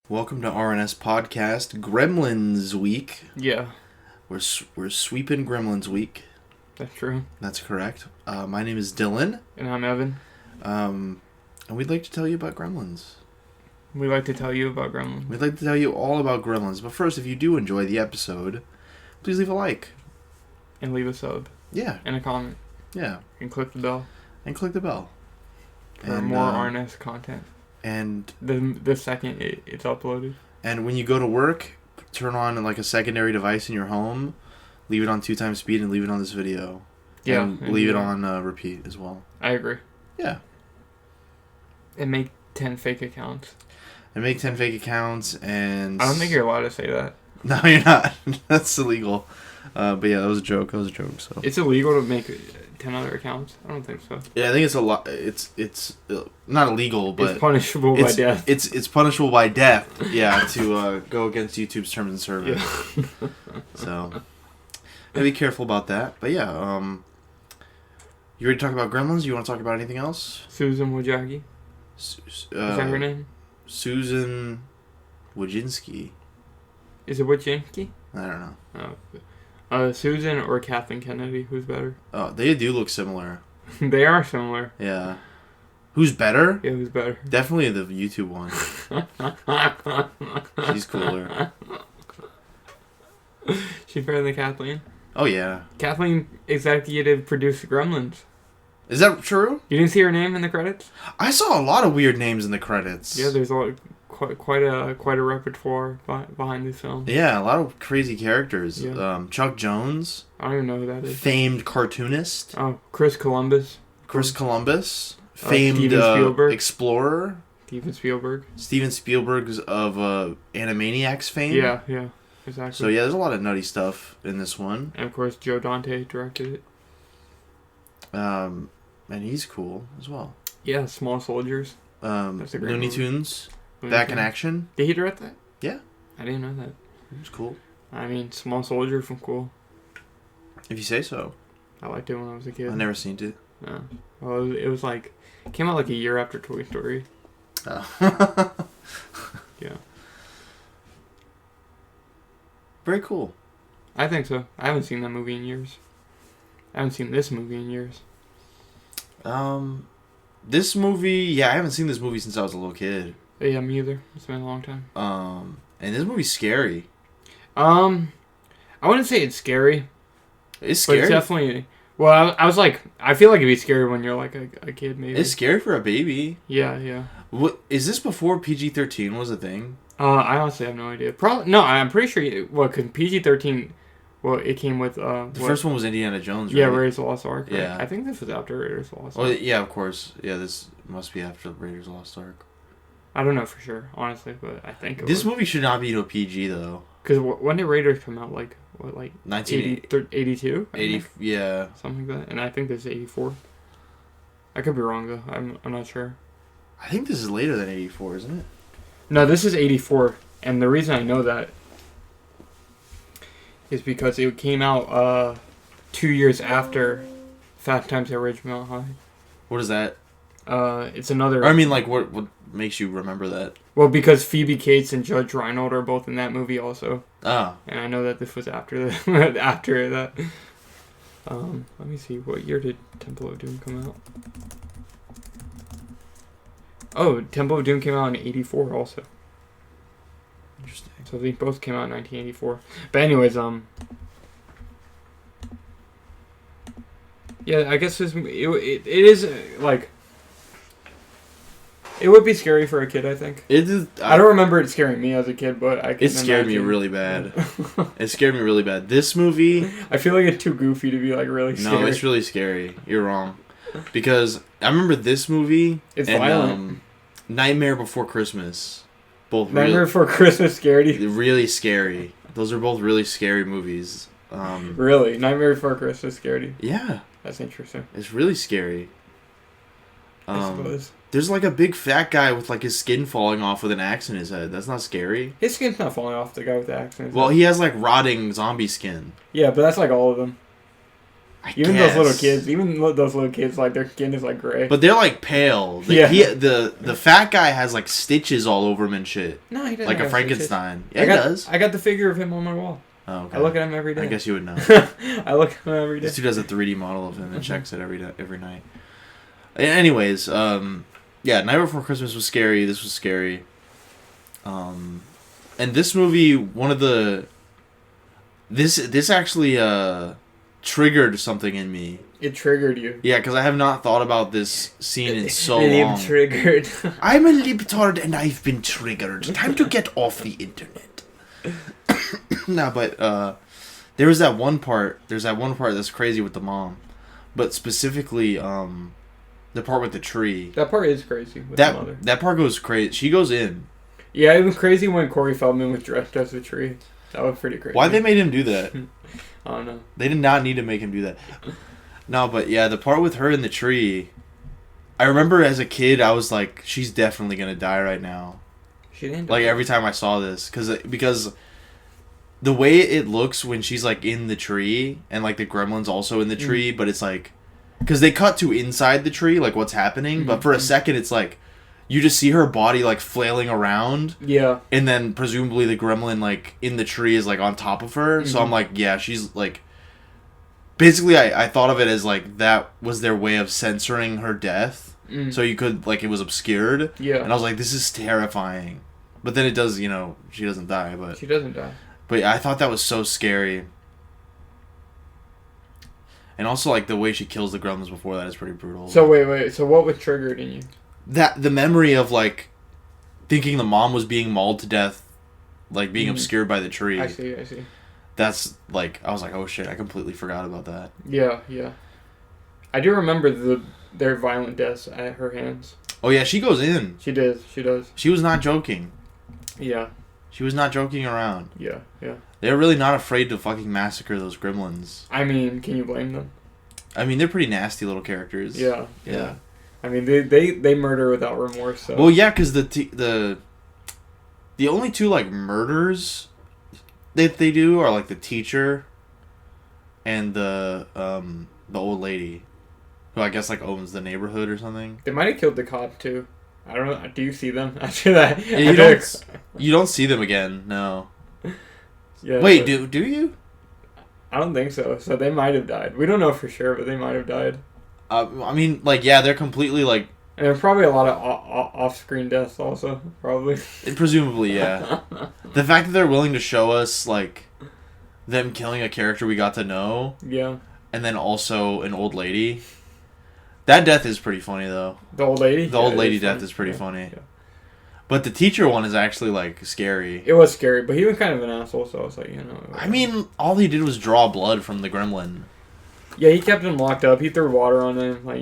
Welcome to RNS Podcast, Gremlins Week. Yeah, We're sweeping Gremlins Week. that's true. That's correct. My name is Dylan. And I'm Evan. And we'd like to tell you about Gremlins. We'd like to tell you about Gremlins. We'd like to tell you all about Gremlins. But first, if you do enjoy the episode, please leave a like. And leave a sub. Yeah. And a comment. Yeah. And click the bell. And click the bell. For more RNS content. And the second it's uploaded. And when you go to work, turn on like a secondary device in your home, leave it on 2x speed, and leave it on this video. Yeah. And leave it on repeat as well. I agree. Yeah. And make 10 fake accounts. And make 10 fake accounts, and... I don't think you're allowed to say that. No, you're not. That's illegal. But yeah, that was a joke. So It's illegal to make 10 other accounts? I don't think so. yeah, I think it's a lot. It's not illegal, but it's punishable by death. It's punishable by death. Yeah, to go against YouTube's terms and service. Yeah. So gotta be careful about that. But yeah, you ready to talk about Gremlins? You want to talk about anything else? Susan Wojcicki. Is that her name? Susan Wojcicki. Is it Wojcicki? I don't know. Oh. Susan or Kathleen Kennedy, who's better? Oh, they do look similar. They are similar. Yeah. Who's better? Yeah, who's better? Definitely the YouTube one. She's cooler. She's better than Kathleen? Oh, yeah. Kathleen executive produced Gremlins. Is that true? You didn't see her name in the credits? I saw a lot of weird names in the credits. Yeah, there's quite a repertoire behind this film. Yeah, a lot of crazy characters. Yeah. Chuck Jones. I don't even know who that is. Famed cartoonist. Oh, Chris Columbus. Columbus. Famed Steven Spielberg. explorer. Steven Spielberg. of Animaniacs fame. Yeah, exactly. So yeah, there's a lot of nutty stuff in this one. And of course, Joe Dante directed it. And he's cool as well. Yeah, Small Soldiers. That's a great Looney movie. Tunes. Back in action. Did he direct that? Yeah. I didn't know that. It was cool. I mean, Small Soldiers was cool. If you say so. I liked it when I was a kid. I never seen it. Yeah. Well, it was like... It came out like a year after Toy Story. Oh. Yeah. Very cool. I think so. I haven't seen that movie in years. I haven't seen this movie in years. This movie, yeah, I haven't seen this movie since I was a little kid. Yeah, me either. It's been a long time. And this movie's scary. I wouldn't say it's scary. It's scary. But it's definitely... Well, I was like... I feel like it'd be scary when you're like a kid, maybe. It's scary for a baby. Yeah. What is this before PG-13 was a thing? I honestly have no idea. Probably... No, I'm pretty sure... Because PG-13... Well, it came with... The first one was Indiana Jones, right? Yeah, Raiders of the Lost Ark. Right? Yeah. I think this was after Raiders of the Lost Ark. Oh, yeah, of course. Yeah, this must be after Raiders of the Lost Ark. I don't know for sure, honestly, but I think it This was. movie should not be to a PG, though. Because when did Raiders come out? Like, what, like... 1982? 82? Yeah. Something like that. And I think this is 84. I could be wrong, though. I'm not sure. I think this is later than 84, isn't it? No, this is 84. And the reason I know that is because it came out 2 years after Fast Times at Ridgemont High. What is that? It's another... I mean, like, what makes you remember that? Well, because Phoebe Cates and Judge Reinhold are both in that movie also. Ah. And I know that this was after after that. Let me see. What year did Temple of Doom come out? Oh, Temple of Doom came out in 84 also. Interesting. So they both came out in 1984. But anyways, yeah, I guess it is like... It would be scary for a kid, I think. It is. I don't remember it scaring me as a kid, but I can It scared me really bad. It scared me really bad. This movie... I feel like it's too goofy to be like really scary. No, it's really scary. You're wrong. Because I remember this movie... It's and, violent. Nightmare Before Christmas. Both Nightmare Before Christmas scared you? Really scary. Those are both really scary movies. Really? Nightmare Before Christmas scared you? Yeah. That's interesting. It's really scary. I suppose. There's like a big fat guy with like his skin falling off with an axe in his head. That's not scary. His skin's not falling off, the guy with the axe in his Well, head. he has like rotting zombie skin. Yeah, but that's like all of them. Even those little kids, like, their skin is, like, gray. But they're, like, pale. The fat guy has, like, stitches all over him and shit. No, he doesn't. Like a Frankenstein. Stitches. Yeah, he does. I got the figure of him on my wall. Oh, okay. I look at him every day. I guess you would know. I look at him every day. This dude has a 3D model of him and checks it every night. Anyways, Night Before Christmas was scary. This was scary. And this movie, this actually triggered something in me. It triggered you. Yeah, because I have not thought about this scene in so long. I'm triggered. I'm a libtard and I've been triggered. Time to get off the internet. No, but there was that one part. There's that one part that's crazy with the mom, but specifically the part with the tree. That part is crazy with the mother. That part goes crazy. She goes in. Yeah, it was crazy when Corey Feldman was dressed as a tree. That was pretty crazy. Why they made him do that? I don't know. They did not need to make him do that. No, but yeah, the part with her in the tree. I remember as a kid, I was like, she's definitely gonna die right now. She didn't. Like every time I saw this, because the way it looks when she's like in the tree, and like the gremlins also in the tree, but it's like, because they cut to inside the tree, like what's happening, but for a second it's like, you just see her body like flailing around. Yeah. And then presumably the gremlin like in the tree is like on top of her. So I'm like, yeah, she's like. Basically, I thought of it as like that was their way of censoring her death. So you could like it was obscured. Yeah. And I was like, this is terrifying. But then it does, she doesn't die. But she doesn't die. But yeah, I thought that was so scary. And also like the way she kills the gremlins before that is pretty brutal. So wait. So what was triggered in you? That the memory of like thinking the mom was being mauled to death, like being obscured by the tree. I see. That's like I was like, oh shit, I completely forgot about that. Yeah. I do remember their violent deaths at her hands. Oh yeah, she goes in. She does. She was not joking. Yeah. She was not joking around. Yeah. They're really not afraid to fucking massacre those gremlins. I mean, can you blame them? I mean, they're pretty nasty little characters. Yeah. I mean, they murder without remorse. So. Well, yeah, because the only two like murders that they do are like the teacher and the old lady, who I guess like owns the neighborhood or something. They might have killed the cop too. I don't know. Do you see them after that? Yeah, you don't see them again. No. Yeah. Wait, do you? I don't think so. So they might have died. We don't know for sure, but they might have died. I mean, like, yeah, they're completely, like... And there's probably a lot of off-screen deaths also, probably. Presumably, yeah. The fact that they're willing to show us, like, them killing a character we got to know. Yeah. And then also an old lady. That death is pretty funny, though. The old lady? The old lady death is pretty funny. Yeah. But the teacher one is actually, like, scary. It was scary, but he was kind of an asshole, so I was like, I mean, all he did was draw blood from the gremlin. Yeah, he kept him locked up. He threw water on him. Like,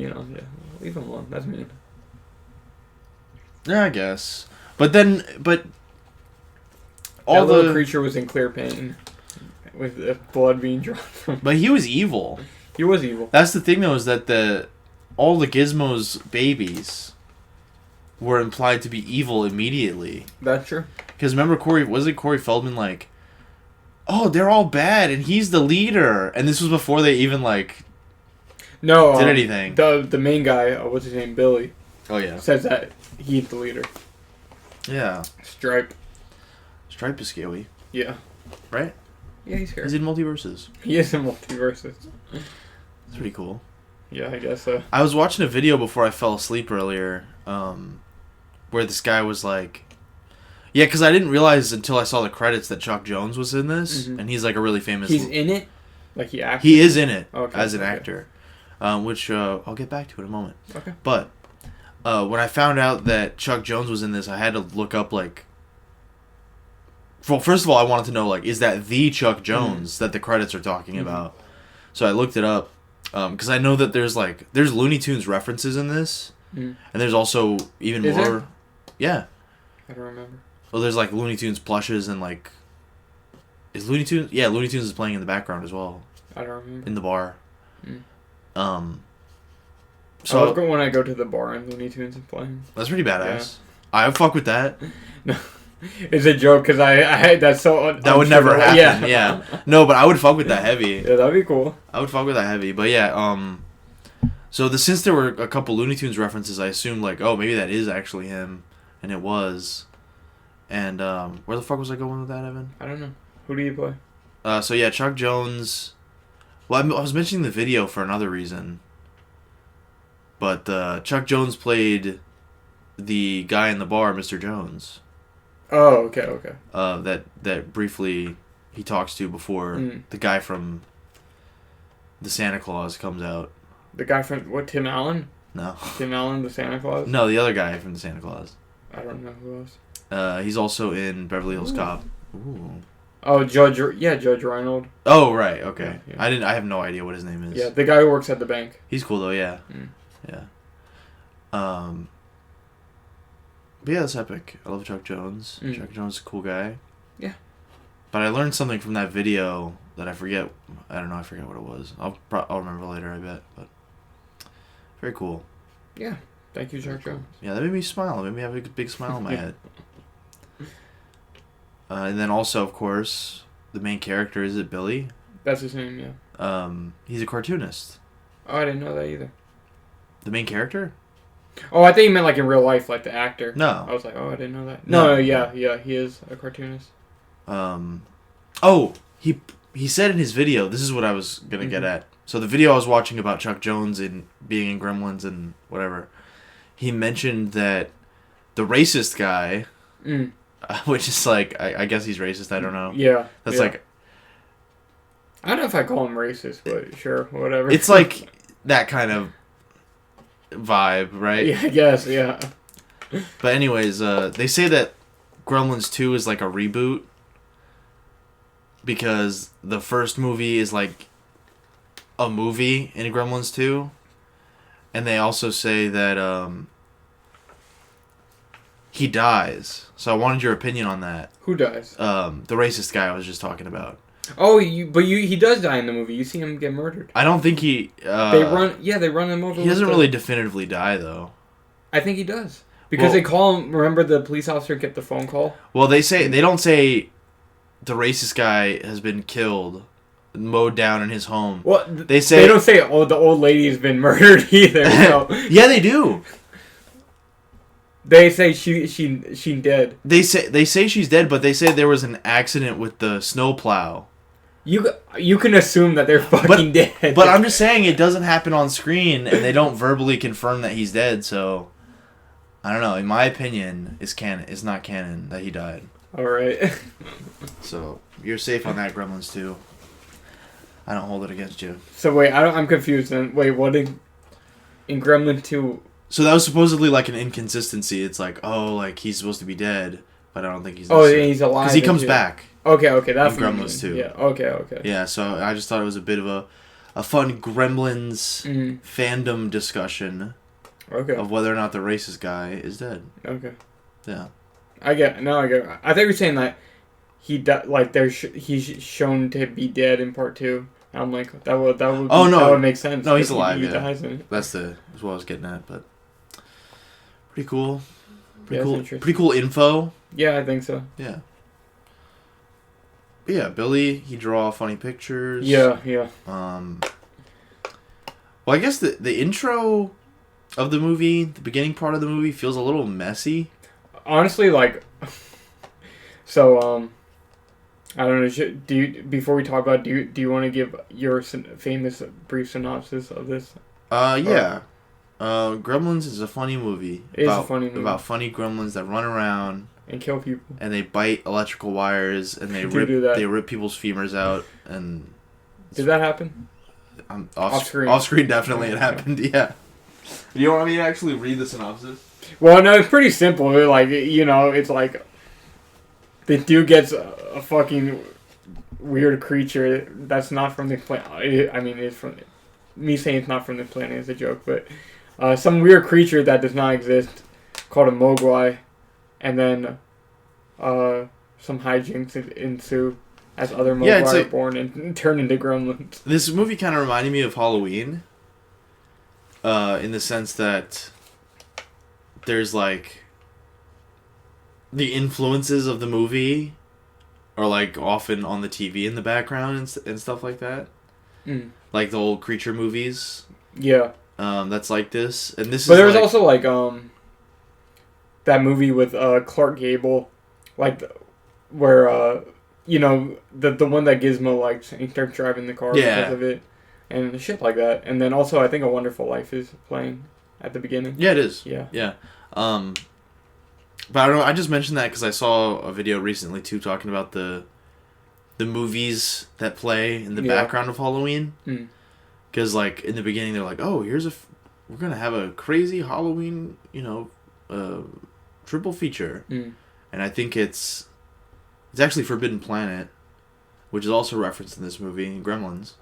leave him alone. That's mean. Yeah, I guess. But all that little creature was in clear pain. With the blood being drawn from him. But he was evil. He was evil. That's the thing, though, is that all the Gizmo's babies were implied to be evil immediately. That's true. Because remember, wasn't Corey Feldman like, oh, they're all bad, and he's the leader. And this was before they even, like, did anything. The main guy, what's his name, Billy. Oh, yeah. Says that he's the leader. Yeah. Stripe is scary. Yeah. Right? Yeah, he's scary. He's in multiverses. He is in multiverses. It's pretty cool. Yeah, I guess so. I was watching a video before I fell asleep earlier, where this guy was like... Yeah, because I didn't realize until I saw the credits that Chuck Jones was in this, and he's like a really famous... He's in it? Like he acts? He is in it as an actor, which I'll get back to in a moment. Okay. But when I found out that Chuck Jones was in this, I had to look up, like... Well, first of all, I wanted to know, like, is that the Chuck Jones that the credits are talking about? So I looked it up, because I know that there's Looney Tunes references in this, and there's also even more... There? Yeah. I don't remember. Well, there's, like, Looney Tunes plushes and, like... Is Looney Tunes... Yeah, Looney Tunes is playing in the background as well. I don't remember. In the bar. So I love when I go to the bar and Looney Tunes is playing. That's pretty badass. Yeah. I fuck with that. No. It's a joke because I that's so that would never happen. Yeah. No, but I would fuck with that heavy. Yeah, that'd be cool. I would fuck with that heavy. But yeah, so since there were a couple Looney Tunes references, I assumed like, oh, maybe that is actually him, and it was. And where the fuck was I going with that, Evan? I don't know. Who do you play? So yeah, Chuck Jones. Well, I was mentioning the video for another reason. But Chuck Jones played the guy in the bar, Mr. Jones. Oh, okay. That briefly he talks to before the guy from the Santa Claus comes out. The guy from what? Tim Allen? No. Tim Allen, the Santa Claus? No, the other guy from the Santa Claus. I don't know who else. He's also in Beverly Hills Cop. Ooh. Oh, Judge Reinhold. Oh, right. Okay. Yeah. I have no idea what his name is. Yeah, the guy who works at the bank. He's cool though. Yeah. Yeah. But yeah, that's epic. I love Chuck Jones. Chuck Jones is a cool guy. Yeah. But I learned something from that video that I forget. I don't know. I forget what it was. I'll remember later. I bet. But very cool. Yeah. Thank you, Chuck Jones. Yeah, that made me smile. It made me have a big smile on my head. And then also, of course, the main character, is it Billy? That's his name, yeah. He's a cartoonist. Oh, I didn't know that either. The main character? Oh, I think you meant like in real life, like the actor. No. I was like, oh, I didn't know that. No, yeah, he is a cartoonist. Oh, he said in his video, this is what I was going to get at. So the video I was watching about Chuck Jones and being in Gremlins and whatever, he mentioned that the racist guy... which is like, I guess he's racist, I don't know. Yeah. That's like... I don't know if I call him racist, but sure, whatever. It's like that kind of vibe, right? Yeah, I guess, yeah. But anyways, they say that Gremlins 2 is like a reboot because the first movie is like a movie in Gremlins 2. And they also say that he dies. So I wanted your opinion on that. Who dies? The racist guy I was just talking about. Oh, he does die in the movie. You see him get murdered. I don't think he... they run him over. He doesn't really definitively die, though. I think he does. Because they call him... Remember the police officer get the phone call? Well, they don't say the racist guy has been killed, mowed down in his home. Well, they don't say, oh, the old lady has been murdered either. So. Yeah, they do. They say she dead. They say she's dead, but they say there was an accident with the snowplow. You can assume that they're fucking dead. But I'm just saying it doesn't happen on screen, and they don't verbally confirm that he's dead. So I don't know. In my opinion, it's not canon that he died. All right. So you're safe on that, Gremlins 2. I don't hold it against you. So wait, I'm confused. Then wait, what in Gremlins 2? So that was supposedly like an inconsistency. It's like, oh, like he's supposed to be dead, but I don't think he's. Oh, yeah, he's alive. Because he comes back. Okay, that's Gremlins 2. Yeah, okay. Yeah, so I just thought it was a bit of a fun Gremlins fandom discussion. Okay. Of whether or not the racist guy is dead. Okay. Yeah. I get. I think you're saying that he's shown to be dead in part 2. I'm like that would. Oh no, that would make sense. No, he's alive. He yeah. dies in it. That's what I was getting at, but. Pretty cool. Pretty cool info. Yeah, I think so. Yeah. But yeah, Billy, he draw funny pictures. Yeah. Well, I guess the intro of the movie, the beginning part of the movie, feels a little messy. Honestly, like, so I don't know. Before we talk about, do you want to give your famous brief synopsis of this? Yeah. Gremlins is a funny movie. It's a funny movie. About funny gremlins that run around and kill people. And they bite electrical wires and they rip people's femurs out. And did that happen? Off screen. Off screen, definitely it happened. Yeah. Do you want me to actually read the synopsis? Well, no, it's pretty simple. Like, it's like the dude gets a fucking weird creature that's not from the planet. I mean, it's from me saying it's not from the planet is a joke, but. Some weird creature that does not exist called a Mogwai, and then some hijinks ensue as other Mogwai are born and turn into gremlins. This movie kind of reminded me of Halloween in the sense that there's like the influences of the movie are like often on the TV in the background and stuff like that. Like the old creature movies. Yeah. That's like this, and this. But is there was like, also like that movie with Clark Gable, like where you know the one that Gizmo likes, and he starts driving the car because of it, and shit like that. And then also I think A Wonderful Life is playing at the beginning. Yeah, it is. Yeah. Yeah. But I don't know. I just mentioned that because I saw a video recently too talking about the movies that play in the background of Halloween. Because like in the beginning they're like, oh, we're gonna have a crazy Halloween, triple feature, and I think it's actually Forbidden Planet, which is also referenced in this movie, Gremlins.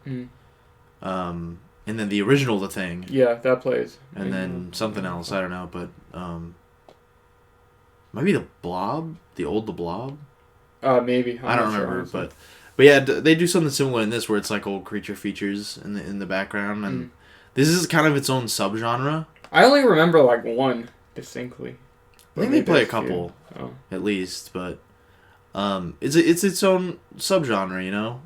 And then the original The Thing. Yeah, that plays. And then something else, I don't know, but maybe The Blob, The Blob. Maybe. I don't remember, but yeah, they do something similar in this where it's like old creature features in the background, and this is kind of its own subgenre. I only remember like one distinctly. I think they play a couple at least, but it's its own subgenre, you know,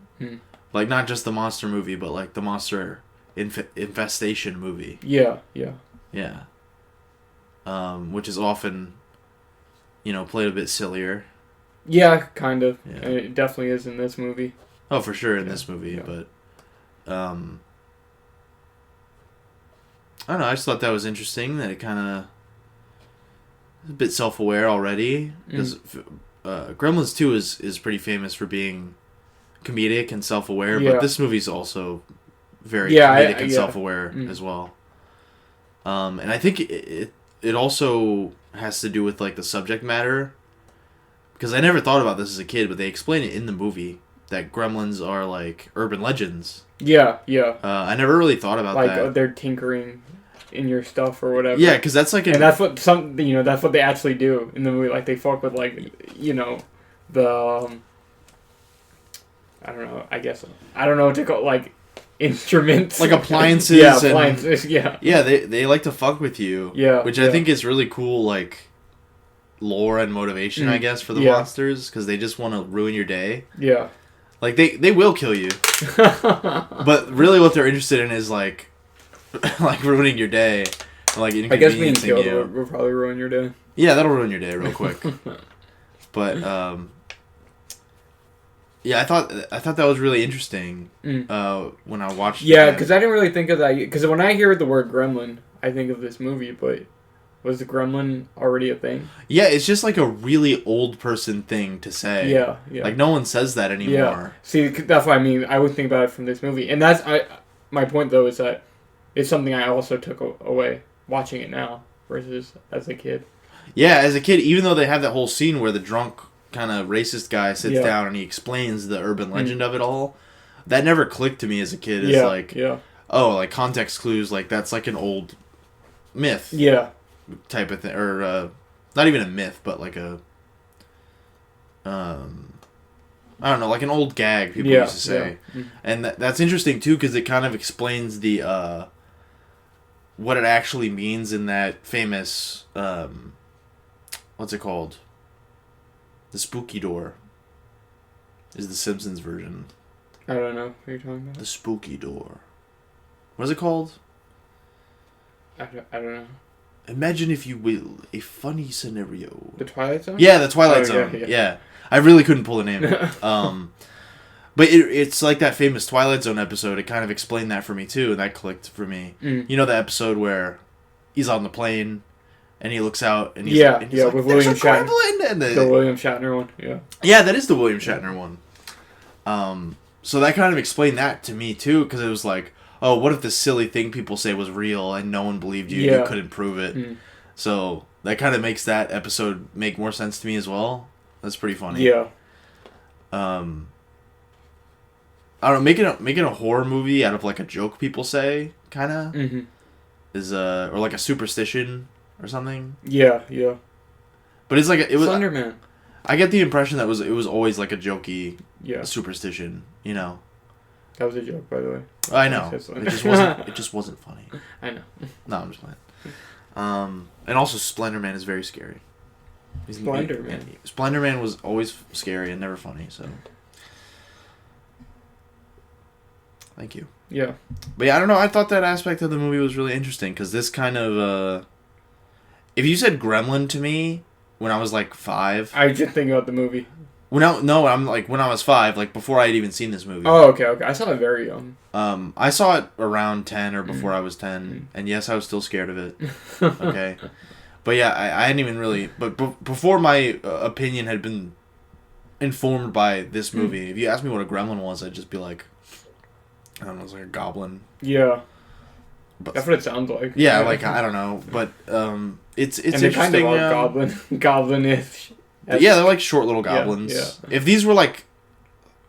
like not just the monster movie, but like the monster infestation movie. Yeah. Which is often, played a bit sillier. Yeah, kind of. Yeah. And it definitely is in this movie. Oh, for sure in this movie, but I don't know. I just thought that was interesting that it kind of a bit self-aware already. Because Gremlins 2 is pretty famous for being comedic and self-aware, but this movie's also very comedic and self-aware as well. And I think it also has to do with like the subject matter. Because I never thought about this as a kid, but they explain it in the movie that gremlins are like urban legends. Yeah. I never really thought about that. Like they're tinkering in your stuff or whatever. Yeah, because that's like, and that's what that's what they actually do in the movie. Like they fuck with like the I don't know. I guess I don't know what to call like instruments, like appliances. Yeah, appliances. Yeah. Yeah, they like to fuck with you. Yeah, which I think is really cool. Like lore and motivation, I guess, for the monsters, because they just want to ruin your day. Yeah. Like they will kill you, but really what they're interested in is like ruining your day, and, like inconveniencing I guess being killed you. will probably ruin your day. Yeah, that'll ruin your day real quick. But yeah, I thought that was really interesting when I watched. Yeah, because I didn't really think of that. Because when I hear the word gremlin, I think of this movie, but. Was the gremlin already a thing? Yeah, it's just like a really old person thing to say. Yeah. Like no one says that anymore. Yeah. See, that's what I mean. I would think about it from this movie, and that's my point though is that it's something I also took away watching it now versus as a kid. Yeah, as a kid, even though they have that whole scene where the drunk kind of racist guy sits down and he explains the urban legend of it all, that never clicked to me as a kid. It's like, oh, like context clues, like that's like an old myth. Yeah. Type of thing, or not even a myth, but like a I don't know, like an old gag people used to say, and that's interesting too because it kind of explains the what it actually means in that famous what's it called? The spooky door is the Simpsons version. I don't know what you're talking about. The spooky door. What is it called? I don't know. Imagine, if you will, a funny scenario. The Twilight Zone? Yeah, the Twilight Zone. Yeah. I really couldn't pull the name. But it's like that famous Twilight Zone episode. It kind of explained that for me, too, and that clicked for me. You know the episode where he's on the plane, and he looks out, and he's like, with William Shatner. And the William Shatner one, yeah. Yeah, that is the William Shatner one. So that kind of explained that to me, too, because it was like, oh, what if this silly thing people say was real and no one believed you and you couldn't prove it? So that kind of makes that episode make more sense to me as well. That's pretty funny. Yeah. I don't know, making a horror movie out of like a joke people say, kind of, is or like a superstition or something. Yeah. But it's like it was Slenderman. I get the impression that it was always like a jokey superstition, That was a joke, by the way. I know. It just wasn't funny. I know. No, I'm just playing. And also Slenderman is very scary. Splendor Man. Splendor Man was always scary and never funny, so. Thank you. Yeah. But yeah, I don't know. I thought that aspect of the movie was really interesting because this kind of. If you said Gremlin to me when I was like 5. I just think about the movie. I'm like when I was 5, like before I had even seen this movie. Oh, okay. I saw it very young. I saw it around 10 or before I was 10, and yes, I was still scared of it. Okay. But yeah, I hadn't even really. But before my opinion had been informed by this movie, if you asked me what a gremlin was, I'd just be like, I don't know, it's like a goblin. Yeah. But, that's what it sounds like. Yeah, like, I don't know. But it's and interesting. Kind of are goblin-ish. Yeah, they're like short little goblins. Yeah. If these were like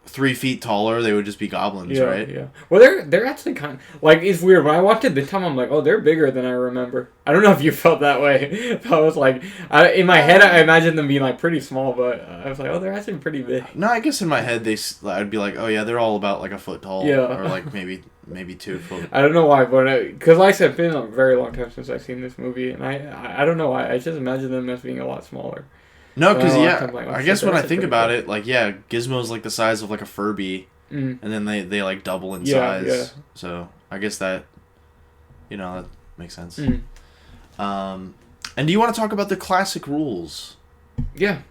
3 feet taller, they would just be goblins, right? Yeah. Well, they're actually kind of like, it's weird. When I watched it this time, I'm like, oh, they're bigger than I remember. I don't know if you felt that way. I was like, in my head, I imagined them being like pretty small, but I was like, oh, they're actually pretty big. No, I guess in my head, I'd be like, oh yeah, they're all about like a foot tall, or like maybe 2 foot. I don't know why, but because like I said, it's been a very long time since I've seen this movie, and I don't know why. I just imagine them as being a lot smaller. No, because like, I guess when I think about it, like Gizmo's like the size of like a Furby, and then they like double in size. Yeah. So I guess that, that makes sense. And do you want to talk about the classic rules? Yeah.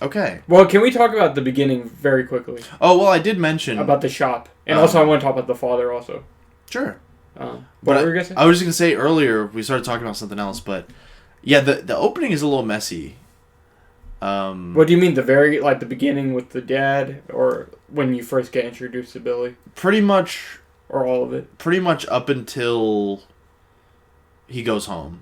Okay. Well, can we talk about the beginning very quickly? Oh well, I did mention about the shop, and also I want to talk about the father also. Sure. What were you gonna say? I was just gonna say earlier we started talking about something else, but. Yeah, the opening is a little messy. What do you mean, the beginning with the dad, or when you first get introduced to Billy? Pretty much... Or all of it? Pretty much up until he goes home.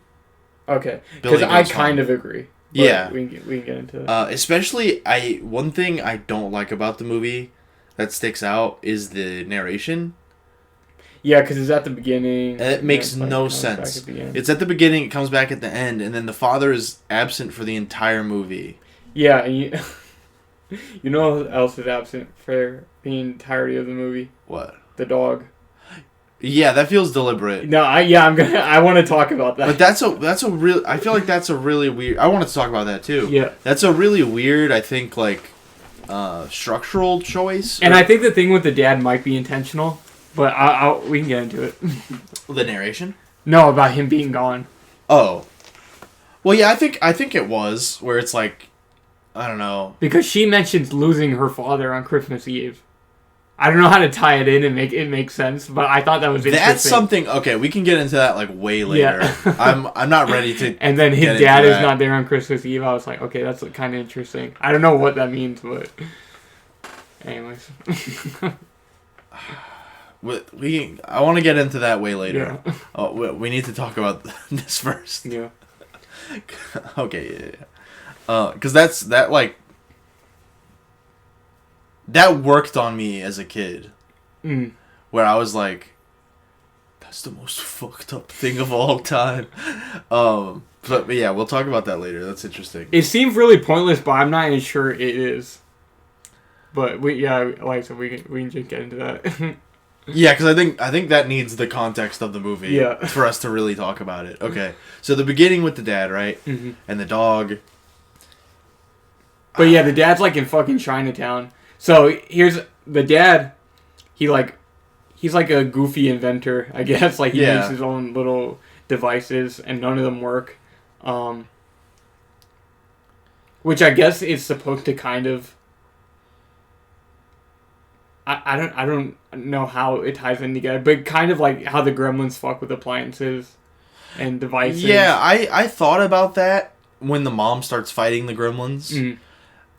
Okay, because I kind of agree. Yeah. We can get into that. Especially, one thing I don't like about the movie that sticks out is the narration. Yeah, because it's at the beginning. It makes no sense. It's at the beginning, it comes back at the end, and then the father is absent for the entire movie. Yeah, and you know who else is absent for the entirety of the movie? What? The dog. Yeah, that feels deliberate. No, I want to talk about that. But that's a real. I feel like that's a really weird. I wanted to talk about that too. Yeah. That's a really weird. I think like structural choice. And I think the thing with the dad might be intentional. But we can get into it. The narration? No, about him being gone. Oh. Well, yeah, I think it was, where it's like, I don't know. Because she mentions losing her father on Christmas Eve. I don't know how to tie it in and make it make sense, but I thought that was interesting. That's something, okay, we can get into that like way later. Yeah. I'm not ready to And then his dad is not there on Christmas Eve. I was like, okay, that's kind of interesting. I don't know what that means, but... Anyways. I want to get into that way later. Yeah. Oh, we need to talk about this first. Yeah. Okay, yeah. Because that worked on me as a kid. Where I was like, that's the most fucked up thing of all time. But yeah, we'll talk about that later. That's interesting. It seems really pointless, but I'm not even sure it is. But we can just get into that. Yeah, because I think that needs the context of the movie for us to really talk about it. Okay, so the beginning with the dad, right? And the dog. But yeah, the dad's like in fucking Chinatown. So here's the dad. He's like a goofy inventor, I guess. Like he makes his own little devices, and none of them work. Which I guess is supposed to kind of. I don't know how it ties in together, but kind of like how the Gremlins fuck with appliances and devices. Yeah, I thought about that when the mom starts fighting the Gremlins,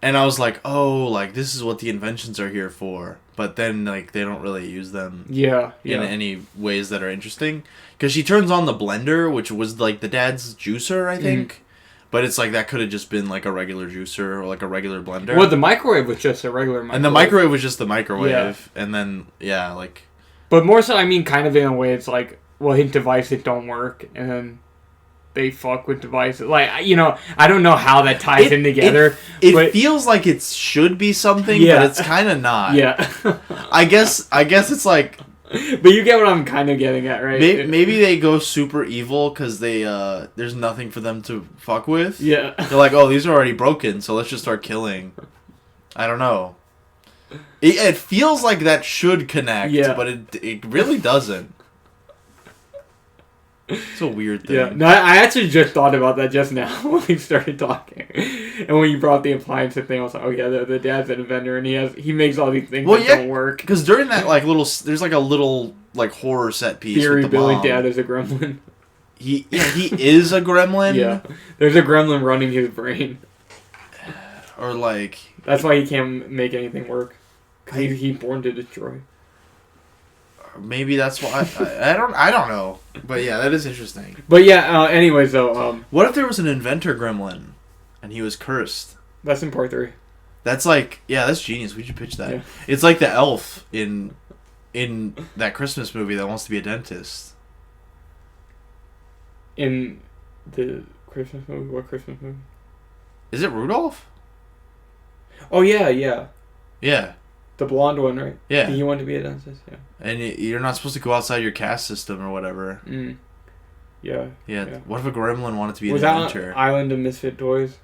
and I was like, oh, like this is what the inventions are here for. But then like they don't really use them. In any ways that are interesting, because she turns on the blender, which was like the dad's juicer, I think. But it's like that could have just been like a regular juicer or like a regular blender. Well, the microwave was just a regular microwave. And the microwave was just the microwave. Yeah. And then, like... But more so, I mean, kind of in a way, it's like, well, his devices don't work, and then they fuck with devices. Like, I don't know how that ties in together. It feels like it should be something, but it's kind of not. Yeah. I guess it's like... But you get what I'm kind of getting at, right? Maybe they go super evil because they there's nothing for them to fuck with. Yeah. They're like, oh, these are already broken, so let's just start killing. I don't know. It feels like that should connect, but it really doesn't. It's a weird thing. Yeah, no, I actually just thought about that just now when we started talking, and when you brought the appliance thing, I was like, oh yeah, the dad's an inventor, and he makes all these things that don't work. Because during that there's like a little like horror set piece. Theory with the Billy mom. Dad is a gremlin. He is a gremlin. Yeah, there's a gremlin running his brain. Or like that's why he can't make anything work. Cause he's born to destroy. Maybe that's why I don't know, but yeah, that is interesting. But yeah, anyways though, what if there was an inventor gremlin, and he was cursed? That's in part 3. That's like that's genius. We should pitch that. Yeah. It's like the elf in that Christmas movie that wants to be a dentist. In the Christmas movie, what Christmas movie? Is it Rudolph? Oh yeah. Yeah. The blonde one, right? Yeah. He wanted to be a dentist, yeah. And you're not supposed to go outside your caste system or whatever. Mm. Yeah. What if a gremlin wanted to be an inventor? Was that Island of Misfit Toys?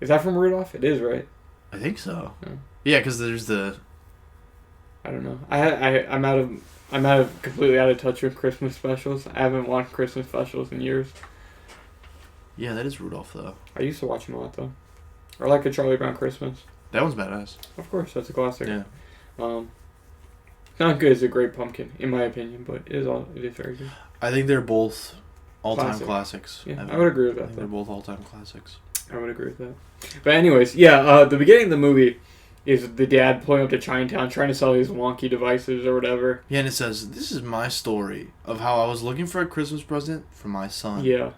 Is that from Rudolph? It is, right? I think so. Yeah, because there's the... I don't know. I'm completely out of touch with Christmas specials. I haven't watched Christmas specials in years. Yeah, that is Rudolph, though. I used to watch them a lot, though. Or like a Charlie Brown Christmas. That one's badass. Of course, that's a classic. Yeah. Not good as a Great Pumpkin, in my opinion, but it is very good. I think they're both all-time classics. Yeah, I would agree with that. They're both all-time classics. I would agree with that. But anyways, yeah, the beginning of the movie is the dad pulling up to Chinatown trying to sell his wonky devices or whatever. Yeah, and it says, this is my story of how I was looking for a Christmas present for my son. Yeah.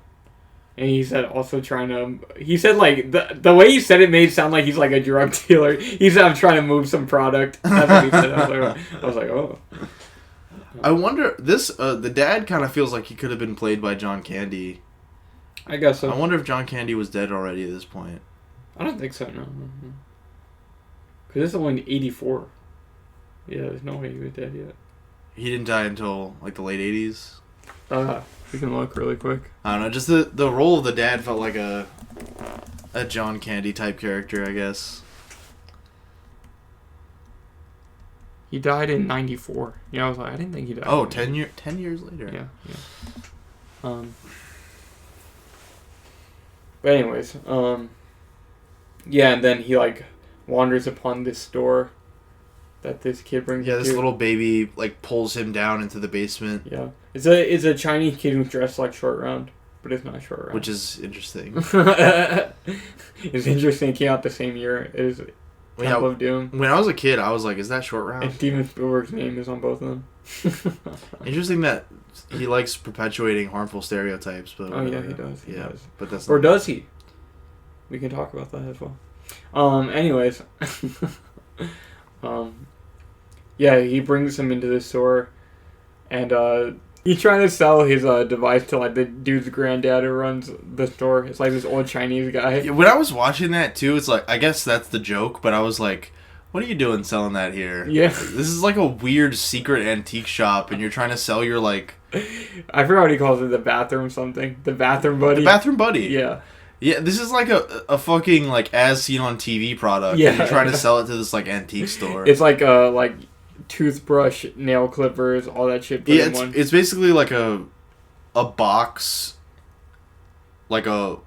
And he said also trying to... He said, like... The way he said it made it sound like he's, like, a drug dealer. He said, I'm trying to move some product. That's what he said. I was like, oh. I wonder... the dad kind of feels like he could have been played by John Candy. I guess so. I wonder if John Candy was dead already at this point. I don't think so, no. Because this is only 84. Yeah, there's no way he was dead yet. He didn't die until, like, the late 80s? We can look really quick. I don't know, just the role of the dad felt like a John Candy type character, I guess. He died in 94. Yeah, I was like, I didn't think he died. Oh, 10 years later. Yeah. But anyways, yeah, and then he, like, wanders upon this store that this kid brings him to. This little baby, like, pulls him down into the basement. Yeah. It's a Chinese kid who's dressed like Short Round, but it's not Short Round. Which is interesting. It's interesting it came out the same year as Temple of Doom. When I was a kid, I was like, is that Short Round? And Steven Spielberg's name is on both of them. Interesting that he likes perpetuating harmful stereotypes. But oh, yeah, he does. He does. But that's or does he? We can talk about that as well. Anyways. Yeah, he brings him into the store, and he's trying to sell his device to like the dude's granddad who runs the store. It's like this old Chinese guy. When I was watching that too, it's like, I guess that's the joke, but I was like, what are you doing selling that here? Yeah. This is like a weird secret antique shop, and you're trying to sell your like... I forgot what he calls it, the bathroom something. The bathroom buddy. The bathroom buddy. Yeah. Yeah, this is like a fucking like as seen on TV product. Yeah. And you're trying to sell it to this like antique store. It's like toothbrush, nail clippers, all that shit. Yeah, it's basically like a box, like a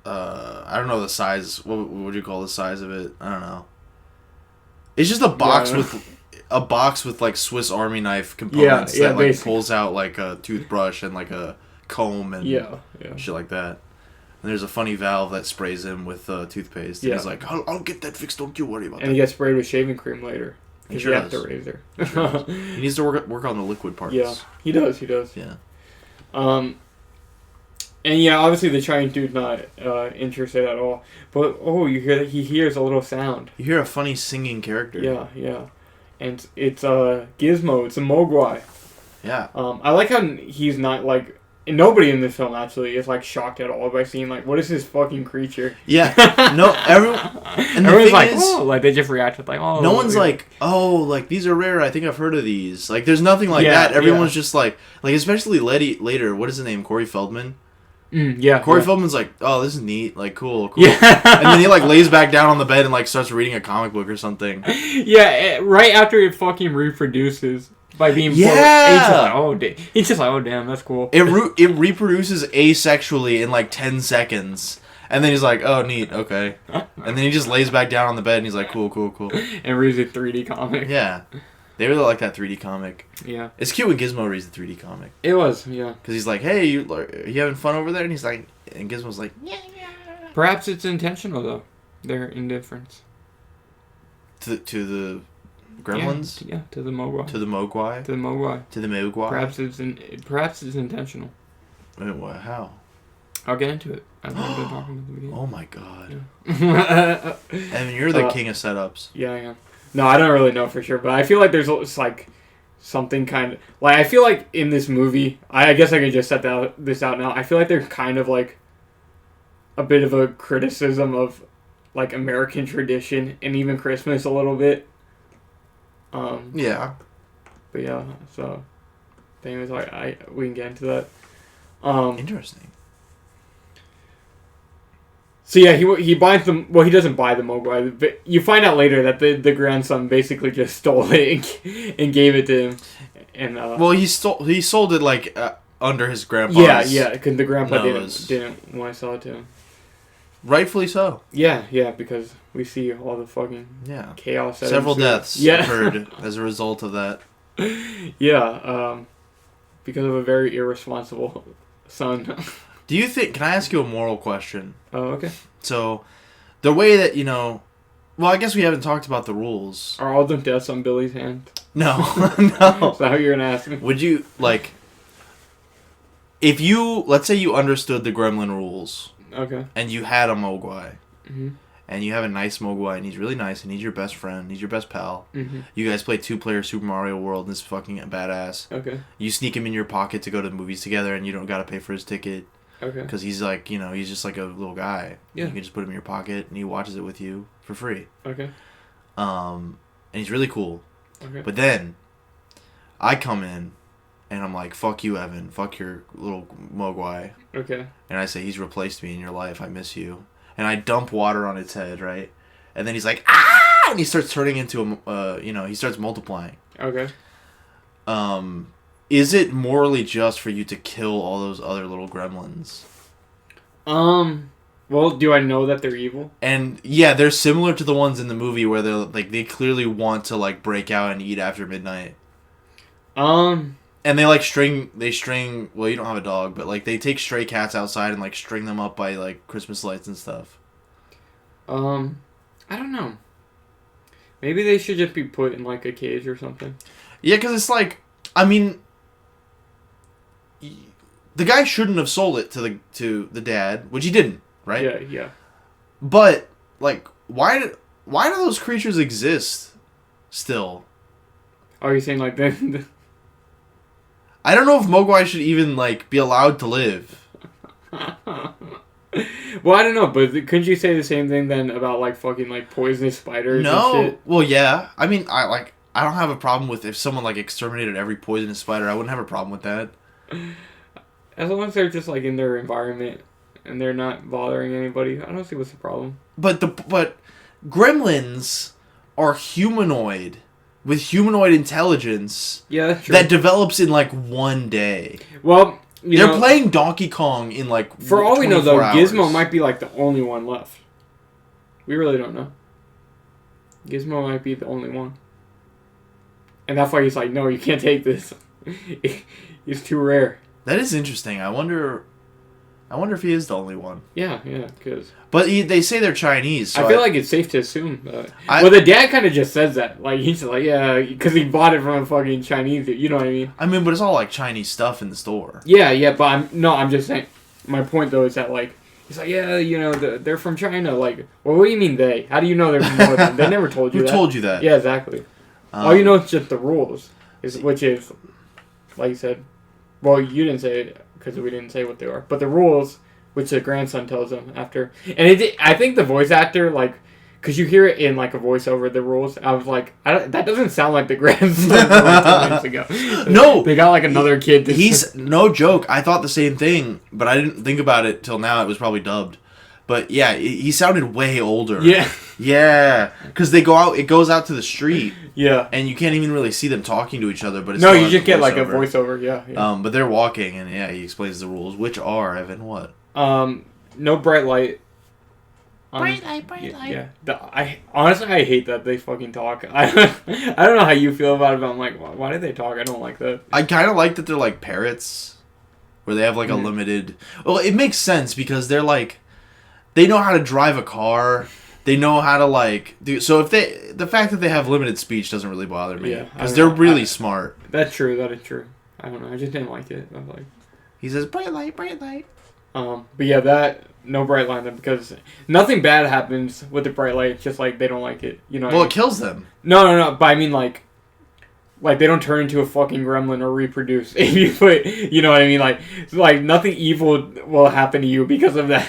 I don't know the size. What would you call the size of it? I don't know. It's just a box with like Swiss Army knife components that like pulls out like a toothbrush and like a comb and shit like that. And there's a funny valve that sprays him with toothpaste. And he's like, I'll get that fixed. Don't you worry about that. And he gets sprayed with shaving cream later. He sure does. The razor. He needs to work on the liquid parts. Yeah, he does. Yeah. And yeah, obviously the Chinese dude's not interested at all. But you hear that he hears a little sound. You hear a funny singing character. Yeah. And it's Gizmo. It's a Mogwai. Yeah. I like how he's not like And nobody in this film actually is like shocked at all by seeing like, what is this fucking creature? Yeah, no, everyone's like, oh, like they just react with like, oh. No one's like, oh, like these are rare. I think I've heard of these. Like, there's nothing like that. Everyone's just like, especially later. What is his name? Corey Feldman. Corey Feldman's like, oh, this is neat. Like, cool. Yeah. And then he like lays back down on the bed and like starts reading a comic book or something. Yeah, right after it fucking reproduces. By being he's just like, oh damn, that's cool. It reproduces asexually in like 10 seconds, and then he's like, oh neat, okay, and then he just lays back down on the bed and he's like, cool, and reads a 3D comic. Yeah, they really like that 3D comic. Yeah, it's cute when Gizmo reads the 3D comic. It was, yeah, because he's like, hey, you having fun over there? And he's like, and Gizmo's like, yeah. Perhaps it's intentional though, their indifference to the Gremlins? Yeah, to the Mogwai. To the Mogwai? To the Mogwai. To the Mogwai? Perhaps it's intentional. How? I'll get into it. I've been talking at the beginning. Oh my god. Yeah. I mean, you're the king of setups. Yeah, I am. No, I don't really know for sure, but I feel like there's like something kind of... Like, I feel like in this movie... I guess I could just set this out now. I feel like there's kind of like a bit of a criticism of like American tradition and even Christmas a little bit. Yeah. But yeah, so anyways, we can get into that. Interesting. So yeah, he buys them. Well, he doesn't buy the Mogwai, but you find out later that the grandson basically just stole it and gave it to him. And well, he sold it like under his grandpa's. Yeah, because the grandpa didn't want to sell it to him. Rightfully so. Yeah, because we see all the fucking chaos. Several deaths occurred as a result of that. Yeah, because of a very irresponsible son. Do you think... Can I ask you a moral question? Oh, okay. So, the way that, well, I guess we haven't talked about the rules. Are all the deaths on Billy's hand? No. No. Is that what you're going to ask me? Would you, like... If you... Let's say you understood the Gremlin rules... Okay. And you had a Mogwai. Mm-hmm. And you have a nice Mogwai, and he's really nice, and he's your best friend, he's your best pal. Mm-hmm. You guys play 2-player Super Mario World, and it's fucking badass. Okay. You sneak him in your pocket to go to the movies together, and you don't gotta pay for his ticket. Okay. Because he's like, he's just like a little guy. Yeah. You can just put him in your pocket, and he watches it with you for free. Okay. And he's really cool. Okay. But then, I come in, and I'm like, fuck you, Evan. Fuck your little Mogwai. Okay. And I say, he's replaced me in your life. I miss you. And I dump water on its head, right? And then he's like, ah! And he starts turning into he starts multiplying. Okay. Is it morally just for you to kill all those other little gremlins? Well, do I know that they're evil? And yeah, they're similar to the ones in the movie where they're like, they clearly want to like break out and eat after midnight. And they string, well, you don't have a dog, but like they take stray cats outside and like string them up by like Christmas lights and stuff. I don't know. Maybe they should just be put in like a cage or something. Yeah, because it's like, I mean, the guy shouldn't have sold it to the dad, which he didn't, right? Yeah. But like, why do those creatures exist still? Are you saying like the I don't know if Mogwai should even, like, be allowed to live. Well, I don't know, but couldn't you say the same thing then about, like, fucking, like, poisonous spiders and shit? Well, yeah. I mean, I don't have a problem with if someone, like, exterminated every poisonous spider. I wouldn't have a problem with that. As long as they're just, like, in their environment and they're not bothering anybody, I don't see what's the problem. But gremlins are humanoid. With humanoid intelligence, yeah, that's true. That develops in like one day. Well, they're playing Donkey Kong in like for all we know, though, hours. Gizmo might be like the only one left. We really don't know. Gizmo might be the only one, and that's why he's like, no, you can't take this. He's too rare. That is interesting. I wonder if he is the only one. Yeah, because... But they say they're Chinese, so I feel like it's safe to assume that. Well, the dad kind of just says that. Like, he's like, yeah, because he bought it from a fucking Chinese dude. You know what I mean? I mean, but it's all, like, Chinese stuff in the store. Yeah, but I'm just saying... My point, though, is that, like... He's like, yeah, they're from China. Like, well, what do you mean they? How do you know they're from Northern? They never told you that. Who told you that? Yeah, exactly. All you know is just the rules. Which is, like you said... Well, you didn't say it... because we didn't say what they are. But the rules, which the grandson tells them after, and I think the voice actor like. Because you hear it in, like, a voiceover, the rules. I was like, that doesn't sound like the grandson from, like, 2 minutes ago. No! They got, like, another kid. He's, no joke, I thought the same thing, but I didn't think about it till now. It was probably dubbed. But, yeah, he sounded way older. Yeah. Yeah. Because it goes out to the street. Yeah. And you can't even really see them talking to each other, but it's no, you just get, like, a voiceover, yeah. But they're walking, and, yeah, he explains the rules, which are, Evan, what? No bright light. Bright light. Yeah. Honestly, I hate that they fucking talk. I don't know how you feel about it, but I'm like, why do they talk? I don't like that. I kind of like that they're like parrots, where they have like a limited... Well, it makes sense because they're like... They know how to drive a car. They know how to like... So if they... The fact that they have limited speech doesn't really bother me. Because they're really smart. That's true. That is true. I don't know. I just didn't like it. I was like... He says, bright light. But yeah, that... No bright light then, because nothing bad happens with the bright light. It's just like they don't like it, you know. Well, it kills them. No. But I mean, like they don't turn into a fucking gremlin or reproduce. If you put, you know what I mean? Like nothing evil will happen to you because of that.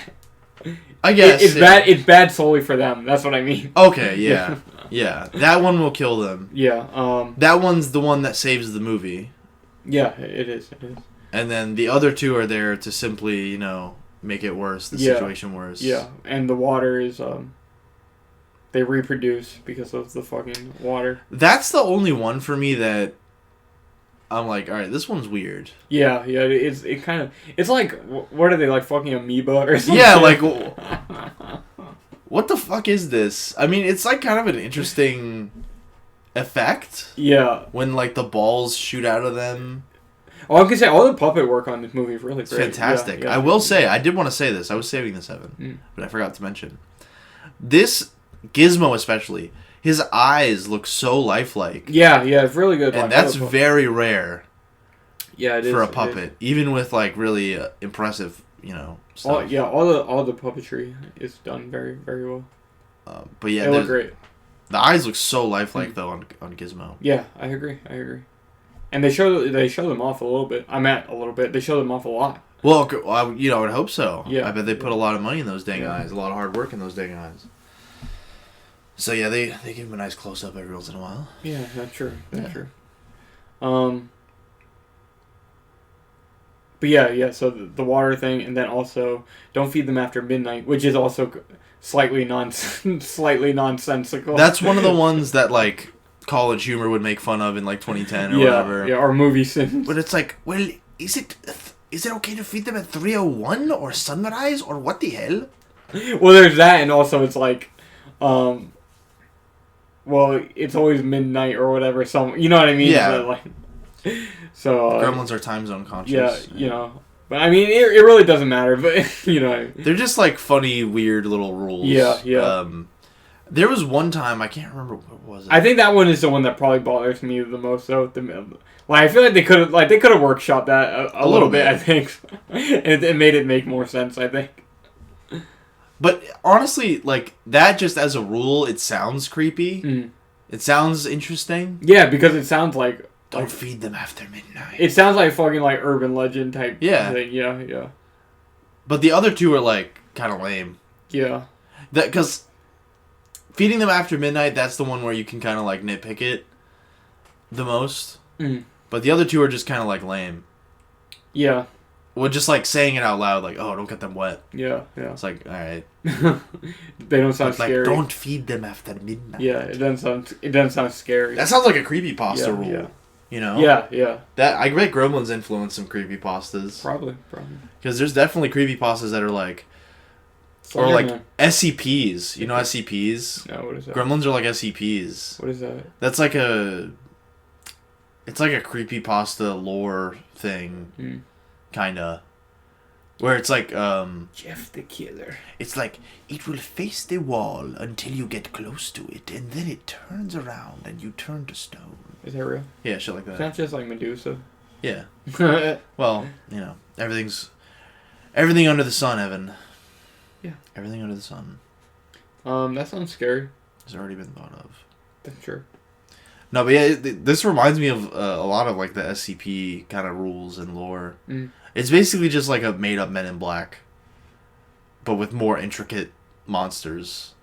I guess it's bad. It's bad solely for them. That's what I mean. Okay, yeah, yeah. That one will kill them. Yeah. That one's the one that saves the movie. Yeah, it is. And then the other two are there to simply, you know, make it worse, the situation worse. Yeah, and the water is, they reproduce because of the fucking water. That's the only one for me that I'm like, alright, this one's weird. Yeah, it kind of, it's like, what are they, like fucking amoeba or something? Yeah, like, what the fuck is this? I mean, it's like kind of an interesting effect. Yeah. When, like, the balls shoot out of them. Oh, I can say all the puppet work on this movie is really great. It's fantastic. Yeah. I will say, I did want to say this. I was saving this, Evan, but I forgot to mention. This Gizmo especially, his eyes look so lifelike. Yeah, it's really good. And that's very rare. Yeah, it is for a puppet, even with like really impressive, you know. Stuff. All the puppetry is done very, very well. But yeah, they look great. The eyes look so lifelike though on Gizmo. Yeah, I agree. And they show them off a little bit. They show them off a lot. Well, you know, I would hope so. Yeah. I bet they put a lot of money in those dang eyes, a lot of hard work in those dang eyes. So yeah, they give him a nice close up every once in a while. Yeah, that's true. True. But yeah. So the water thing, and then also don't feed them after midnight, which is also slightly nonsensical. That's one of the ones that like College Humor would make fun of in like 2010 or whatever. Yeah, or movie sins. But it's like, well, is it okay to feed them at 3:01 or sunrise or what the hell? Well, there's that, and also it's like, well, it's always midnight or whatever. You know what I mean? Yeah. So Gremlins are time zone conscious. Yeah, you know. But I mean, it really doesn't matter. But you know, they're just like funny, weird little rules. Yeah. There was one time, I can't remember what was it. I think that one is the one that probably bothers me the most. Though, I feel like they could have workshopped that a little bit. I think it made it make more sense. I think. But honestly, like that, just as a rule, it sounds creepy. Mm. It sounds interesting. Yeah, because it sounds like don't feed them after midnight. It sounds like fucking like urban legend type. Yeah. Thing. Yeah. But the other two are like kind of lame. Yeah. Because feeding them after midnight, that's the one where you can kind of like nitpick it the most. Mm. But the other two are just kind of like lame. Yeah. Well, just like saying it out loud, like, oh, don't get them wet. Yeah. It's like, all right. They don't sound scary. Like, don't feed them after midnight. Yeah, it doesn't sound scary. That sounds like a creepypasta rule. Yeah. You know? Yeah. That I bet Gremlins influenced some creepypastas. Probably. Because there's definitely creepypastas that are like, or like SCPs. You know SCPs? No, what is that? Gremlins are like SCPs. What is that? That's like it's like a creepypasta lore thing. Kinda. Where it's like, Jeff the Killer. It's like, it will face the wall until you get close to it, and then it turns around and you turn to stone. Is that real? Yeah, shit like that. Sounds just like Medusa. Yeah. Well, you know, everything under the sun, Evan. Yeah. Everything under the sun. That sounds scary. Has already been thought of. That's true. No, but yeah, this reminds me of a lot of like the SCP kind of rules and lore. Mm. It's basically just like a made-up Men in Black, but with more intricate monsters.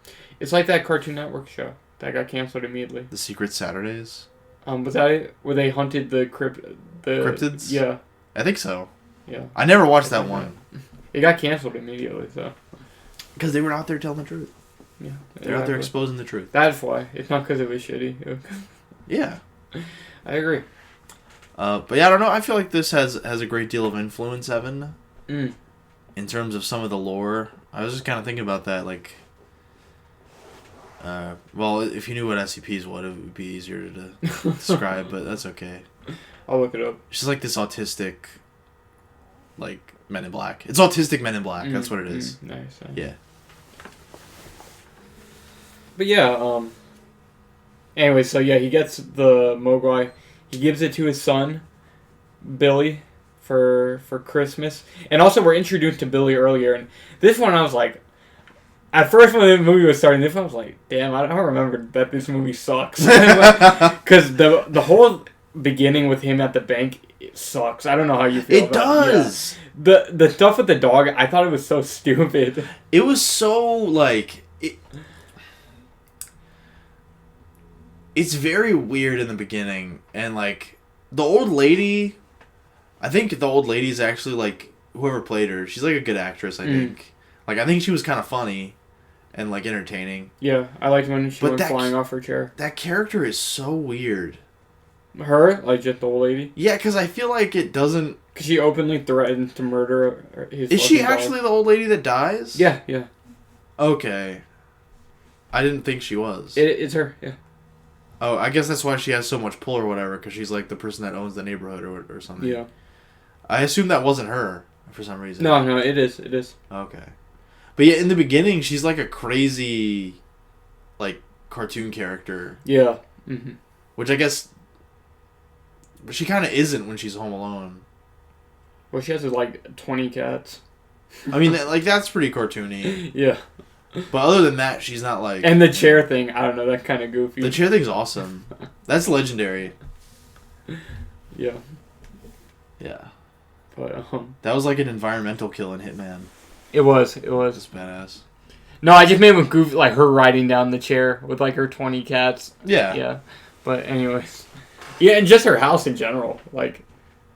It's like that Cartoon Network show that got canceled immediately. The Secret Saturdays. Was that it? Where they hunted the cryptids? Yeah. I think so. Yeah. I never watched that one. It got canceled immediately, so. Because they were out there telling the truth. Yeah. They're out there exposing the truth. That's why. It's not because it was shitty. Yeah. I agree. But yeah, I don't know. I feel like this has a great deal of influence, Evan. Mm. In terms of some of the lore. I was just kind of thinking about that, like... well, if you knew what SCPs would, it would be easier to describe, but that's okay. I'll look it up. It's just like this autistic, like, Men in Black. It's autistic Men in Black. That's what it is. Nice. Yeah. But yeah, anyway, so yeah, he gets the Mogwai. He gives it to his son, Billy, for Christmas. And also, we're introduced to Billy earlier. And this one, I was like... At first, when the movie was starting, this one I was like, damn, I don't remember that this movie sucks. Because the whole beginning with him at the bank, it sucks. I don't know how you feel It does! Yeah. The stuff with the dog, I thought it was so stupid. It was so, like... It's very weird in the beginning. And, like, the old lady... I think the old lady's actually, like, whoever played her, she's, like, a good actress, I think. Like, I think she was kind of funny. And, like, entertaining. Yeah, I liked when she went flying off her chair. That character is so weird. Her? Like, just the old lady? Yeah, because I feel like it doesn't... Because she openly threatened to murder his Is she dog. actually the old lady that dies? Yeah. Okay. I didn't think she was. It's her, yeah. Oh, I guess that's why she has so much pull or whatever, because she's, like, the person that owns the neighborhood or something. Yeah. I assumed that wasn't her, for some reason. No, it is. Okay. But yeah, in the beginning, she's like a crazy, like, cartoon character. Yeah. Mm-hmm. Which I guess... But she kind of isn't when she's home alone. Well, she has, like, 20 cats. I mean, like, that's pretty cartoony. Yeah. But other than that, she's not, like... And the chair thing, I don't know, that's kind of goofy. The chair thing's awesome. That's legendary. Yeah. Yeah. But, That was like an environmental kill in Hitman. It was. It's badass. No, I just made him goofy, like her riding down the chair with like her 20 cats. Yeah. Yeah. But anyways. Yeah, and just her house in general. Like,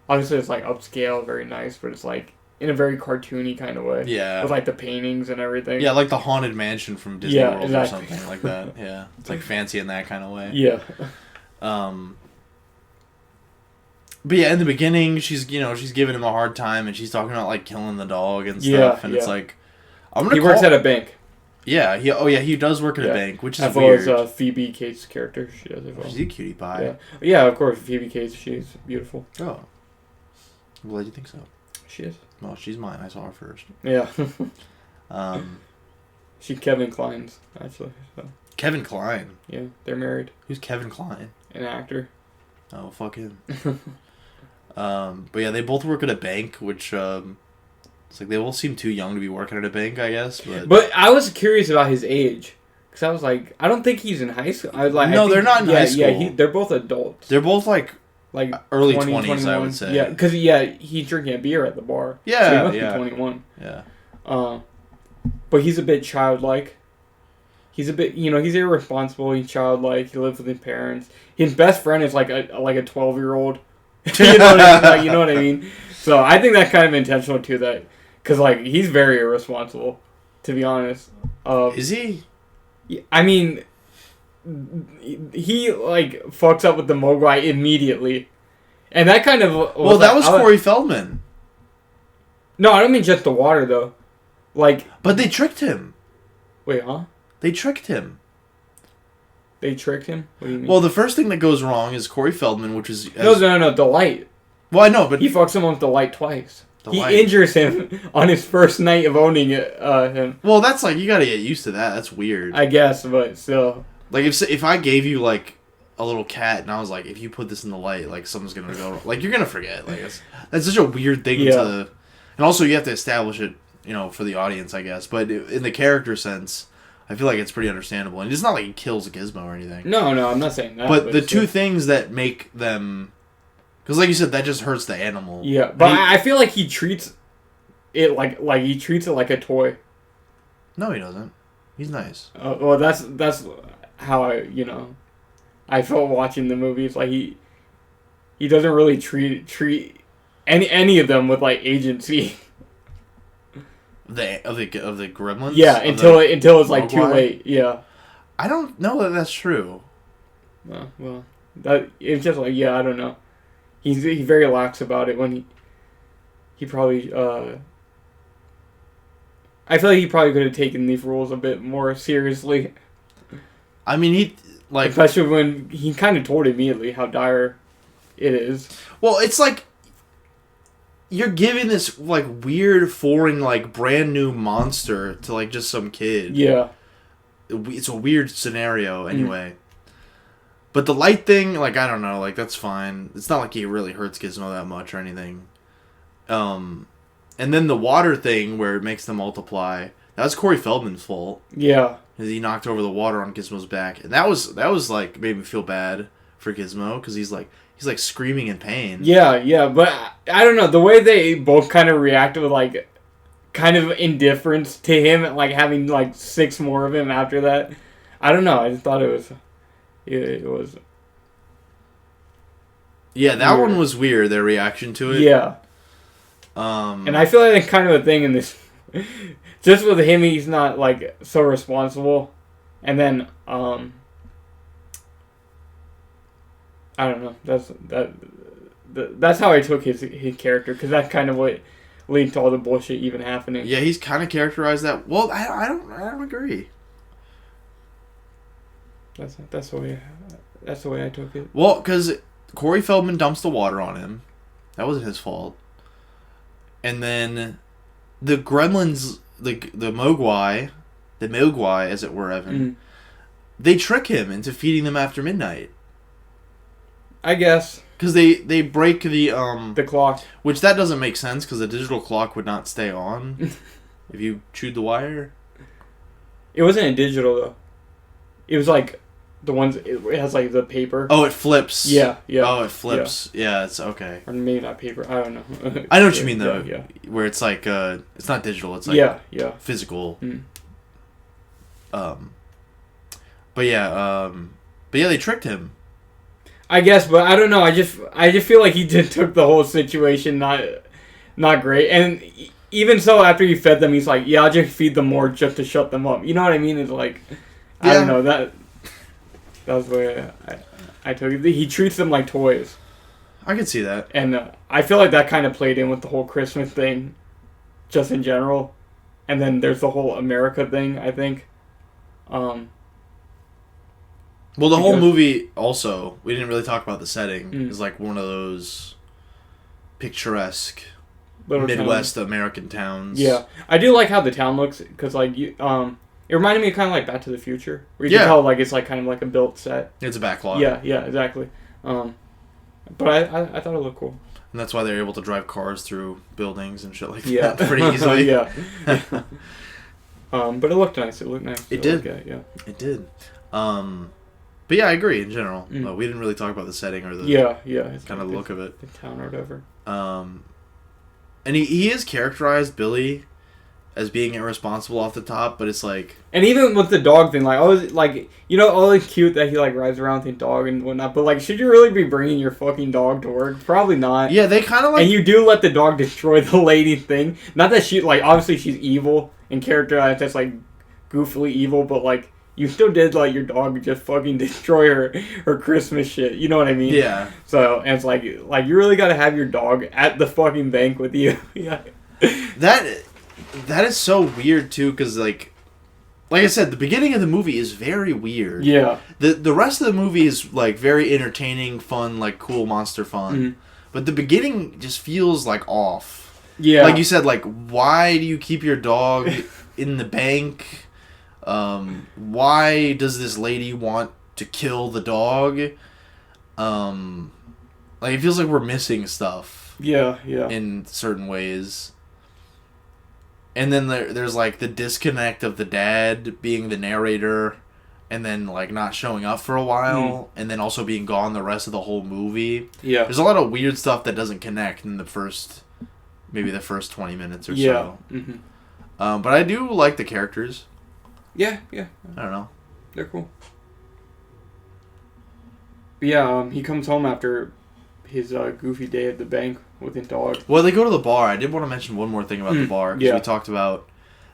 obviously it's like upscale, very nice, but it's like in a very cartoony kind of way. Yeah. With like the paintings and everything. Yeah, like the Haunted Mansion from Disney World exactly. or something like that. Yeah. It's like fancy in that kind of way. Yeah. But yeah, in the beginning, she's giving him a hard time, and she's talking about, like, killing the dog and stuff, and it's like, He works at a bank. Yeah, he does work at a bank, which is as weird. As well as Phoebe Cates' character, she does as well. She's a cutie pie. Yeah, of course, Phoebe Cates, she's beautiful. Oh. I'm glad you think so. She is. Well, she's mine. I saw her first. Yeah. She's Kevin Kline's, actually. So. Kevin Kline? Yeah, they're married. Who's Kevin Kline? An actor. Oh, fuck him. But yeah, they both work at a bank, which, it's like they both seem too young to be working at a bank, I guess. But I was curious about his age. Because I was like, I don't think he's in high school. They're not in high school. Yeah, they're both adults. They're both like early 20s, 21. I would say. Yeah, because, he's drinking a beer at the bar. Yeah, so he must be 21. Yeah. But he's a bit childlike. He's a bit, he's irresponsible. He's childlike. He lives with his parents. His best friend is like a 12-year-old. you know what I mean? So I think that's kind of intentional too. That because he's very irresponsible, to be honest. Is he? I mean, he fucks up with the Mogwai immediately, and that kind of that was Corey Feldman. No, I don't mean just the water though. But they tricked him. Wait, huh? They tricked him. They tricked him? What do you mean? Well, the first thing that goes wrong is Corey Feldman, which is... No, the light. Well, I know, but... He fucks him up with the light twice. He light. injures him on his first night of owning him. Well, that's you gotta get used to that. That's weird. I guess, but still. If I gave you, a little cat, and I was like, if you put this in the light, something's gonna go wrong. You're gonna forget. That's such a weird thing to... And also, you have to establish it, for the audience, I guess. But in the character sense... I feel like it's pretty understandable. And it's not like he kills Gizmo or anything. No, I'm not saying that. But the two things that make them... Because like you said, that just hurts the animal. Yeah, but I feel like he treats it like he treats it like a toy. No, he doesn't. He's nice. Well, that's how I felt watching the movies. Like he doesn't really treat any of them with like agency. Of the Gremlins? Yeah, until it's like too late. Yeah. I don't know that that's true. Well, that it's just like I don't know. He's very lax about it when he probably I feel like he probably could have taken these rules a bit more seriously. I mean, he like especially when he kind of told immediately how dire it is. Well, it's like you're giving this like weird foreign like brand new monster to like just some kid. Yeah. It's a weird scenario anyway. But the light thing, like, I don't know, like, that's fine. It's not like he really hurts Gizmo that much or anything. And then the water thing where it makes them multiply, that was Corey Feldman's fault. Yeah. Because he knocked over the water on Gizmo's back. And that was like, made me feel bad for Gizmo, because he's like screaming in pain. Yeah, but I don't know, the way they both kind of reacted with, like, kind of indifference to him, like, having, like, 6 more of him after that. I don't know, I just thought it was... Yeah, that weird. one was weird, their reaction to it. Yeah. And I feel like it's kind of a thing in this... just with him, he's not, like, so responsible. And then, I don't know. That's how I took his character, because that's kind of what lead to all the bullshit even happening. Yeah, he's kind of characterized that. Well, I don't agree. That's the way I took it. Well, because Corey Feldman dumps the water on him. That wasn't his fault. And then the Gremlins, the Mogwai, as it were, Evan, they trick him into feeding them after midnight. I guess. Because they break the clock. Which that doesn't make sense, because the digital clock would not stay on if you chewed the wire. It wasn't a digital, though. It was like the ones, it has like the paper. Oh, it flips. Yeah. Oh, it flips. Yeah, it's okay. Or maybe not paper, I don't know. I know what you mean, though. Yeah. Where it's like, it's not digital, it's like physical. But yeah, they tricked him. I guess, but I don't know. I just feel like he just took the whole situation not great. And even so, after he fed them, he's like, "Yeah, I'll just feed them more just to shut them up." You know what I mean? It's like, I don't know, that was the way I took it. He treats them like toys. I could see that. And I feel like that kind of played in with the whole Christmas thing, just in general. And then there's the whole America thing, I think. Well, the whole movie, also, we didn't really talk about the setting. It's like one of those picturesque little Midwest towns. American towns. Yeah. I do like how the town looks, because, like, it reminded me of kind of like Back to the Future. Where you can tell, like, it's like kind of like a built set. It's a backlot. Yeah, exactly. But I thought it looked cool. And that's why they're able to drive cars through buildings and shit like that pretty easily. Yeah. But it looked nice. It did. Yeah. It did. But yeah, I agree in general. We didn't really talk about the setting or the it's kind of the look of it. The town or whatever. And he is characterized, Billy, as being irresponsible off the top, but it's like... And even with the dog thing, like, always, like, always cute that he, like, rides around with his dog and whatnot, but, like, should you really be bringing your fucking dog to work? Probably not. Yeah, they kind of, like... And you do let the dog destroy the lady thing. Not that she, like, obviously she's evil and characterized as, like, goofily evil, but, like, you still did let your dog just fucking destroy her Christmas shit. You know what I mean? Yeah. So, and it's like you really gotta have your dog at the fucking bank with you. Yeah. That is so weird, too, because, like I said, the beginning of the movie is very weird. Yeah. The rest of the movie is, like, very entertaining, fun, like, cool monster fun. But the beginning just feels, like, off. Yeah. Like you said, like, why do you keep your dog in the bank? Why does this lady want to kill the dog? Like, it feels like we're missing stuff. Yeah. In certain ways. And then there's like the disconnect of the dad being the narrator, and then like not showing up for a while, and then also being gone the rest of the whole movie. Yeah. There's a lot of weird stuff that doesn't connect in the first 20 minutes or so. Mm-hmm. But I do like the characters. Yeah. I don't know. They're cool. But yeah, he comes home after his goofy day at the bank with his dog. Well, they go to the bar. I did want to mention one more thing about the bar. Because we talked about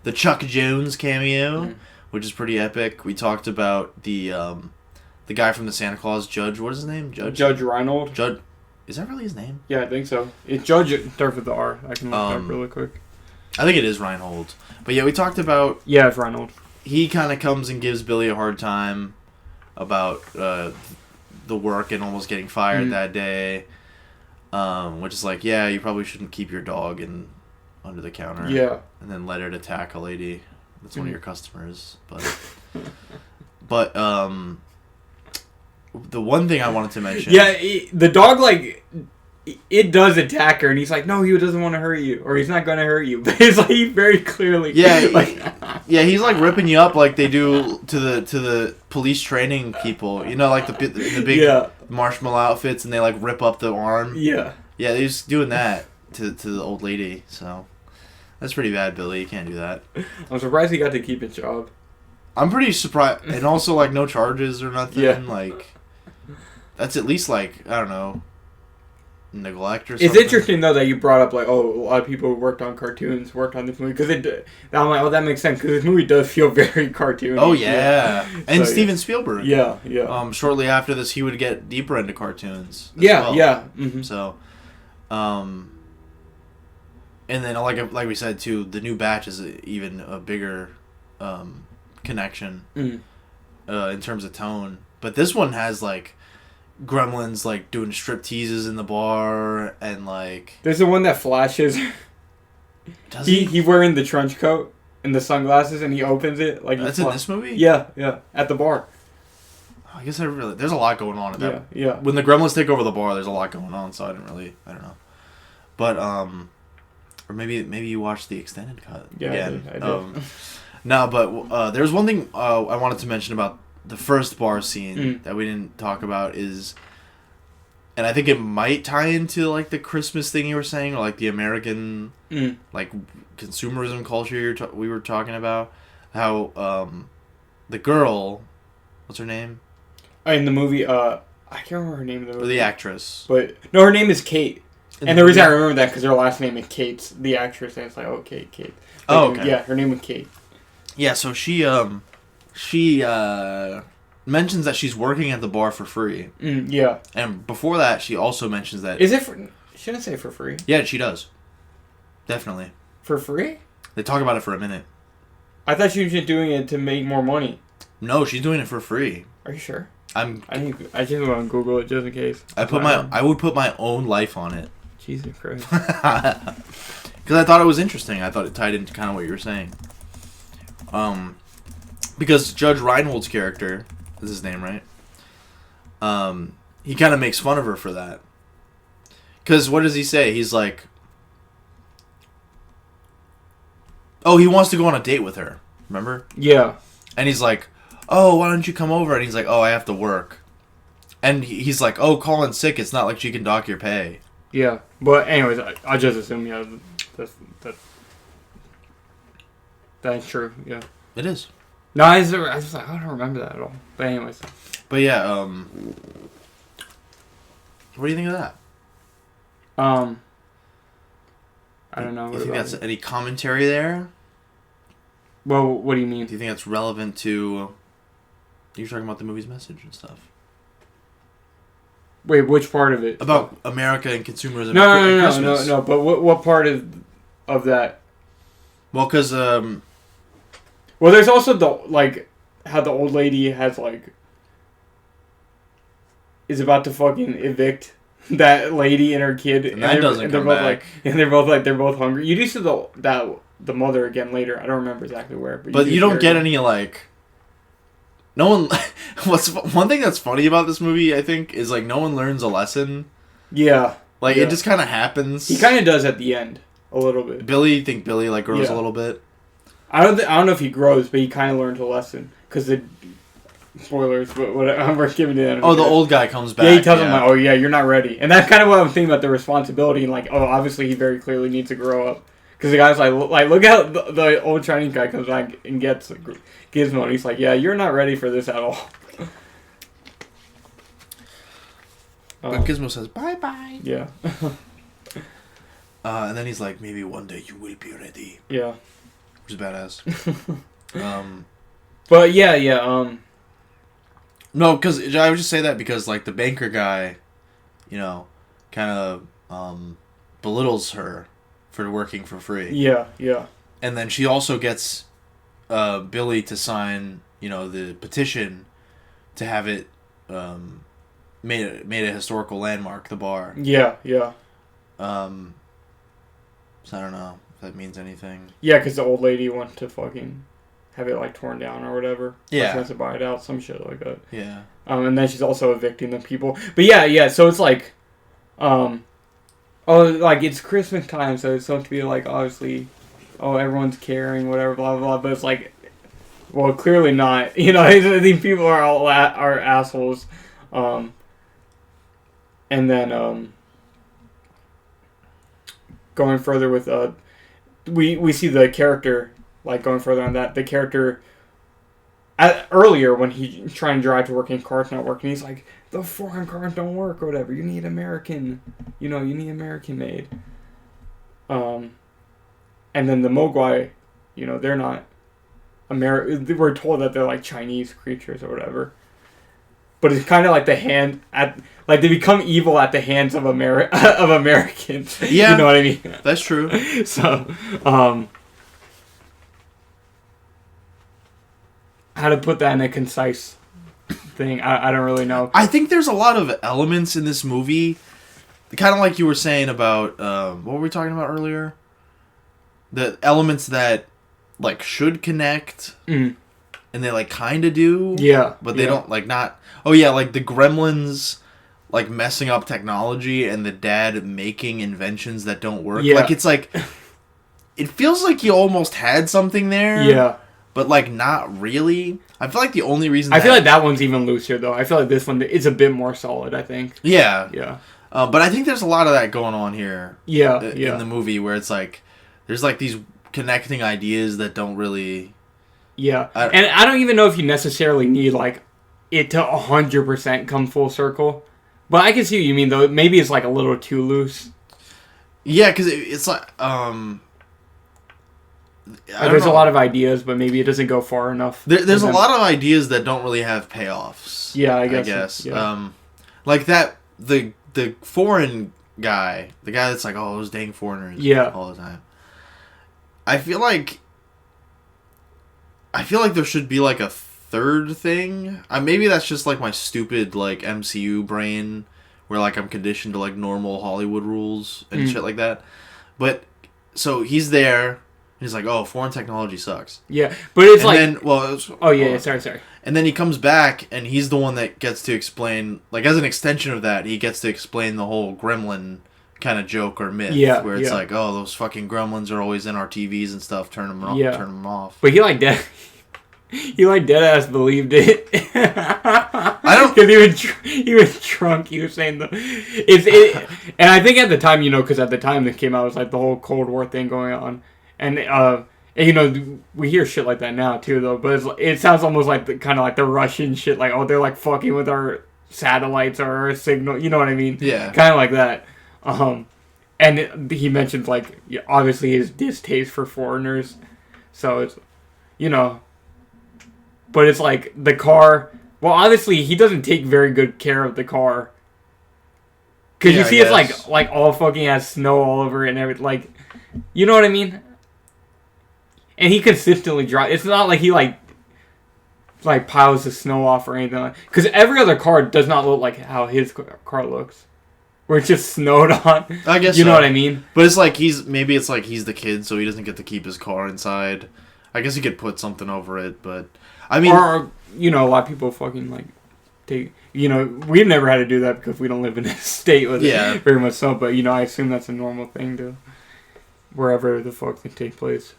the Chuck Jones cameo, which is pretty epic. We talked about the guy from the Santa Claus, Judge. What is his name? Judge Reinhold. Judge. Is that really his name? Yeah, I think so. It's Judge. It starts with the R. I can look it up really quick. I think it is Reinhold. But yeah, we talked about... Yeah, it's Reinhold. He kind of comes and gives Billy a hard time about the work and almost getting fired that day. Which is like, yeah, you probably shouldn't keep your dog under the counter. Yeah. And then let it attack a lady that's one of your customers. But the one thing I wanted to mention... Yeah, the dog, like... It does attack her, and he's like, no, he doesn't want to hurt you, or he's not going to hurt you. But it's like, he very clearly... Yeah, like, yeah, he's like ripping you up like they do to the police training people. You know, like the big marshmallow outfits, and they like rip up the arm. Yeah. Yeah, they're just doing that to the old lady, so... That's pretty bad, Billy. You can't do that. I'm surprised he got to keep his job. I'm pretty surprised. And also, like, no charges or nothing. Yeah. Like, that's at least, like, I don't know... neglect or something. It's interesting though that you brought up like, oh, a lot of people who worked on cartoons worked on this movie because I'm like, oh, that makes sense because this movie does feel very cartoony. Oh yeah, and so, Steven Spielberg. Yeah. Shortly after this, he would get deeper into cartoons. Yeah. Mm-hmm. So, and then like we said too, the new batch is even a bigger connection in terms of tone. But this one has like Gremlins like doing strip teases in the bar and like there's the one that flashes. Does he? He wearing the trench coat and the sunglasses and he opens it like that's in this movie. Yeah, at the bar. I guess there's a lot going on in that. Yeah. When the Gremlins take over the bar, there's a lot going on. So I don't know, but or maybe you watched the extended cut again. I did. No, but there's one thing I wanted to mention about the first bar scene that we didn't talk about is, and I think it might tie into like the Christmas thing you were saying, or like the American like consumerism culture we were talking about. How the girl, what's her name? In the movie, I can't remember her name in the movie. Or the actress. But no, her name is Kate. And the reason I remember that because her last name is Kate's the actress, and it's like, okay, Kate. Like, oh, okay. Yeah, her name was Kate. Yeah, so she mentions that she's working at the bar for free. Yeah. And before that, she also mentions that... Is it for... She didn't say for free. Yeah, she does. Definitely. For free? They talk about it for a minute. I thought she was just doing it to make more money. No, she's doing it for free. Are you sure? I just want to Google it just in case. I would put my own life on it. Jesus Christ. Because I thought it was interesting. I thought it tied into kind of what you were saying. Because Judge Reinhold's character, is his name, right? He kind of makes fun of her for that. Because what does he say? He's like, oh, he wants to go on a date with her. Remember? Yeah. And he's like, oh, why don't you come over? And he's like, oh, I have to work. And he's like, oh, call in sick. It's not like she can dock your pay. Yeah. But anyways, I just assume, yeah, that's true, yeah. It is. No, I was like, I don't remember that at all. But anyways. But yeah, what do you think of that? I don't know. You think that's any commentary there? Well, what do you mean? Do you think that's relevant to... You're talking about the movie's message and stuff. Wait, which part of it? About America and consumerism. No. But what part of that? Well, because... Well, there's also how the old lady has is about to fucking evict that lady and her kid, and that doesn't come back. They're both hungry. You do see the mother again later. I don't remember exactly where, but you don't get any no one. What's one thing that's funny about this movie? I think is no one learns a lesson. Yeah, it just kind of happens. He kind of does at the end. a little bit. Billy, you think Billy like grows a little bit? I don't know if he grows, but he kind of learns a lesson because the spoilers, but whatever. We're giving it. Oh, the old guy comes back. Yeah, he tells him like, "Oh yeah, you're not ready," and that's kind of what I'm thinking about the responsibility and like, oh, obviously he very clearly needs to grow up because the guy's like, look how the old Chinese guy comes back and gets Gizmo, and he's like, "Yeah, you're not ready for this at all." But Gizmo says, "Bye-bye." Yeah. And then he's like, "Maybe one day you will be ready." Yeah. Which is badass. But yeah. No, because I would just say that because like the banker guy, you know, kind of belittles her for working for free. Yeah. And then she also gets Billy to sign, you know, the petition to have it made a historical landmark, the bar. Yeah. So I don't know if that means anything. Yeah, because the old lady wanted to fucking have it like torn down or whatever. Yeah. She wants to buy it out, some shit like that. Yeah. And then she's also evicting the people. But yeah. So it's like, like it's Christmas time, so it's supposed to be like obviously, everyone's caring, whatever, blah blah. But it's like, well, clearly not. You know, these people are all are assholes. And then going further with we see the character like going further on that the character earlier when he's trying to drive to work and cars not working, he's like, the foreign cars don't work or whatever, you need American, you need American made. And then the Mogwai, they're not we're told that they're like Chinese creatures or whatever, but it's kind of like they become evil at the hands of of Americans. Yeah, you know what I mean? That's true. So, how to put that in a concise thing, I don't really know. I think there's a lot of elements in this movie, kind of like you were saying about what were we talking about earlier? The elements that like should connect, and they like kind of do. Yeah, but they don't like not. Oh yeah, like the Gremlins, like messing up technology, and the dad making inventions that don't work. Yeah. Like it's like, it feels like you almost had something there. Yeah. But like not really. I feel like the only reason I feel like that one's even looser though. I feel like this one is a bit more solid, I think. Yeah. Yeah. But I think there's a lot of that going on here. Yeah. In the movie where it's like there's like these connecting ideas that don't really. Yeah. And I don't even know if you necessarily need like it to 100% come full circle. But I can see what you mean though. Maybe it's like a little too loose. Yeah, because it's like there's a lot of ideas, but maybe it doesn't go far enough. There's a lot of ideas that don't really have payoffs. Yeah, I guess. Yeah. Like that the foreign guy, the guy that's like, oh, those dang foreigners, all the time. I feel like there should be like a third thing. Maybe that's just like my stupid like MCU brain, where like I'm conditioned to like normal Hollywood rules and shit like that. But so he's there. He's like, oh, foreign technology sucks. Yeah, but it's sorry. And then he comes back, and he's the one that gets to explain, like, as an extension of that, he gets to explain the whole gremlin kind of joke or myth. Yeah, where it's like, oh, those fucking gremlins are always in our TVs and stuff, turn them off. But he like deadass believed it. I don't... Because he was drunk, he was saying and I think at the time, because at the time it came out, it was like the whole Cold War thing going on. And we hear shit like that now too, though. But it sounds almost like kind of like the Russian shit, like, oh, they're like fucking with our satellites or our signal. You know what I mean? Yeah. Kind of like that. And he mentioned like obviously his distaste for foreigners, so it's but it's like the car. Well, obviously he doesn't take very good care of the car because you see it's like all fucking has snow all over it and everything. Like, you know what I mean? And he consistently drives. It's not like he like piles the snow off or anything like. Because every other car does not look like how his car looks, where it's just snowed on. I guess you know what I mean. But it's like he's the kid, so he doesn't get to keep his car inside. I guess he could put something over it, but I mean, or a lot of people fucking like take. We've never had to do that because we don't live in a state with it very much so. But I assume that's a normal thing to wherever the fuck they take place.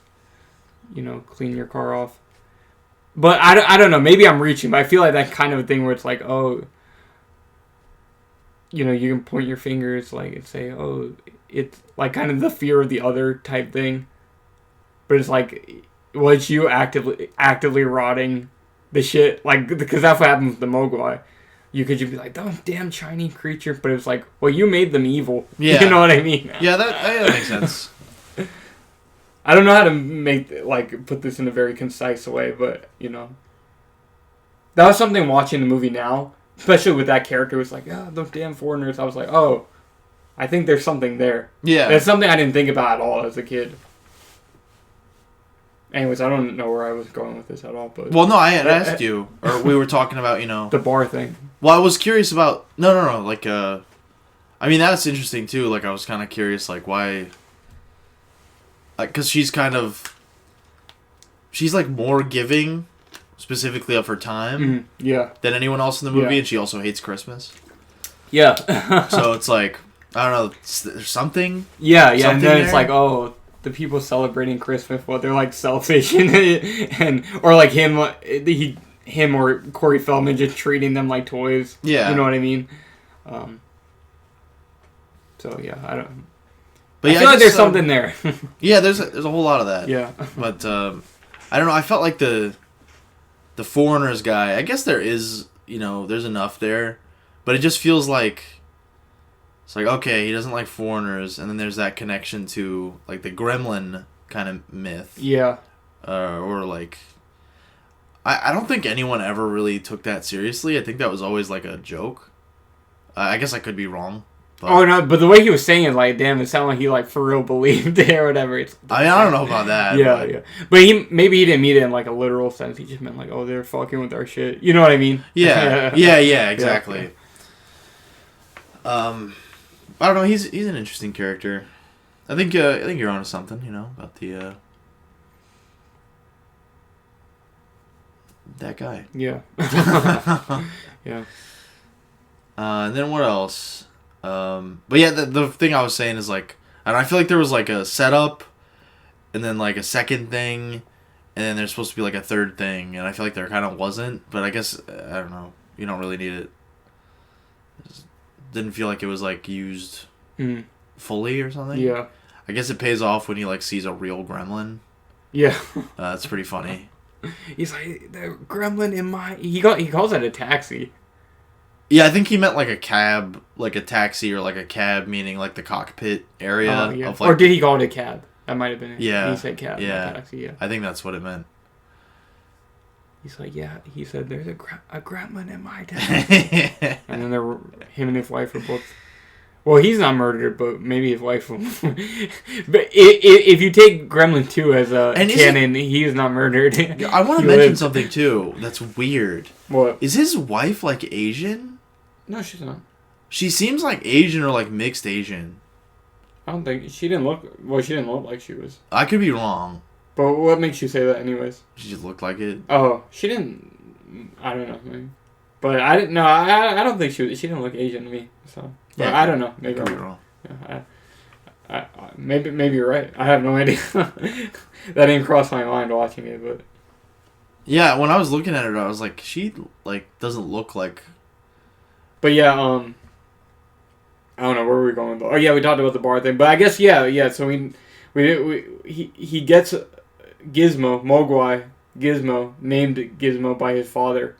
You know, clean your car off. But I don't know. Maybe I'm reaching, but I feel like that kind of a thing where it's like, oh, you know, you can point your fingers like and say, oh, it's like kind of the fear of the other type thing. But it's like, was you actively rotting the shit? Like, because that's what happens with the Mogwai. You could just be like, oh, damn shiny creature. But it was like, well, you made them evil. Yeah. You know what I mean? Yeah, that makes sense. I don't know how to put this in a very concise way, but, you know. That was something watching the movie now, especially with that character, was like, oh, those damn foreigners. I was like, oh, I think there's something there. Yeah. It's something I didn't think about at all as a kid. Anyways, I don't know where I was going with this at all, but... Well, no, I had asked you, or we were talking about, you know... The bar thing. Well, I was curious about... No, like, I mean, that's interesting, too. Like, I was kind of curious, like, why... Like, because she's kind of... She's, like, more giving, specifically of her time, yeah, than anyone else in the movie, Yeah. and she also hates Christmas. Yeah. So it's like, I don't know, there's something... Yeah, and something then it's there? like, oh, the people celebrating Christmas, well, they're, like, selfish, and or, like, him or Corey Feldman just treating them like toys. Yeah. You know what I mean? So, yeah, I don't... But yeah, I feel like there's something there. Yeah, there's a whole lot of that. Yeah. But, I don't know, I felt like the foreigners guy, I guess there is, you know, there's enough there, but it just feels like, it's like, okay, he doesn't like foreigners, and then there's that connection to, like, the gremlin kind of myth. Yeah. Or, like, I don't think anyone ever really took that seriously. I think that was always, like, a joke. I guess I could be wrong. But, Oh, no, but the way he was saying it, like, damn, it sounded like he, like, for real believed it or whatever. I mean, I don't know about that. Yeah, but, yeah. But maybe he didn't mean it in, like, a literal sense. He just meant, like, oh, they're fucking with our shit. You know what I mean? Yeah, yeah, exactly. Yeah. I don't know, he's an interesting character. I think you're onto something, you know, about the, that guy. Yeah. Yeah. And then what else? But yeah, the thing I was saying is like, I feel like there was like a setup, and then like a second thing, and then there's supposed to be like a third thing, and I feel like there kind of wasn't. But I guess I don't know. You don't really need it. Didn't feel like it was like used fully or something. Yeah. I guess it pays off when he like sees a real gremlin. Yeah. That's pretty funny. He's like, the gremlin in my... He calls it a taxi. Yeah, I think he meant like a cab, like a taxi, or like a cab, meaning like the cockpit area. Yeah. Of, like, or did he call it a cab? That might have been it. Yeah. He said cab, Yeah. not taxi, yeah. I think that's what it meant. He's like, yeah, he said, there's a gremlin in my taxi. And then him and his wife were both... Well, he's not murdered, but maybe his wife will. But if you take Gremlin 2 as a canon, he is not murdered. I want to mention something, too, that's weird. What? Is his wife, like, Asian? No, she's not. She seems like Asian or, like, mixed Asian. I don't think... She didn't look like she was. I could be wrong. But what makes you say that anyways? She just looked like it. Oh, she didn't... I don't know, maybe. But I didn't... No, I don't think she didn't look Asian to me, so... But yeah, I don't know. Maybe I'm wrong. Yeah, maybe you're right. I have no idea. That didn't cross my mind watching it, but... Yeah, when I was looking at her, I was like, she, like, doesn't look like... But yeah, I don't know, where were we going though? Oh yeah, we talked about the bar thing, but I guess yeah. So he gets Mogwai Gizmo, named Gizmo by his father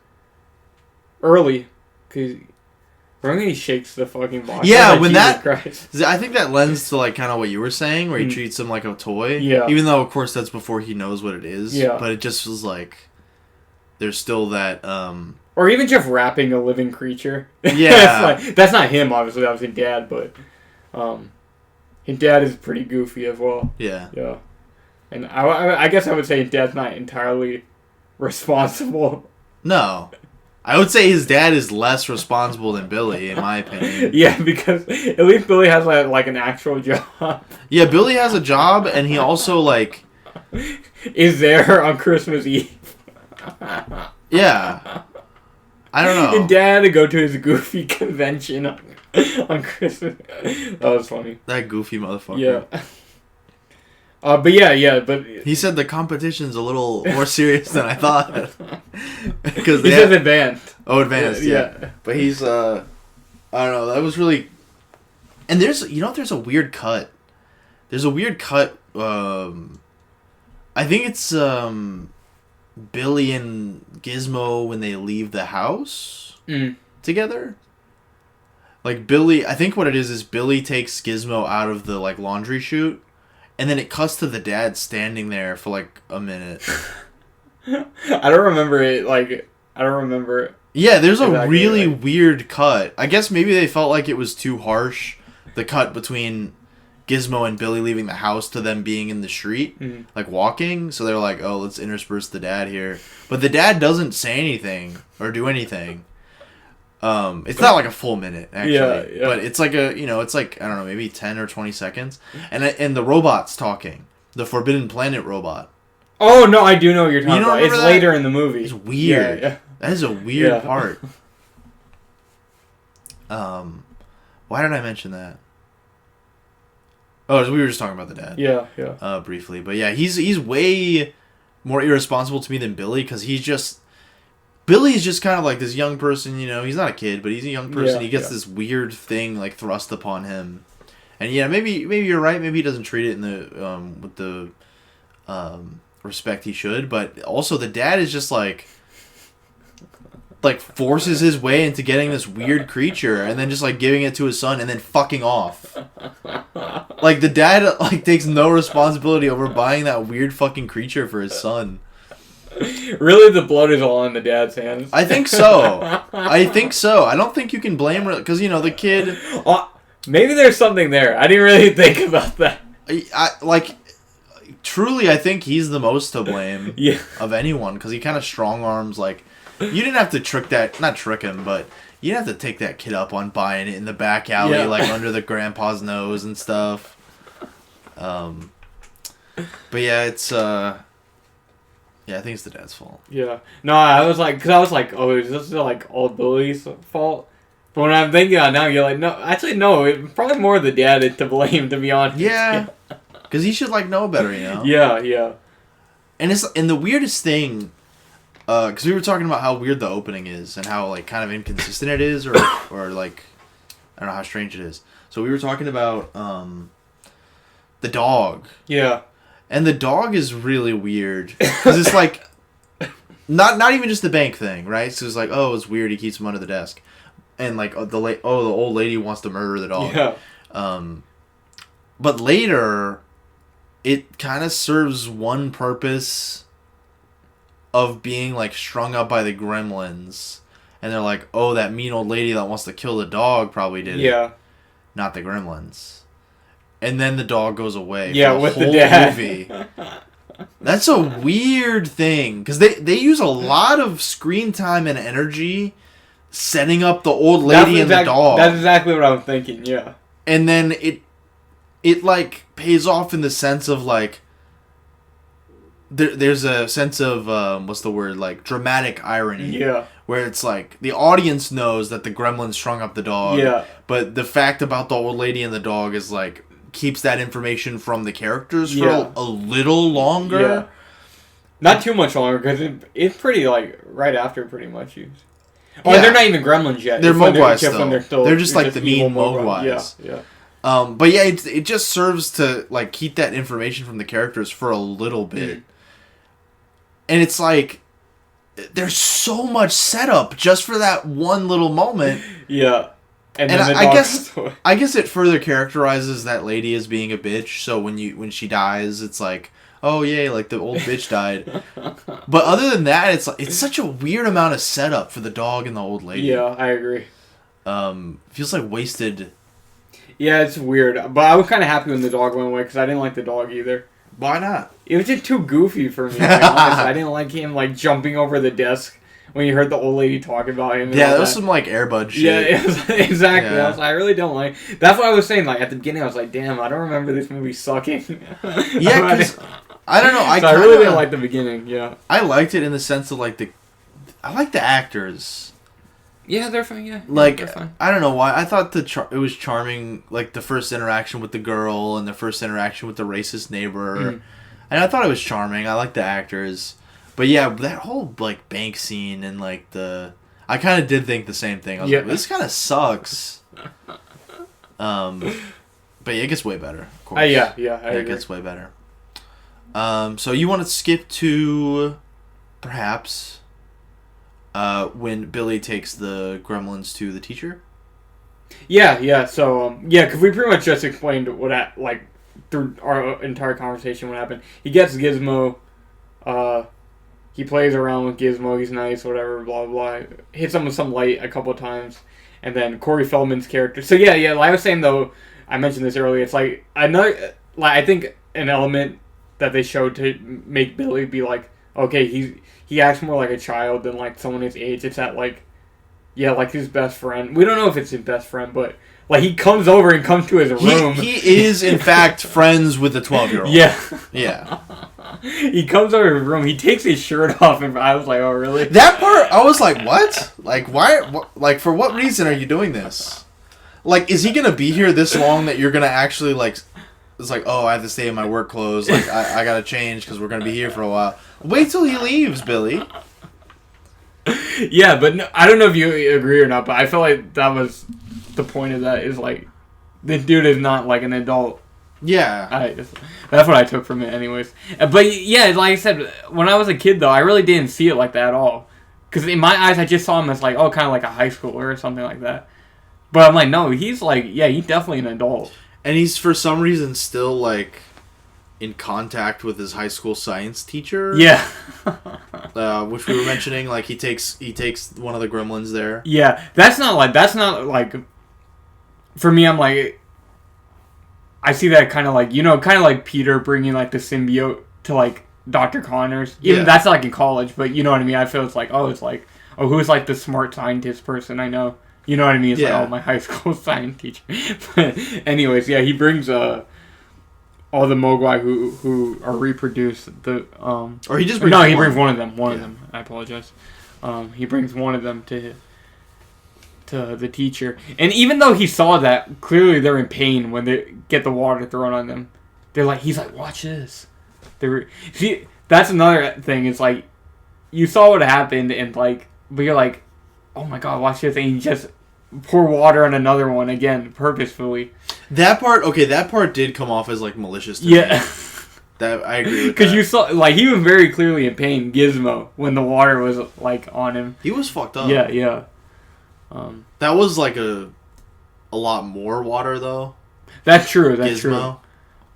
early, because he shakes the fucking box. Yeah, like, when Jesus Christ. I think that lends to like kind of what you were saying, where he treats him like a toy. Yeah. Even though of course that's before he knows what it is. Yeah. But it just feels like there's still that. Or even just wrapping a living creature. Yeah. That's not him, obviously. That was his dad, but his dad is pretty goofy as well. Yeah. Yeah. And I guess I would say his dad's not entirely responsible. No. I would say his dad is less responsible than Billy, in my opinion. Yeah, because at least Billy has like an actual job. Yeah, Billy has a job, and he also like is there on Christmas Eve. Yeah. I don't know. And Dad to go to his goofy convention on Christmas. That was funny. That goofy motherfucker. Yeah. But but he said the competition's a little more serious than I thought. Because he says advanced. Oh, advanced, yeah. But he's I don't know. That was really. And there's a weird cut. There's a weird cut. I think it's Billy and Gizmo when they leave the house together. Like Billy, I think what it is Billy takes Gizmo out of the like laundry chute, and then it cuts to the dad standing there for like a minute. I don't remember it. Like I don't remember. Yeah, there's a really weird cut. I guess maybe they felt like it was too harsh. The cut between Gizmo and Billy leaving the house to them being in the street, like walking. So they're like, "Oh, let's intersperse the dad here." But the dad doesn't say anything or do anything. It's not like a full minute actually, but it's like it's like I don't know, maybe 10 or 20 seconds, and the robot's talking, the Forbidden Planet robot. Oh no, I do know what you're talking about. It's later in the movie. It's weird. Yeah. That is a weird part. Why did I mention that? Oh, we were just talking about the dad. Yeah. Briefly, but yeah, he's way more irresponsible to me than Billy because Billy's just kind of like this young person, he's not a kid, but he's a young person. He gets this weird thing like thrust upon him, and maybe you're right. Maybe he doesn't treat it in the with the respect he should. But also the dad is just like forces his way into getting this weird creature and then just like giving it to his son and then fucking off. Like the dad takes no responsibility over buying that weird fucking creature for his son. Really, the blood is all in the dad's hands. I think so. I don't think you can blame her because the kid. Maybe there's something there. I didn't really think about that. Truly, I think he's the most to blame of anyone because he kind of strong arms like. You didn't have to not trick him, but you didn't have to take that kid up on buying it in the back alley, like under the grandpa's nose and stuff. But yeah, it's I think it's the dad's fault. Yeah. No, I was like, oh, is this like all Billy's fault? But when I'm thinking on it now, you're like, no, actually, no, it's probably more the dad to blame, to be honest. Yeah. Because he should know better, Yeah. And the weirdest thing. Because we were talking about how weird the opening is and how kind of inconsistent it is, or like I don't know how strange it is. So we were talking about the dog. Yeah. And the dog is really weird because it's like not even just the bank thing, right? So it's like, oh, it's weird. He keeps him under the desk, and like the old lady wants to murder the dog. Yeah. But later, it kind of serves one purpose. Of being strung up by the Gremlins, and they're like, oh, that mean old lady that wants to kill the dog probably did it, not the Gremlins, and then the dog goes away. With the dad. Movie. That's a weird thing because they use a lot of screen time and energy setting up the old lady and the dog. That's exactly what I'm thinking. Yeah, and then it pays off in the sense of There's a sense of what's the word, dramatic irony. Yeah. Where it's the audience knows that the Gremlins strung up the dog. Yeah. But the fact about the old lady and the dog is keeps that information from the characters for a little longer. Yeah. Not too much longer because it's pretty right after pretty much. They're not even Gremlins yet. They're Mogwais still. They're just the mean Mogwais. Yeah. But yeah, it just serves to keep that information from the characters for a little bit. And it's there's so much setup just for that one little moment. Yeah. And I guess it further characterizes that lady as being a bitch. So when she dies, it's oh yay, the old bitch died. But other than that, it's such a weird amount of setup for the dog and the old lady. Yeah, I agree. Feels wasted. Yeah, it's weird. But I was kind of happy when the dog went away because I didn't like the dog either. Why not? It was just too goofy for me, to be honest. I didn't like him jumping over the desk when you heard the old lady talking about him. Yeah, there was some Air Bud shit. Yeah, exactly. Yeah. I really don't like. That's what I was saying. At the beginning, I was like, "Damn, I don't remember this movie sucking." Yeah, because I don't know. I really didn't like the beginning. Yeah, I liked it in the sense of I like the actors. Yeah, they're fine. Yeah, Like, they're fine. I don't know why. I thought it was charming, like, the first interaction with the girl and the first interaction with the racist neighbor. Mm. And I thought it was charming. I like the actors. But yeah, that whole, like, bank scene and, like, I kind of did think the same thing. I was like, this kind of sucks. But yeah, it gets way better, of course. I agree. It gets way better. So you want to skip to, perhaps, when Billy takes the Gremlins to the teacher? Yeah. So, because we pretty much just explained through our entire conversation what happened. He gets Gizmo. He plays around with Gizmo. He's nice, whatever, blah, blah, blah. Hits him with some light a couple of times. And then Corey Feldman's character. So, yeah, like I was saying, though, I mentioned this earlier. It's like another, I think an element that they showed to make Billy be like, okay, he acts more like a child than like someone his age. It's that like his best friend. We don't know if it's his best friend, but like he comes over and comes to his room. He is in fact friends with the 12-year-old. Yeah. He comes over to his room. He takes his shirt off, and I was like, "Oh, really?" That part, I was like, "What? Like, why? Like, for what reason are you doing this? Like, is he gonna be here this long that you're gonna actually like?" It's like, oh, I have to stay in my work clothes. Like, I gotta change because we're gonna be here for a while. Wait till he leaves, Billy. Yeah, but no, I don't know if you agree or not, but I feel like that was the point of that. Is like, this dude is not like an adult. Yeah. That's what I took from it, anyways. But yeah, like I said, when I was a kid, though, I really didn't see it like that at all. Because in my eyes, I just saw him as like, oh, kind of like a high schooler or something like that. But I'm like, no, he's like, yeah, he's definitely an adult. And he's, for some reason, still, like, in contact with his high school science teacher. Yeah. Which we were mentioning, like, he takes one of the Gremlins there. Yeah, that's not like, for me, I'm like, I see that kind of like Peter bringing, like, the symbiote to, like, Dr. Connors. Even that's, like, in college, but you know what I mean? I feel it's like, who's, like, the smart scientist person I know? You know what I mean? It's like, oh, my high school science teacher. But anyways, yeah, he brings all the Mogwai who are reproduced. Or he just brings he brings one of them. One of them. I apologize. He brings one of them to the teacher. And even though he saw that, clearly they're in pain when they get the water thrown on them. He's like, watch this. See, that's another thing. It's like, you saw what happened and like, but you're like, oh my god, watch this. And you just pour water on another one again, purposefully. That part did come off as like malicious to me. That I agree with. Because you saw, like, he was very clearly in pain, Gizmo, when the water was like on him. He was fucked up. Yeah. That was like a lot more water though. That's true. That's Gizmo.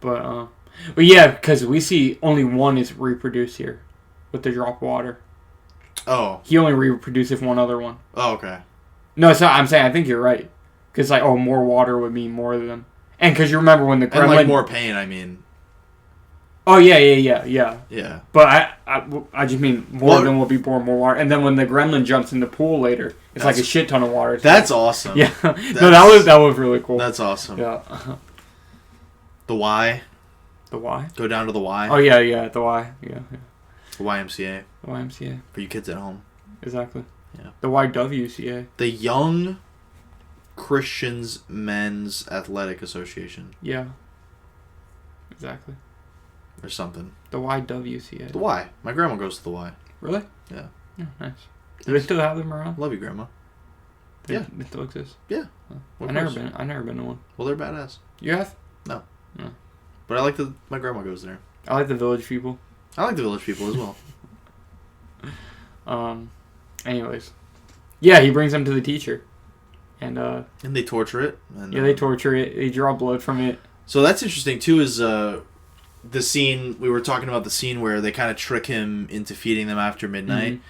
True. But yeah, because we see only one is reproduced here with the drop water. Oh. He only reproduces one other one. Oh, okay. No, so I'm saying I think you're right. Because like, more water would mean more of them. And because you remember when the Gremlin... And like more pain, I mean. Oh, yeah. But I just mean more of them will be born more water. And then when the Gremlin jumps in the pool later, it's like a shit ton of water. That's awesome. Yeah. No, that was really cool. That's awesome. Yeah. The Y. The Y? Go down to the Y. Oh, yeah. The Y. Yeah. The YMCA. The YMCA. For you kids at home. Exactly. Yeah. The YWCA. The Young Christians Men's Athletic Association. Yeah. Exactly. Or something. The YWCA. The Y. My grandma goes to the Y. Really? Yeah. Oh, nice. Do they still have them around? Love you, Grandma. They still exist? Yeah. Oh. I've never been to one. Well, they're badass. You have? No. No. But I like my grandma goes there. I like the village people. I like the village people as well. Anyways. Yeah, he brings them to the teacher. And they torture it. And, they torture it. They draw blood from it. So that's interesting, too, is the scene, we were talking about the scene where they kind of trick him into feeding them after midnight. Mm-hmm.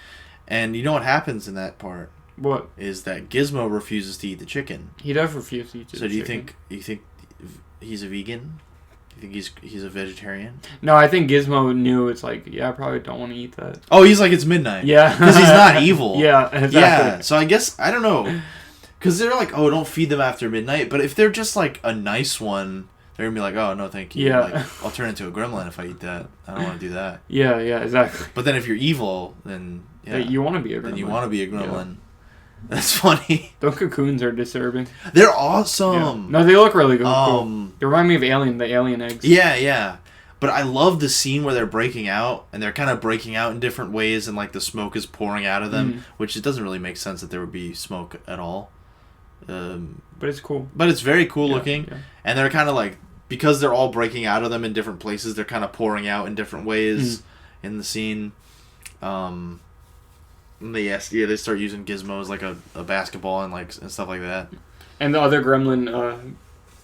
And you know what happens in that part? What? Is that Gizmo refuses to eat the chicken. He does refuse to eat the chicken. So do you think he's a vegan? Do you think he's a vegetarian? No, I think Gizmo knew. It's like, yeah, I probably don't want to eat that. Oh, he's like, it's midnight. Yeah. Because he's not evil. Yeah, exactly. Yeah, so I guess, I don't know. Because they're like, oh, don't feed them after midnight. But if they're just like a nice one, they're going to be like, oh, no, thank you. Yeah. Like, I'll turn into a gremlin if I eat that. I don't want to do that. Yeah, exactly. But then if you're evil, then... Yeah, you want to be a gremlin. Then you want to be a gremlin. That's funny. Those cocoons are disturbing. They're awesome. Yeah. No, they look really good. Cool. They remind me of the alien eggs. Yeah. But I love the scene where they're breaking out, and they're kind of breaking out in different ways, and like the smoke is pouring out of them, which it doesn't really make sense that there would be smoke at all. But it's cool. But it's very cool looking, and they're kind of like, because they're all breaking out of them in different places, they're kind of pouring out in different ways in the scene. They start using gizmos like a basketball and stuff like that. And the other gremlin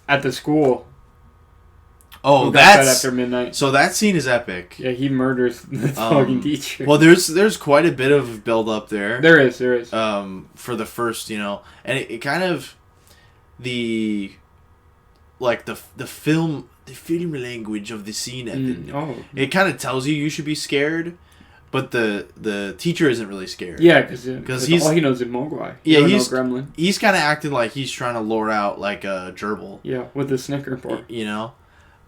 at the school. Oh, that's after midnight. So that scene is epic. Yeah, he murders the fucking teacher. Well, there's quite a bit of build up there. There is. For the first, and it kind of the film language of the scene. It kind of tells you should be scared. But the teacher isn't really scared. Yeah, because all he knows is Mogwai. Yeah, Gremlin. He's kind of acting like he's trying to lure out like a gerbil. Yeah, with the Snicker bar.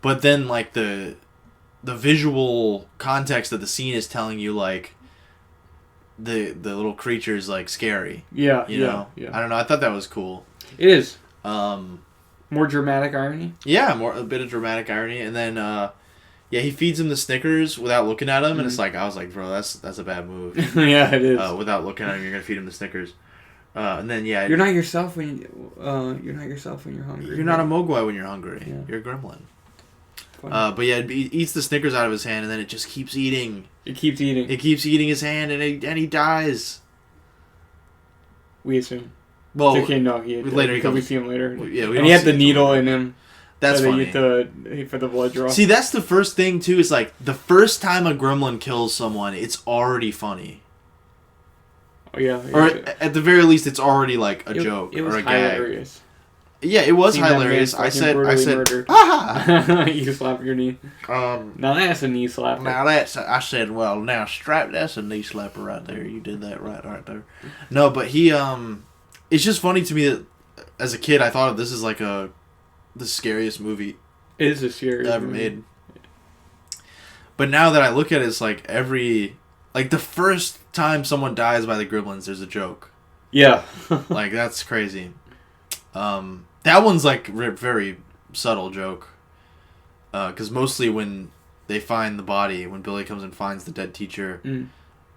But then like the visual context of the scene is telling you like the little creature's like scary. Yeah, yeah. I don't know. I thought that was cool. It is. More dramatic irony. Yeah, a bit of dramatic irony, and then. Yeah, he feeds him the Snickers without looking at him, and it's like, I was like, bro, that's a bad move. Yeah, it is. Without looking at him, you're gonna feed him the Snickers, and then you're not yourself when you're hungry. You're not a Mogwai when you're hungry. Yeah. You're a gremlin. But yeah, he eats the Snickers out of his hand, and then it just keeps eating. It keeps eating. It keeps eating his hand, and he dies. We assume. Well, okay, no, we see him later. Yeah, and he had the needle in him. That's funny. For the blood draw. See, that's the first thing, too, is like, the first time a gremlin kills someone, it's already funny. Oh, yeah. Or at the very least, it's already like a joke or a gag. Hilarious. Yeah, it was hilarious. I said, ah! You slap your knee. Now that's a knee slapper. I said, well, now strap, that's a knee slapper right there. You did that right there. No, but he, it's just funny to me that as a kid, I thought of this as like the scariest movie it is a scary ever made. But now that I look at it, it's like the first time someone dies by the Gremlins, there's a joke. Yeah. Like, that's crazy. That one's like very subtle joke. Because mostly when they find the body, when Billy comes and finds the dead teacher,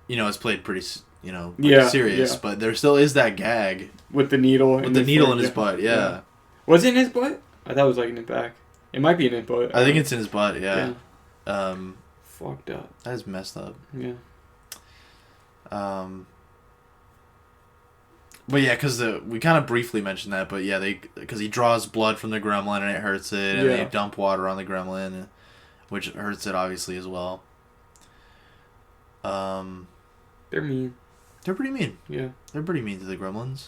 it's played pretty serious. Yeah. But there still is that gag. With the needle. In his butt, yeah. Was it in his butt? I thought it was like in his back. It might be in his butt. I think it's in his butt, yeah. Fucked up. That is messed up. Yeah. But yeah, because we kind of briefly mentioned that, but yeah, because he draws blood from the gremlin and it hurts it, and they dump water on the gremlin, which hurts it obviously as well. They're mean. They're pretty mean. Yeah. They're pretty mean to the gremlins.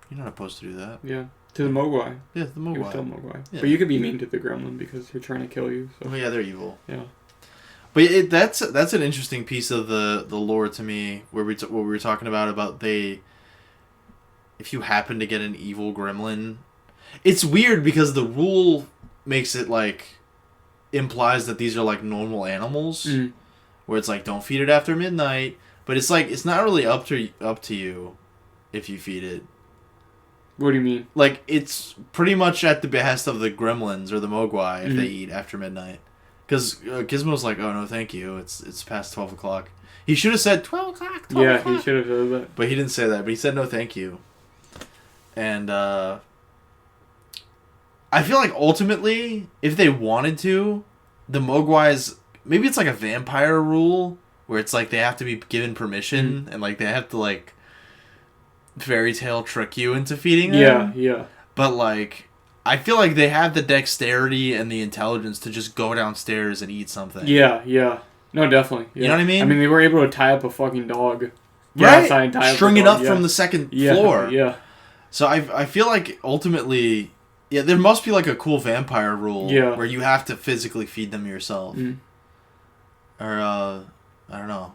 You're not supposed to do that. Yeah. To the Mogwai. Yeah, the Mogwai. You're still Mogwai. Yeah. But you could be mean to the gremlin because they're trying to kill you. So. Oh yeah, they're evil. Yeah. But that's an interesting piece of the lore to me, where what we were talking about if you happen to get an evil gremlin, it's weird because the rule makes it like implies that these are like normal animals, where it's like don't feed it after midnight, but it's like it's not really up to you if you feed it. What do you mean? Like, it's pretty much at the behest of the gremlins or the Mogwai if they eat after midnight. Because Gizmo's like, oh, no, thank you. It's past 12 o'clock. He should have said 12 o'clock, 12 o'clock. He should have said that. But he didn't say that. But he said, no, thank you. And I feel like ultimately, if they wanted to, the Mogwais, maybe it's like a vampire rule, where it's like they have to be given permission, and like they have to like fairy tale trick you into feeding them. Yeah. But like, I feel like they have the dexterity and the intelligence to just go downstairs and eat something. Yeah. No, definitely. Yeah. You know what I mean? I mean, they were able to tie up a fucking dog. Right? Outside and tie String it up from the second floor. Yeah. So I feel like ultimately, yeah, there must be like a cool vampire rule where you have to physically feed them yourself. Or, I don't know.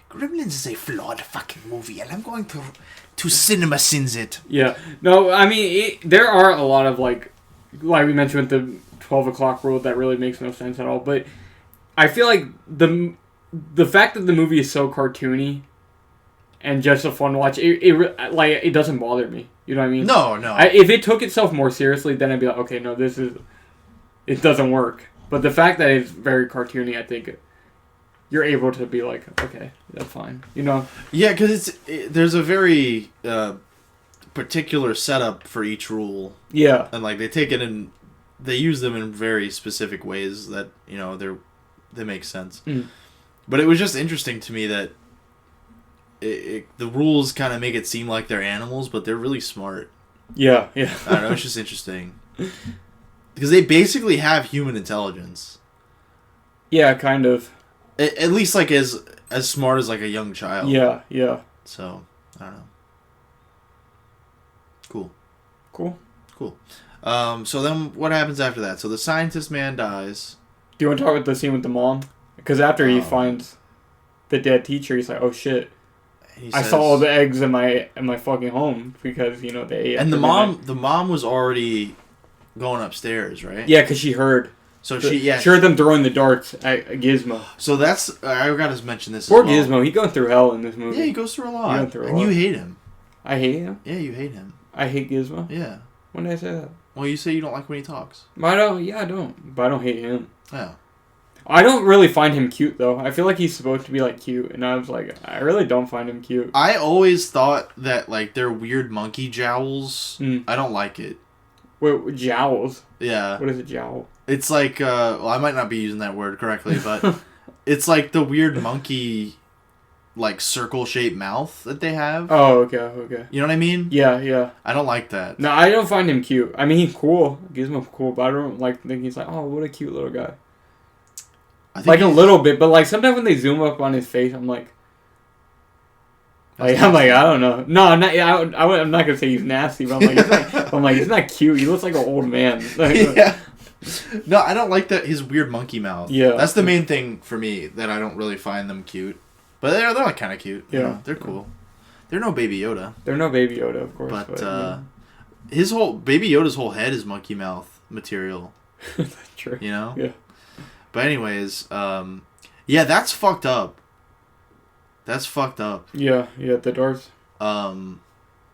Gremlins is a flawed fucking movie, and I'm going to cinema sins it. Yeah. No, I mean, there are a lot of, like we mentioned with the 12 o'clock rule that really makes no sense at all, but I feel like the fact that the movie is so cartoony and just a fun watch. It doesn't bother me. You know what I mean? No. If it took itself more seriously, then I'd be like, okay, no, it doesn't work. But the fact that it's very cartoony, I think you're able to be like, okay, that's fine. You know? Yeah, because there's a very particular setup for each rule. Yeah. And like they use them in very specific ways that, you know, they make sense. Mm. But it was just interesting to me that the rules kind of make it seem like they're animals, but they're really smart. Yeah. I don't know, it's just interesting. Because they basically have human intelligence. Yeah, kind of. At least like as smart as like a young child. Yeah. So, I don't know. Cool. So then what happens after that? So the scientist man dies. Do you want to talk about the scene with the mom? Because after he finds the dead teacher, he's like, oh shit. I saw all the eggs in my fucking home because, you know, they ate. And the mom was already going upstairs, right? Yeah, because she heard. So she heard them throwing the darts at Gizmo. So that's I got to mention this. Poor as well. Gizmo, he going through hell in this movie. Yeah, he goes through a lot. And you hate him. I hate him. Yeah, you hate him. I hate Gizmo. Yeah. When did I say that? Well, you say you don't like when he talks. I don't. Yeah, I don't. But I don't hate him. Yeah. I don't really find him cute though. I feel like he's supposed to be like cute, and I was like, I really don't find him cute. I always thought that like their weird monkey jowls. I don't like it. Wait, jowls? Yeah. What is a jowl? It's like well, I might not be using that word correctly, but it's like the weird monkey, like circle-shaped mouth that they have. Oh, okay. You know what I mean? Yeah. I don't like that. No, I don't find him cute. I mean, he's cool. Gizmo's cool, but I don't think he's like, oh, what a cute little guy. Like a little bit, but like sometimes when they zoom up on his face, I'm like, I don't know. No, I'm not. I'm not gonna say he's nasty, but I'm like, he's not cute. He looks like an old man. Yeah. No, I don't like that his weird monkey mouth. Yeah. That's the main thing for me that I don't really find them cute, but they're like kind of cute. Yeah. You know? They're cool. They're no Baby Yoda. They're no Baby Yoda, of course. But yeah. his whole Baby Yoda's whole head is monkey mouth material. That's true. You know. Yeah. But anyways, yeah, that's fucked up. That's fucked up. Yeah, the darts. When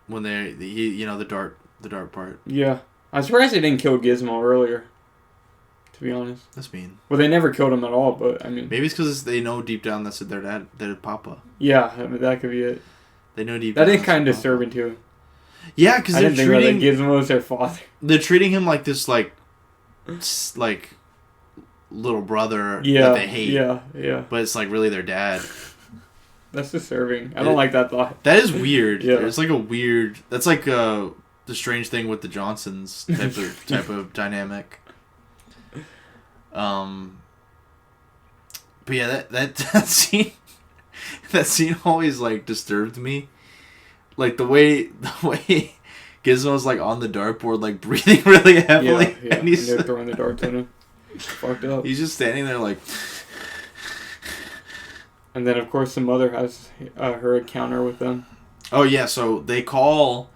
the dart part. Yeah, I'm surprised they didn't kill Gizmo earlier. To be honest. That's mean. Well, they never killed him at all, but I mean. Maybe it's because they know deep down that's their dad, their papa. Yeah, I mean, that could be it. They know deep down. That is kind of disturbing too. Yeah, because they're treating Gizmo's their father. They're treating him like this, like little brother that they hate. Yeah. But it's like really their dad. That's disturbing. I don't like that thought. That is weird. Yeah. It's like a weird. That's like the strange thing with the Johnsons type of dynamic. But yeah, that scene always like disturbed me. Like the way Gizmo's like on the dartboard, like breathing really heavily, yeah. and he's they're throwing the darts at him. Fucked up. He's just standing there like. And then of course the mother has her encounter with them. Oh yeah, so they call,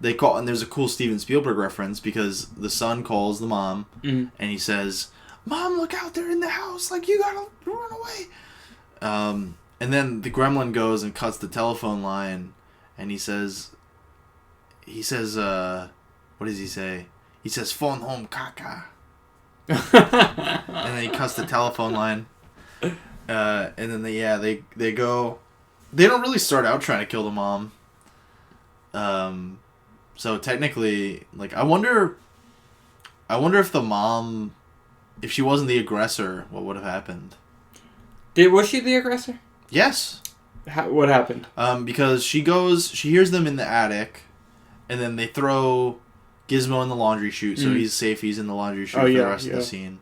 and there's a cool Steven Spielberg reference because the son calls the mom, and he says, "Mom, look out! They're in the house! Like you gotta run away!" And then the gremlin goes and cuts the telephone line, and he says, what does he say? He says, "Phone home, caca." And then he cuts the telephone line, and then they go. They don't really start out trying to kill the mom. So technically, like, I wonder if the mom, if she wasn't the aggressor, what would have happened? Was she the aggressor? Yes. What happened? Because she hears them in the attic, and then they throw Gizmo in the laundry chute, so he's safe. He's in the laundry chute for the rest of the scene.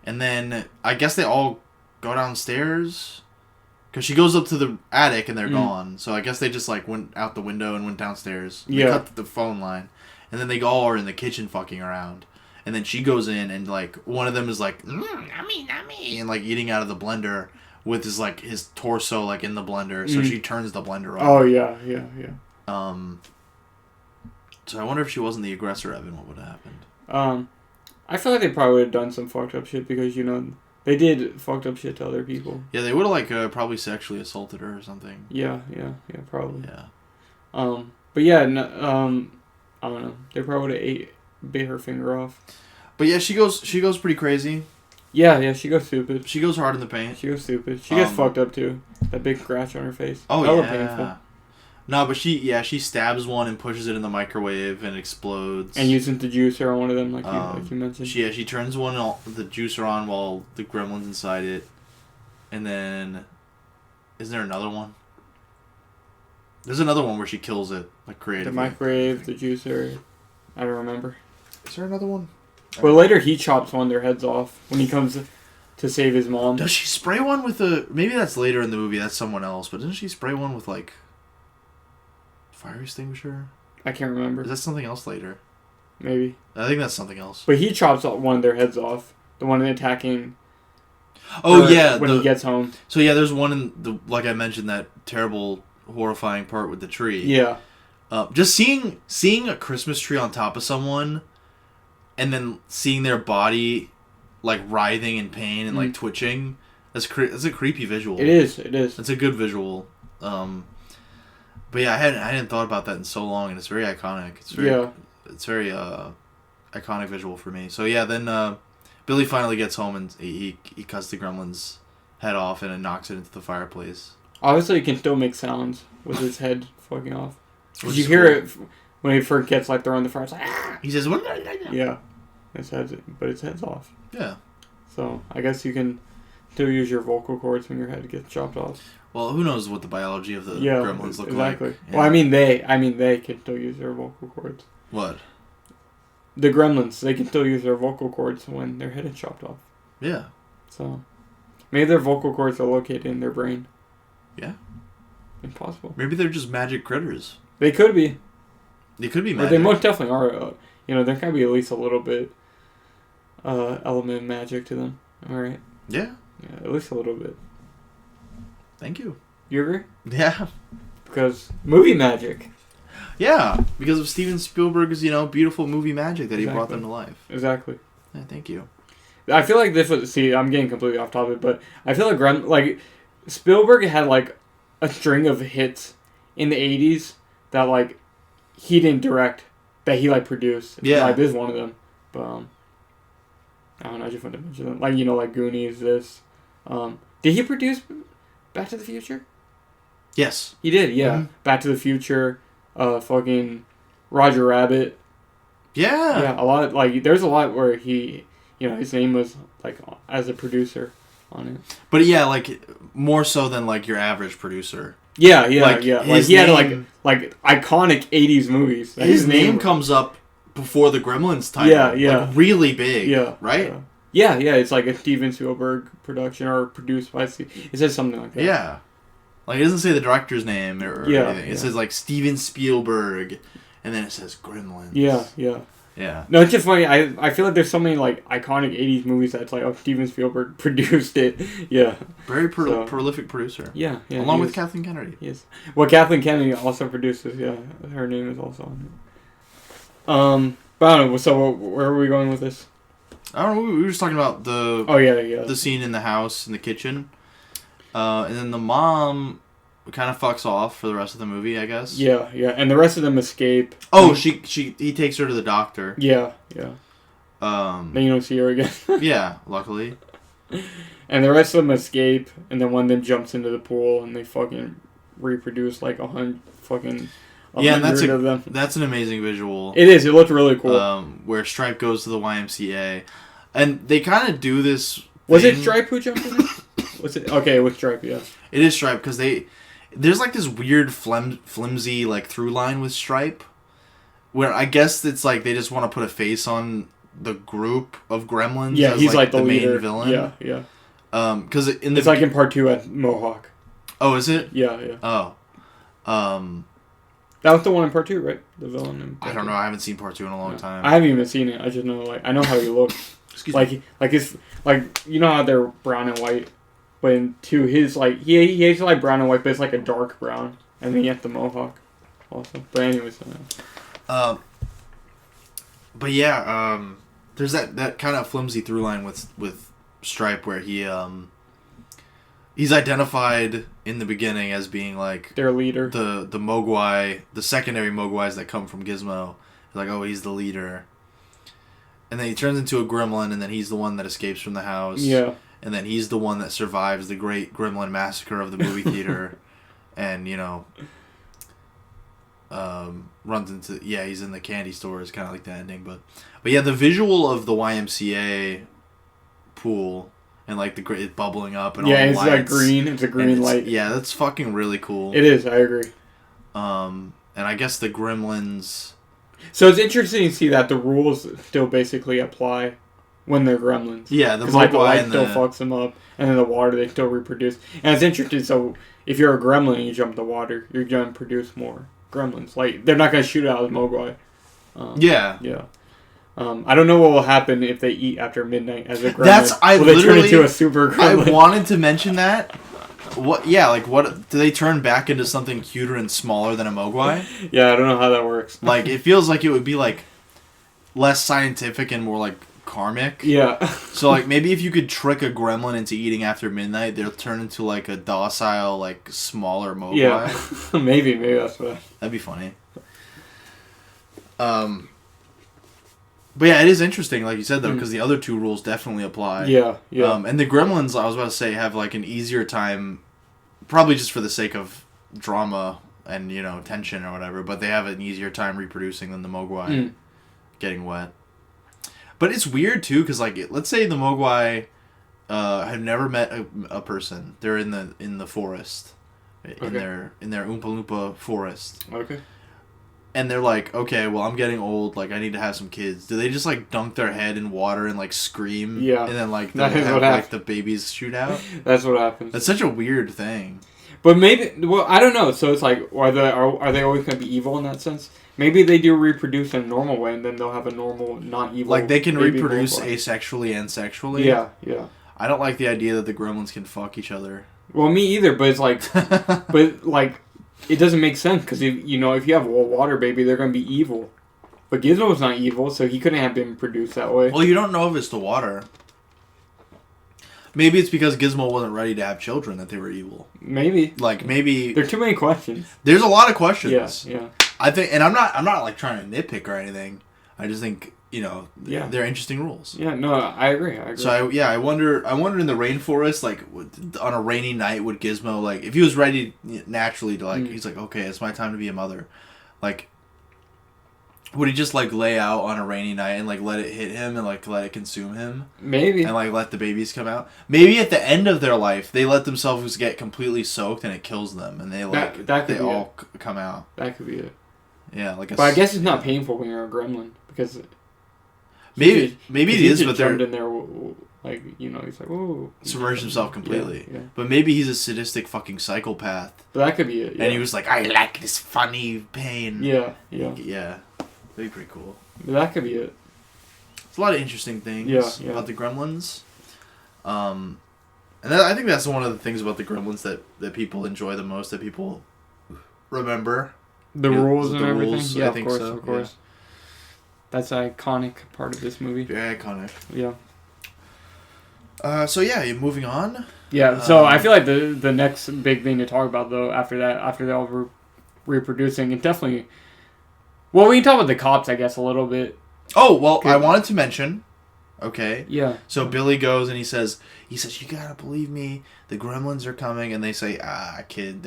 And then I guess they all go downstairs. Because she goes up to the attic and they're gone. So I guess they just like went out the window and went downstairs. They cut the phone line. And then they all are in the kitchen fucking around. And then she goes in and like one of them is like, "Nummy, nummy," and like eating out of the blender with his torso like in the blender. So she turns the blender off. Oh yeah. So I wonder if she wasn't the aggressor, Evan, what would have happened? I feel like they probably would have done some fucked up shit because, you know, They did fucked up shit to other people. Yeah, they would have like probably sexually assaulted her or something. Yeah, probably. Yeah. But yeah, I don't know. They probably would have bit her finger off. But yeah, she goes pretty crazy. Yeah, she goes stupid. She goes hard in the paint. She goes stupid. She gets fucked up too. That big scratch on her face. Oh Hella yeah. painful. No, but she stabs one and pushes it in the microwave and it explodes. And uses the juicer on one of them, like you mentioned. She turns the juicer on while the gremlin's inside it, and then, is there another one? There's another one where she kills it like creatively. The microwave, the juicer. I don't remember. Is there another one? Well, later he chops one of their heads off when he comes to save his mom. Does she spray one with a? Maybe that's later in the movie. That's someone else. But doesn't she spray one with like fire extinguisher? I can't remember. Is that something else later? Maybe. I think that's something else. But he chops one of their heads off. The one attacking. Oh yeah, when he gets home. So yeah, there's one in the, like I mentioned, that terrible, horrifying part with the tree. Yeah. Just seeing a Christmas tree on top of someone, and then seeing their body like writhing in pain and like twitching. That's a creepy visual. It is. It's a good visual. But yeah, I hadn't thought about that in so long, and it's very iconic. It's very iconic visual for me. So yeah, then Billy finally gets home and he cuts the gremlin's head off and it knocks it into the fireplace. Obviously, he can still make sounds with his head fucking off. Which you hear it when he first gets like thrown in the fire. It's like, ah! He says, "What?" Yeah, his head's off. Yeah. So I guess you can still use your vocal cords when your head gets chopped off. Well, who knows what the biology of the gremlins look like? Exactly. Yeah. Well, I mean they can still use their vocal cords. What? The gremlins, they can still use their vocal cords when their head is chopped off. Yeah. So maybe their vocal cords are located in their brain. Yeah. Impossible. Maybe they're just magic critters. They could be. They could be magic. But they most definitely are. There can be at least a little bit element of magic to them. Am I right? Yeah. Yeah, at least a little bit. Thank you. You agree? Yeah. Because movie magic. Yeah, because of Steven Spielberg's, beautiful movie magic that he brought them to life. Exactly. Yeah, thank you. I feel like this was... See, I'm getting completely off topic, but I feel like Spielberg had, like, a string of hits in the 80s that, like, he didn't direct, that he, like, produced. Yeah. Like, this is one of them. But, I don't know, I just wanted to mention them. Like, like Goonies, this. Did he produce Back to the Future? Yes. He did, yeah. Mm-hmm. Back to the Future, fucking Roger Rabbit. Yeah. Yeah, a lot, like, there's a lot where he, his name was, like, as a producer on it. But yeah, like, more so than, like, your average producer. Yeah. Like, he had, like, iconic 80s movies. His name comes up before the Gremlins title. Yeah. Like, really big. Yeah. Right? Yeah, it's like a Steven Spielberg production or produced by it says something like that. Yeah. Like, it doesn't say the director's name or anything. It says, like, Steven Spielberg, and then it says Gremlins. Yeah. No, it's just funny. I feel like there's so many, like, iconic 80s movies that's like, Steven Spielberg produced it. Yeah. Very prolific producer. Yeah. Along with Kathleen Kennedy. Yes. Well, Kathleen Kennedy also produces, yeah. Her name is also on it. But I don't know, so where are we going with this? I don't know, we were just talking about the... Oh, yeah. The scene in the house, in the kitchen. And then the mom kind of fucks off for the rest of the movie, I guess. Yeah. And the rest of them escape. Oh, he takes her to the doctor. Yeah. Then you don't see her again. Yeah, luckily. And the rest of them escape, and then one of them jumps into the pool, and they fucking reproduce like 100 and of them. That's an amazing visual. It is. It looked really cool. Where Stripe goes to the YMCA, and they kind of do this. Was it Stripe who jumped in? Was it? Okay, with Stripe, yeah. It is Stripe because there's like this weird flimsy like through line with Stripe, where I guess it's like they just want to put a face on the group of gremlins. Yeah, as, he's like the leader. main villain. Yeah. Because it's like in part 2 at Mohawk. Oh, is it? Yeah. Oh. That was the one in part 2, right? The villain in part I don't 2. know. I haven't seen part 2 in a long time. I haven't even seen it. I just know I know how he looks. Excuse me. Like his you know how they're brown and white, but in 2 his like he has like brown and white, but it's like a dark brown, and then he has the mohawk, also. But anyways, But yeah, there's that kind of flimsy through line with stripe where he's identified in the beginning as being like their leader. The Mogwai, the secondary Mogwais that come from Gizmo. Like, oh, he's the leader. And then he turns into a gremlin, and then he's the one that escapes from the house. Yeah. And then he's the one that survives the great gremlin massacre of the movie theater. And, runs into... Yeah, he's in the candy store. It's kind of like the ending. But yeah, the visual of the YMCA pool and, like, it bubbling up and all the lights. Yeah, it's like green. It's a green light. Yeah, that's fucking really cool. It is. I agree. And I guess the Gremlins... So it's interesting to see that the rules still basically apply when they're gremlins. Yeah, the light still fucks them up, and then the water they still reproduce. And it's interesting. So if you're a gremlin and you jump the water, you're going to produce more gremlins. Like they're not going to shoot out the Mogwai. Yeah. I don't know what will happen if they eat after midnight as a gremlin. Will they turn into a super gremlin? I wanted to mention that. What? Yeah, like what? Do they turn back into something cuter and smaller than a Mogwai? Yeah, I don't know how that works. Like it feels like it would be like less scientific and more like karmic. Yeah. So like maybe if you could trick a gremlin into eating after midnight, they'll turn into like a docile, like smaller Mogwai. Yeah. maybe that's what. That'd be funny. But yeah, it is interesting, like you said, though, because the other two rules definitely apply. Yeah. And the Gremlins, I was about to say, have like an easier time, probably just for the sake of drama and, tension or whatever, but they have an easier time reproducing than the Mogwai getting wet. But it's weird, too, because, like, let's say the Mogwai have never met a person. They're in the forest, in their Oompa Loompa forest. Okay. And they're like, okay, well, I'm getting old. Like, I need to have some kids. Do they just, like, dunk their head in water and, like, scream? Yeah. And then, like, the babies shoot out? That's what happens. That's such a weird thing. But maybe... Well, I don't know. So it's like, are they always going to be evil in that sense? Maybe they do reproduce in a normal way, and then they'll have a normal, not evil... Like, they can reproduce asexually and sexually? Yeah. I don't like the idea that the gremlins can fuck each other. Well, me either, but it's like... It doesn't make sense, because if you have a water baby, they're going to be evil. But Gizmo's not evil, so he couldn't have been produced that way. Well, you don't know if it's the water. Maybe it's because Gizmo wasn't ready to have children that they were evil. Maybe. Like, maybe... There are too many questions. There's a lot of questions. Yeah. I think, and I'm not like, trying to nitpick or anything. I just think, they're interesting rules. Yeah, no, I agree. So, I wonder in the rainforest, like, on a rainy night, would Gizmo, like, if he was ready naturally to, like, he's like, okay, it's my time to be a mother. Like, would he just, like, lay out on a rainy night and, like, let it hit him and, like, let it consume him? Maybe. And, like, let the babies come out? Maybe at the end of their life, they let themselves get completely soaked and it kills them. And they, like, they all come out. That could be it. Yeah, like but I guess it's not painful when you're a gremlin, because... Maybe it is, but they're... in there, like, he's like, oh... Submerged himself completely. Yeah. But maybe he's a sadistic fucking psychopath. But that could be it, yeah. And he was like, I like this funny pain. Yeah. Yeah. That'd be pretty cool. But that could be it. It's a lot of interesting things about the Gremlins. And I think that's one of the things about the Gremlins that people enjoy the most, that people remember. The rules and everything? Rules, yeah, I think of course. Yeah. That's an iconic part of this movie. Very iconic. Yeah. You're moving on? Yeah, so I feel like the next big thing to talk about, though, after they're all reproducing, it definitely... Well, we can talk about the cops, I guess, a little bit. Oh, well, I wanted to mention... Okay. Yeah. So Billy goes and he says, you gotta believe me, the Gremlins are coming, and they say, kid,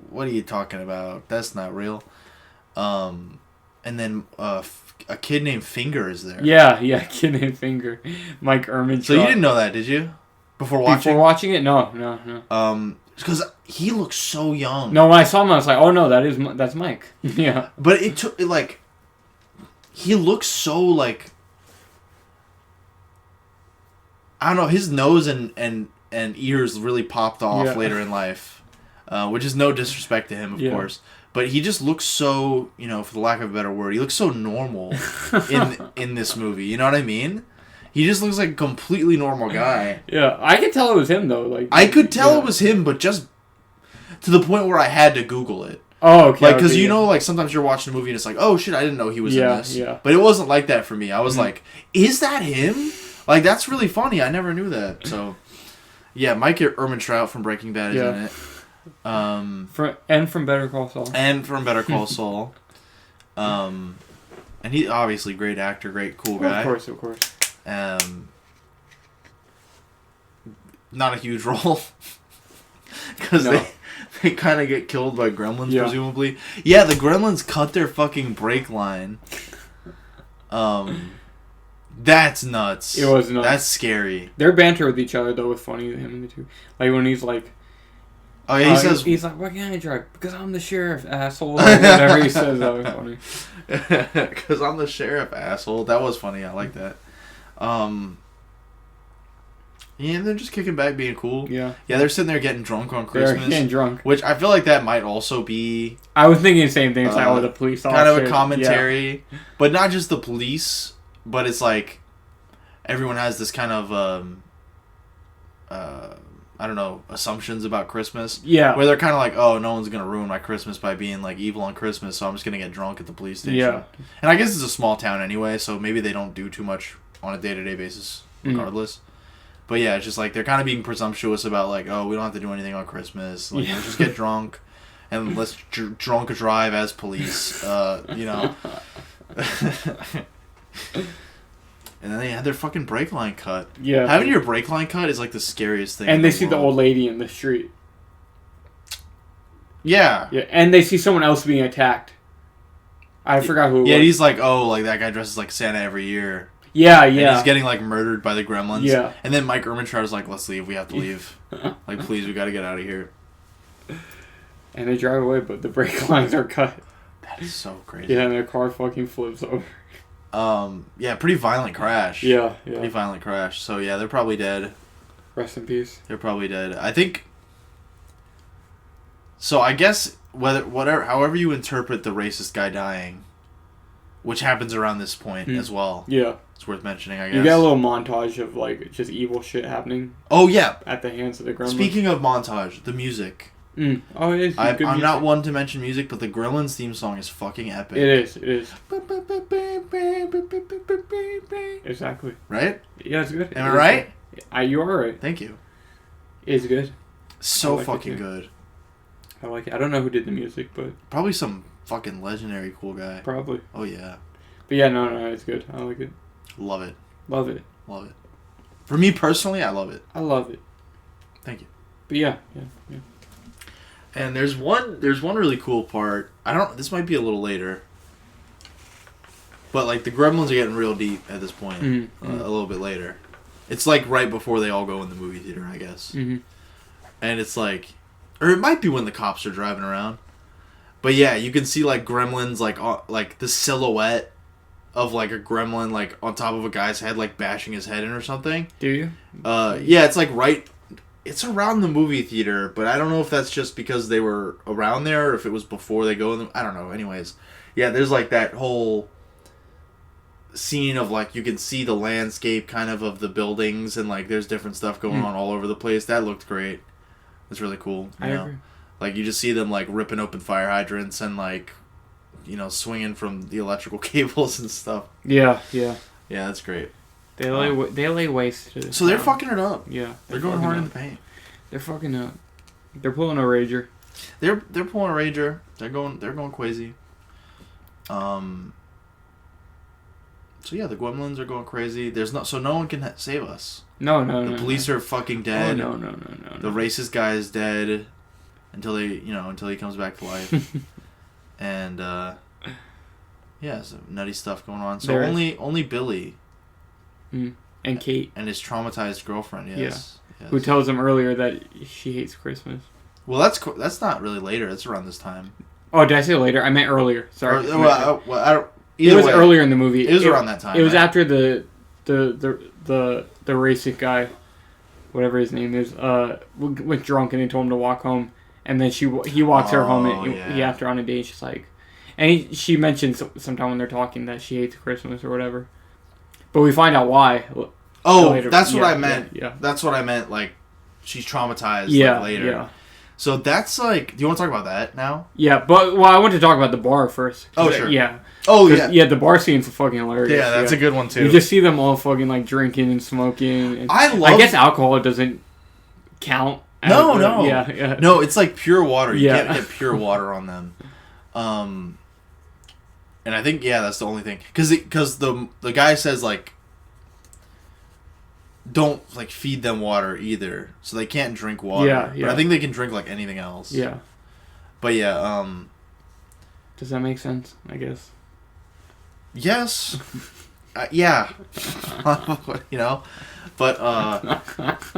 what are you talking about? That's not real. And then a kid named Finger is there. Yeah, a kid named Finger. Mike Ehrmantraut. So you didn't know that, did you? Before watching it? No. Because he looks so young. No, when I saw him, I was like, oh no, that's Mike. Yeah. But he looks so, like, I don't know, his nose and ears really popped off later in life. Which is no disrespect to him, of course. But he just looks so, for the lack of a better word, he looks so normal in this movie. You know what I mean? He just looks like a completely normal guy. Yeah, I could tell it was him, though. Like, I could tell it was him, but just to the point where I had to Google it. Oh, okay. Like, because like, sometimes you're watching a movie and it's like, oh, shit, I didn't know he was in this. Yeah. But it wasn't like that for me. I was like, is that him? Like, that's really funny. I never knew that. So, yeah, Mike Ehrmantraut from Breaking Bad is in it. From Better Call Saul. And from Better Call Saul. And he obviously great actor, great cool guy. Of course. Not a huge role. Because they kind of get killed by gremlins, presumably. Yeah, the gremlins cut their fucking brake line. That's nuts. It was nuts. That's scary. Their banter with each other, though, was funny, him and the two. Like, when he's like... Oh, yeah, he says... He's like, why can't I drive? Because I'm the sheriff, asshole. Or whatever he says, that was funny. Because I'm the sheriff, asshole. That was funny. I like that. Yeah, they're just kicking back, being cool. Yeah. Yeah, they're sitting there getting drunk on Christmas. They're getting drunk. Which I feel like that might also be... I was thinking the same thing. It's like, the police officers. Kind of a commentary. Yeah. But not just the police, but it's like... Everyone has this kind of... I don't know, assumptions about Christmas. Yeah. Where they're kind of like, oh, no one's going to ruin my Christmas by being like evil on Christmas, so I'm just going to get drunk at the police station. Yeah. And I guess it's a small town anyway, so maybe they don't do too much on a day-to-day basis regardless. But yeah, it's just like they're kind of being presumptuous about like, oh, we don't have to do anything on Christmas. Like, let's just get drunk and let's drunk drive as police, you know. And then they had their fucking brake line cut. Yeah. Having your brake line cut is like the scariest thing. And they see the old lady in the street. Yeah. Yeah, and they see someone else being attacked. I forgot who it was. Yeah, he's like, oh, like that guy dresses like Santa every year. Yeah. And he's getting like murdered by the gremlins. Yeah. And then Mike Ehrmantraut is like, let's leave. We have to leave. Like, please, we got to get out of here. And they drive away, but the brake lines are cut. That is so crazy. Yeah, and their car fucking flips over. Yeah, pretty violent crash. Yeah. Pretty violent crash. So yeah, they're probably dead. Rest in peace. They're probably dead. I think. So I guess however you interpret the racist guy dying, which happens around this point as well. Yeah. It's worth mentioning, I guess. You get a little montage of like just evil shit happening. Oh yeah. At the hands of the gremlins. Speaking of montage, the music. Oh, it is. I'm not one to mention music, but the Gremlins theme song is fucking epic. It is. Exactly. Right? Yeah, it's good. Am I right? You are right. Thank you. It's good. So fucking good. I like it. I don't know who did the music, but... Probably some fucking legendary cool guy. Probably. Oh, yeah. But yeah, no, it's good. I like it. Love it. Love it. Love it. For me personally, I love it. I love it. Thank you. But yeah. And there's one really cool part. This might be a little later. But like the Gremlins are getting real deep at this point. A little bit later. It's like right before they all go in the movie theater, I guess. Mm-hmm. And it's like, or it might be when the cops are driving around. But yeah, you can see like Gremlins like the silhouette of like a gremlin like on top of a guy's head, like bashing his head in or something. Do you? Yeah, it's like right. It's around the movie theater, but I don't know if that's just because they were around there or if it was before they go in. I don't know. Anyways, yeah, there's like that whole scene of like you can see the landscape kind of the buildings and like there's different stuff going on all over the place. That looked great. It's really cool. You know? Agree. Like you just see them like ripping open fire hydrants and like, you know, swinging from the electrical cables and stuff. Yeah. Yeah, that's great. They lay waste to this. So they're fucking it up. Yeah. They're going hard in the paint. They're fucking up. They're pulling a rager. They're pulling a rager. They're going crazy. So yeah, the Gremlins are going crazy. No one can save us. No. The police are fucking dead. Oh, no. The racist guy is dead until he comes back to life. And yeah, some nutty stuff going on. So only Billy. And Kate. And his traumatized girlfriend, yes. Yeah. Who tells him earlier that she hates Christmas. Well, that's not really later. That's around this time. Oh, did I say later? I meant earlier. Sorry. I don't... It was earlier in the movie. It was around that time. It was after the racist guy, whatever his name is, went drunk and they told him to walk home. And then he walks her home and he asked her on a date. She's like... And she mentions sometime when they're talking that she hates Christmas or whatever. But we find out why. Oh, that's what I meant. Yeah. That's what I meant, like, she's traumatized later. Yeah. So that's like... Do you want to talk about that now? Yeah, but... Well, I want to talk about the bar first. Oh, sure. Yeah. Oh, yeah. Yeah, the bar scene's fucking hilarious. Yeah, that's a good one, too. You just see them all fucking, like, drinking and smoking. And I guess alcohol doesn't count. No. Yeah. No, it's like pure water. You Yeah. can't get pure water on them. And I think, that's the only thing. Because the guy says, like... Don't, like, feed them water either. So they can't drink water. Yeah. But I think they can drink, like, anything else. Yeah. But, yeah, Does that make sense, I guess? Yes. Yeah. You know? But,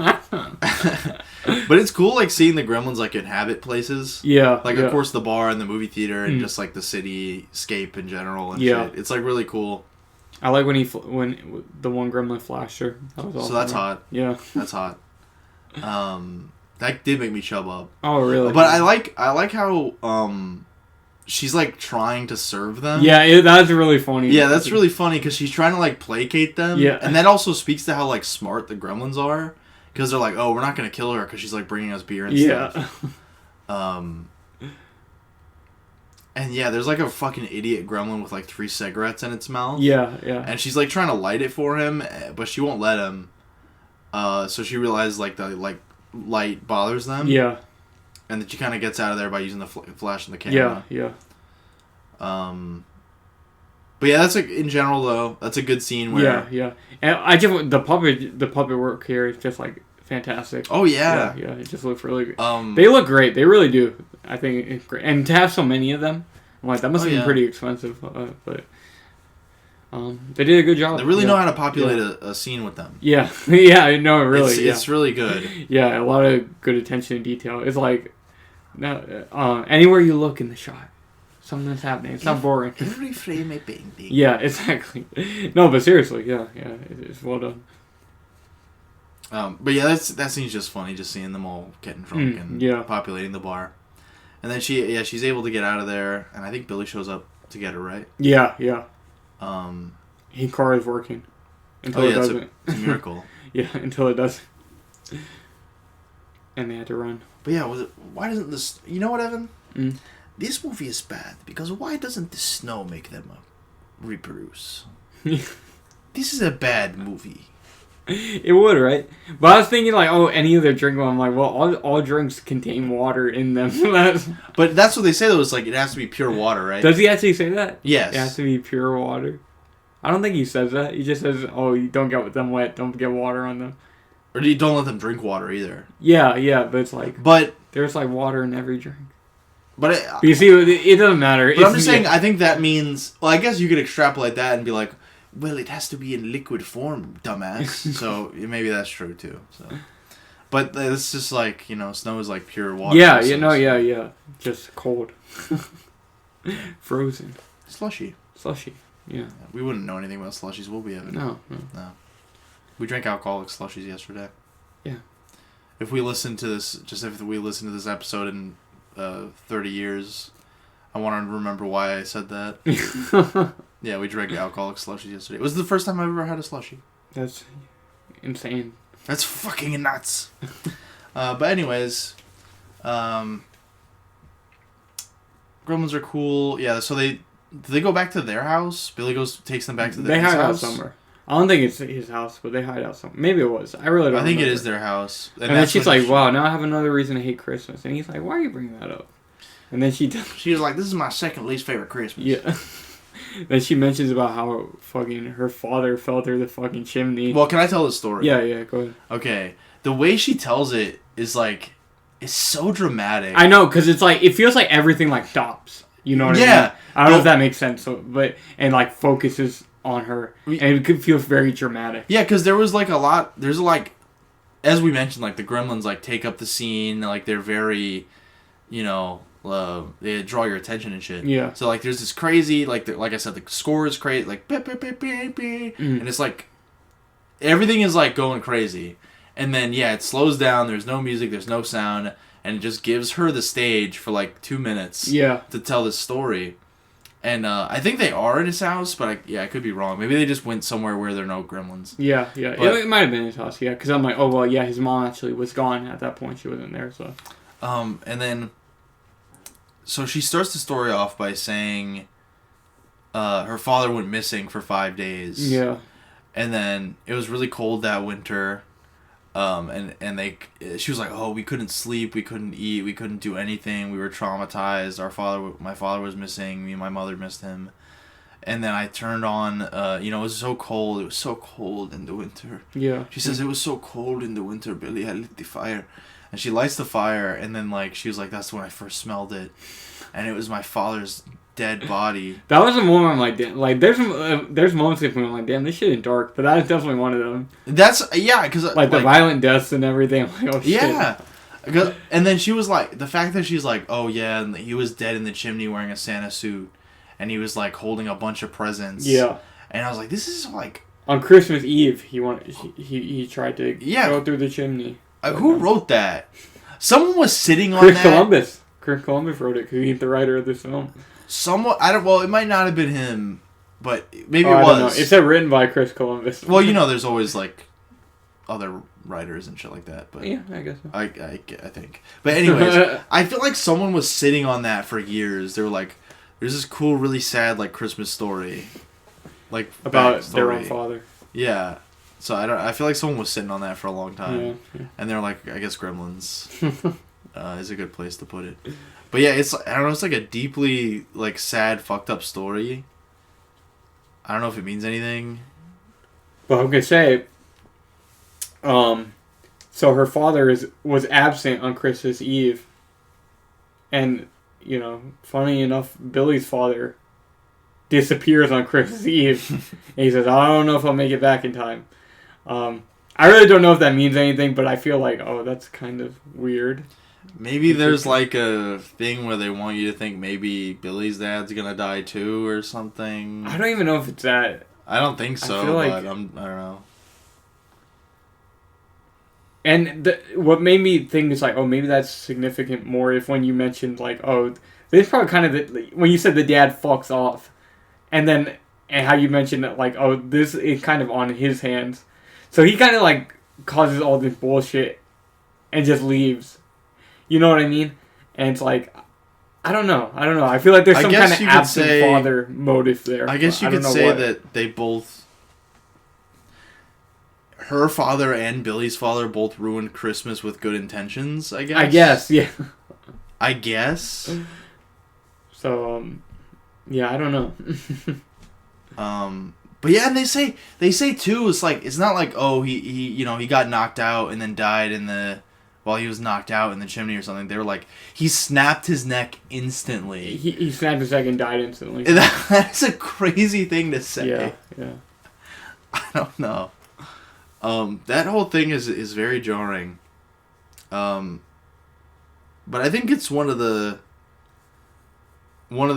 but it's cool, like, seeing the Gremlins, like, inhabit places. Yeah. Like, of course, the bar and the movie theater and just, like, the cityscape in general and shit. It's, like, really cool. I like when when the one gremlin flashed her. That was awesome. So that's hot. Yeah. That's hot. That did make me chub up. Oh, really? But I like how, she's, like, trying to serve them. Yeah, that's really funny. Yeah, that's really funny because she's trying to, like, placate them. Yeah. And that also speaks to how, like, smart the Gremlins are. Because they're like, oh, we're not going to kill her because she's, like, bringing us beer and stuff. And, yeah, there's, like, a fucking idiot gremlin with, like, 3 cigarettes in its mouth. Yeah. And she's, like, trying to light it for him, but she won't let him. So she realizes, like, the, like, light bothers them. Yeah. And then she kind of gets out of there by using the flash and the camera. Yeah. But yeah, that's in general though. That's a good scene where. Yeah. And I just the puppet work here is just like fantastic. Oh yeah. Yeah. It just looks really good. They look great. They really do. I think it's great, and to have so many of them, I'm like that must have been pretty expensive. But they did a good job. They really know how to populate a scene with them. Yeah. I know. Really, it's really good. Yeah, a lot of good attention to detail. It's like, anywhere you look in the shot, something's happening. It's not boring. Every frame a painting. Yeah, exactly. No, but seriously, yeah, it's well done. But yeah, that scene's just funny, just seeing them all getting drunk and populating the bar. And then she's able to get out of there, and I think Billy shows up to get her, right? Yeah. His car is working until it doesn't. It's a miracle. Yeah, until it doesn't. And they had to run. But yeah, why doesn't this... You know what, Evan? Mm. This movie is bad because why doesn't the snow make them reproduce? This is a bad movie. It would, right? But I was thinking, like, any of their drink. I'm like, well, all drinks contain water in them. But that's what they say, though. It's like, it has to be pure water, right? Does he actually say that? Yes. It has to be pure water. I don't think he says that. He just says, you don't get them wet. Don't get water on them. Or you don't let them drink water, either. Yeah, but it's like... But... There's, like, water in every drink. But you see, it doesn't matter. But I'm just saying, I think that means... Well, I guess you could extrapolate that and be like, well, it has to be in liquid form, dumbass. So maybe that's true, too. So, but it's just like, snow is like pure water. Yeah. Just cold. Frozen. Slushy. Yeah. We wouldn't know anything about slushies, will we, Evan? No. We drank alcoholic slushies yesterday. Yeah. If we listen to this episode in 30 years, I want to remember why I said that. Yeah, we drank alcoholic slushies yesterday. It was the first time I've ever had a slushie. That's insane. That's fucking nuts. But anyways, Gremlins are cool. Yeah, so do they go back to their house? Billy takes them back to their house? They hide out somewhere. I don't think it's his house, but they hide out somewhere. Maybe it was. I really don't I think remember. it is their house. And then she's like, wow, now I have another reason to hate Christmas. And he's like, why are you bringing that up? And then she was like, this is my second least favorite Christmas. Yeah. Then she mentions about how fucking her father fell through the fucking chimney. Well, can I tell the story? Yeah, go ahead. Okay. The way she tells it is like, it's so dramatic. I know, because it's like, it feels like everything like stops. You know what I mean? I don't know if that makes sense, and like focuses on her. And it feels very dramatic. Yeah, because there was like there's like, as we mentioned, like the Gremlins like take up the scene, like they're very, they draw your attention and shit. Yeah. So like there's this crazy, like I said, the score is crazy, like and it's like everything is like going crazy, and then it slows down. There's no music, there's no sound, and it just gives her the stage for like 2 minutes. Yeah. To tell this story, and I think they are in his house, but I could be wrong. Maybe they just went somewhere where there are no Gremlins. Yeah. It might have been his house. Yeah, because I'm like, his mom actually was gone at that point. She wasn't there, so. And then, so she starts the story off by saying, her father went missing for 5 days. Yeah. And then it was really cold that winter. She was like, oh, we couldn't sleep, we couldn't eat, we couldn't do anything, we were traumatized. My father was missing, me and my mother missed him. And then I turned on, it was so cold in the winter. Yeah. She says, it was so cold in the winter, Billy, I lit the fire. And she lights the fire, and then, like, she was like, that's when I first smelled it. And it was my father's dead body. That was a moment I'm like, damn, like, there's moments when I'm like, damn, this shit is dark, but that is definitely one of them. Because... Like, the violent deaths and everything, I'm like, oh, shit. Yeah. And then she was like, the fact that she's like, oh, yeah, and he was dead in the chimney wearing a Santa suit. And he was, like, holding a bunch of presents. Yeah. And I was like, this is, like... On Christmas Eve, he tried to go through the chimney. Who wrote that? Someone was sitting on that. Chris Columbus wrote it, because he's the writer of this film. It might not have been him, but maybe it was. I don't know. It said written by Chris Columbus. Well, there's always, like, other writers and shit like that. But yeah, I guess so. I think. But anyways, I feel like someone was sitting on that for years. They were like, there's this cool, really sad, like, Christmas story. Like, about their own father. Yeah. So I feel like someone was sitting on that for a long time. Yeah. And they're like, I guess Gremlins is a good place to put it. But yeah, it's like a deeply, like, sad, fucked up story. I don't know if it means anything. But I'm gonna say, so her father was absent on Christmas Eve, and funny enough, Billy's father disappears on Christmas Eve, and he says, "I don't know if I'll make it back in time." I really don't know if that means anything, but I feel like, oh, that's kind of weird. Maybe there's like a thing where they want you to think maybe Billy's dad's gonna die too or something. I don't even know if it's that. I don't think so, I feel like, but I don't know. And what made me think is like, oh, maybe that's significant more if when you mentioned like, oh, this is probably kind of when you said the dad fucks off, and how you mentioned that like, oh, this is kind of on his hands, so he kind of like causes all this bullshit and just leaves. You know what I mean? And it's like, I don't know. I feel like there's some kind of absent father motive there. I guess you could say that they both, her father and Billy's father both ruined Christmas with good intentions, I guess. Yeah. I guess. So, yeah, I don't know. But yeah, and they say too, it's like, it's not like, oh, he got knocked out and then died while he was knocked out in the chimney or something. They were like, he snapped his neck instantly. He snapped his neck and died instantly. That's a crazy thing to say. Yeah. I don't know. That whole thing is very jarring. But I think it's one of the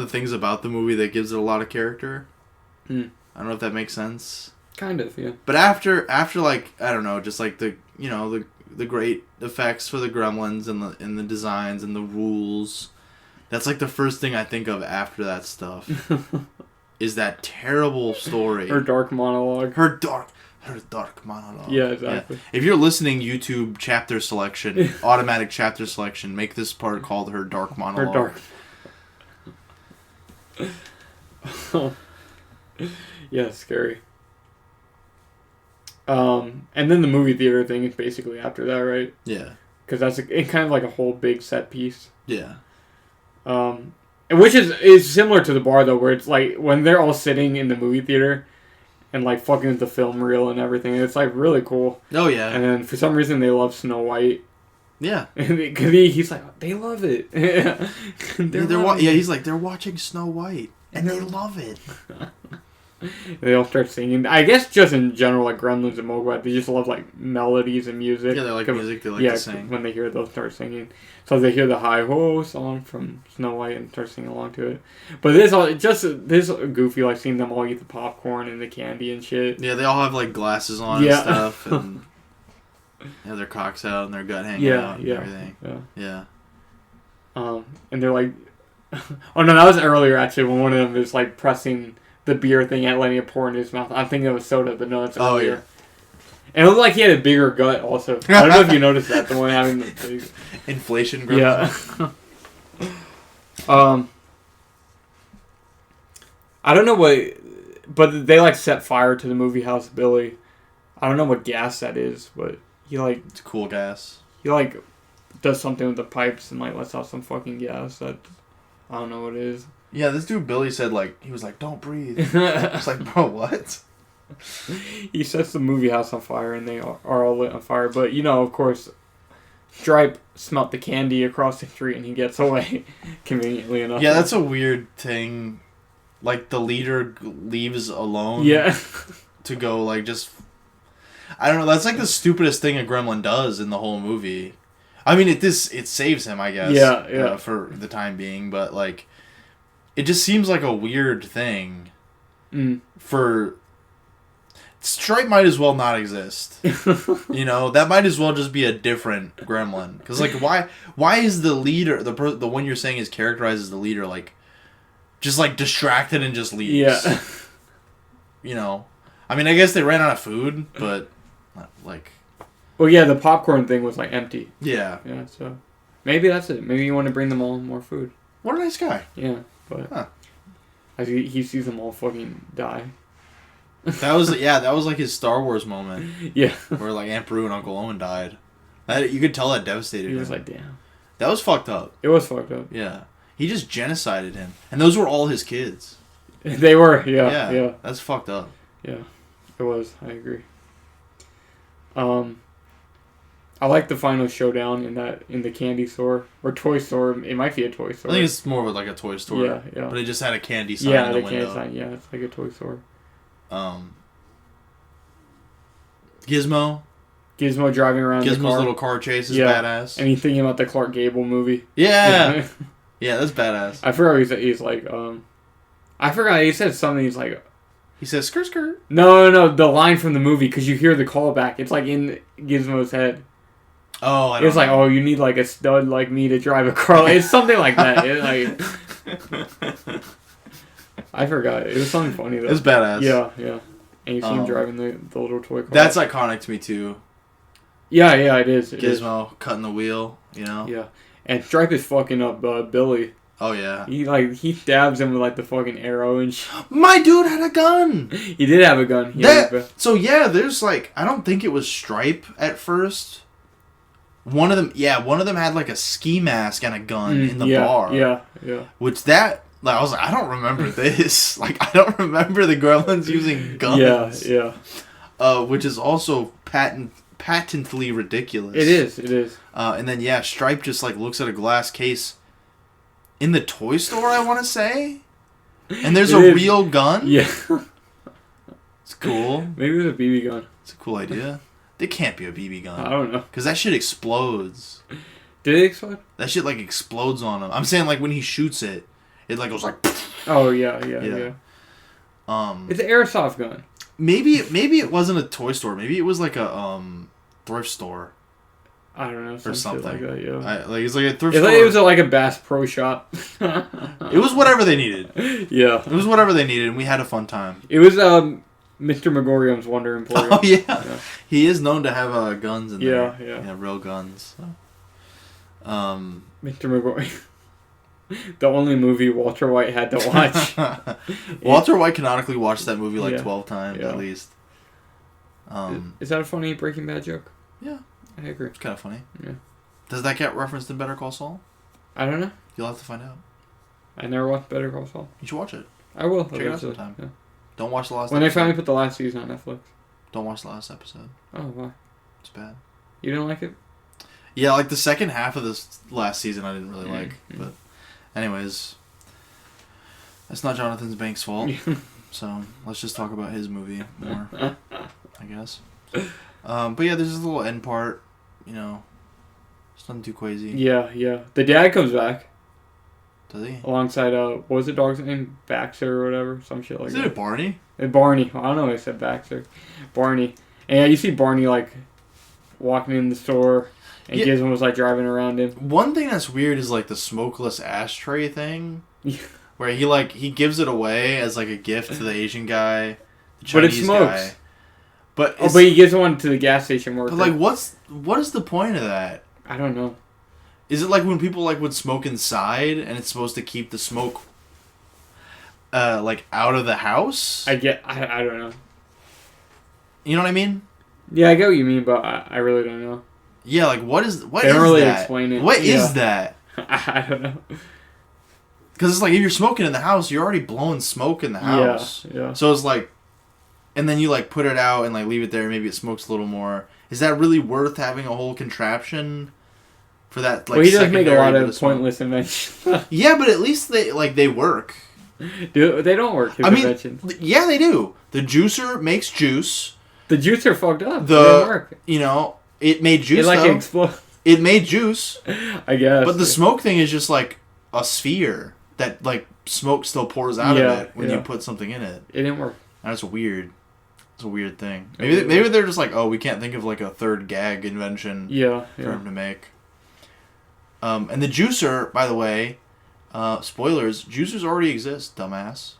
things about the movie that gives it a lot of character. I don't know if that makes sense. Kind of, yeah. But after like, I don't know, just like the great effects for the Gremlins and the designs and the rules, that's like the first thing I think of after that stuff. Is that terrible story. Her dark monologue. Her dark monologue. Yeah, exactly. Yeah. If you're listening, YouTube chapter selection, automatic chapter selection, make this part called her dark monologue. Her dark. Yeah, scary. And then the movie theater thing is basically after that, right? Yeah. Because that's it's kind of like a whole big set piece. Yeah. Which is similar to the bar though, where it's like when they're all sitting in the movie theater and like fucking with the film reel and everything. It's like really cool. Oh yeah. And then for some reason they love Snow White. Yeah. Because he's like, they love it. He's like, they're watching Snow White and they love it. They all start singing. I guess just in general, like Gremlins and Mogwai, they just love like melodies and music. Yeah, they like music. They like to sing. When they hear it, they'll start singing. So they hear the Hi-Ho song from Snow White and start singing along to it. But this goofy, like seeing them all eat the popcorn and the candy and shit. Yeah, they all have like glasses on and stuff, and their cocks out and their gut hanging out and everything. Yeah. And they're like, oh no, that was earlier actually when one of them is like pressing the beer thing and letting it pour in his mouth. I'm thinking it was soda, but no, it's earlier. And it looked like he had a bigger gut also. I don't know if you noticed that, the one having the big... Inflation gremlin. Yeah. I don't know what... But they, like, set fire to the movie house Billy. I don't know what gas that is, but he, like... It's cool gas. He, like, does something with the pipes and, like, lets out some fucking gas that... I don't know what it is. Yeah, this dude Billy said, like... He was like, don't breathe. I was like, bro, what? He sets the movie house on fire and they are all lit on fire. But, you know, of course, Stripe smelt the candy across the street and he gets away, conveniently enough. Yeah, that's a weird thing. Like, the leader leaves alone. Yeah. To go, like, just... I don't know, that's like the stupidest thing a gremlin does in the whole movie. I mean, it saves him, I guess. Yeah. For the time being, but, like... It just seems like a weird thing. For... Stripe might as well not exist. You know, that might as well just be a different gremlin. Because, like, why is the leader, the one you're saying is characterized as the leader, like, just, like, distracted and just leaves? Yeah. You know? I mean, I guess they ran out of food, but, like... Well, yeah, the popcorn thing was, like, empty. Yeah. Yeah, so... Maybe that's it. Maybe you want to bring them all more food. What a nice guy. Yeah, but... As he sees them all fucking die. That was like his Star Wars moment. Yeah. Where like Aunt Beru and Uncle Owen died. You could tell that devastated him. He was like, damn. That was fucked up. It was fucked up. Yeah. He just genocided him. And those were all his kids. They were, yeah. That's fucked up. Yeah. It was, I agree. I like the final showdown in the candy store. Or toy store. It might be a toy store. I think it's more of like a toy store. Yeah. But it just had a candy sign in the window. Candy sign, yeah. It's like a toy store. Gizmo driving around Gizmo's the car. little car chase is badass. And he's thinking about the Clark Gable movie. Yeah. Yeah, that's badass. I forgot he's like, I forgot he said something, he's like... He says, skirt, skirt. No, the line from the movie, because you hear the callback. It's like in Gizmo's head. Oh, I don't know. It's like, oh, you need like a stud like me to drive a car. It's something like that. I forgot. It was something funny though. It's badass. Yeah. And you see him driving the little toy car. That's iconic to me too. Yeah, it is. Gizmo cutting the wheel, you know? Yeah. And Stripe is fucking up Billy. Oh, yeah. He stabs him with like the fucking arrow and My dude had a gun! He did have a gun. There's like, I don't think it was Stripe at first. One of them had like a ski mask and a gun in the bar. Yeah. Which I was like, I don't remember this. Like, I don't remember the Gremlins using guns. Yeah. Which is also patently ridiculous. It is. And then, Stripe just like looks at a glass case in the toy store, I want to say. And there's a real gun? Yeah. It's cool. Maybe it was a BB gun. It's a cool idea. It can't be a BB gun. I don't know. Because that shit explodes. Did it explode? That shit like explodes on him. I'm saying like when he shoots it, it like goes like... Oh, yeah. It's an airsoft gun. Maybe it wasn't a toy store. Maybe it was like a thrift store. I don't know. Or something. Like that, yeah. It's like a thrift store. It was like a Bass Pro Shop. It was whatever they needed. Yeah. It was whatever they needed, and we had a fun time. It was Mr. Megorium's Wonder Emporium. Oh, yeah. He is known to have guns in there. Yeah, real guns. So. Mr. Megorium. The only movie Walter White had to watch. Walter White canonically watched that movie like 12 times at least. Is that a funny Breaking Bad joke? Yeah. I agree. It's kind of funny. Yeah. Does that get referenced in Better Call Saul? I don't know. You'll have to find out. I never watched Better Call Saul. You should watch it. I will. Check it out sometime. Yeah. Don't watch the last when episode. they finally put the last season on Netflix. Don't watch the last episode. Oh, why? It's bad. You didn't like it? Yeah, like the second half of this last season I didn't really like. But anyways, that's not Jonathan Banks' fault. So let's just talk about his movie more, I guess. But yeah, there's this little end part. You know, it's nothing too crazy. Yeah. The dad comes back. Does he? Alongside, what was the dog's name? Baxter or whatever? Some shit like that. Is it Barney? Barney. I don't know why I said Baxter. Barney. And yeah, you see Barney, like, walking in the store, and Gizmo was, like, driving around him. One thing that's weird is, like, the smokeless ashtray thing. Where he gives it away as, like, a gift to the Asian guy, the Chinese guy. But but he gives one to the gas station worker. But like, what is the point of that? I don't know. Is it like when people like would smoke inside and it's supposed to keep the smoke like out of the house? I don't know. You know what I mean? Yeah, I get what you mean, but I really don't know. Yeah, like what is they don't really explain it. What is that? I don't know. Because it's like if you're smoking in the house, you're already blowing smoke in the house. Yeah. So it's like, and then you like put it out and like leave it there. Maybe it smokes a little more. Is that really worth having a whole contraption for that? Like, well, he does make a lot of pointless inventions. Yeah, but at least they work. Dude, they don't work. His inventions. Yeah, they do. The juicer makes juice. The juicer fucked up. It didn't work. You know, it made juice. It explodes. It made juice. I guess. But the smoke thing is just like a sphere that like smoke still pours out of it when you put something in it. It didn't work. That's weird. It's a weird thing. Maybe they're just like, oh, we can't think of like a third gag invention for him to make. And the juicer, by the way, spoilers, juicers already exist, dumbass.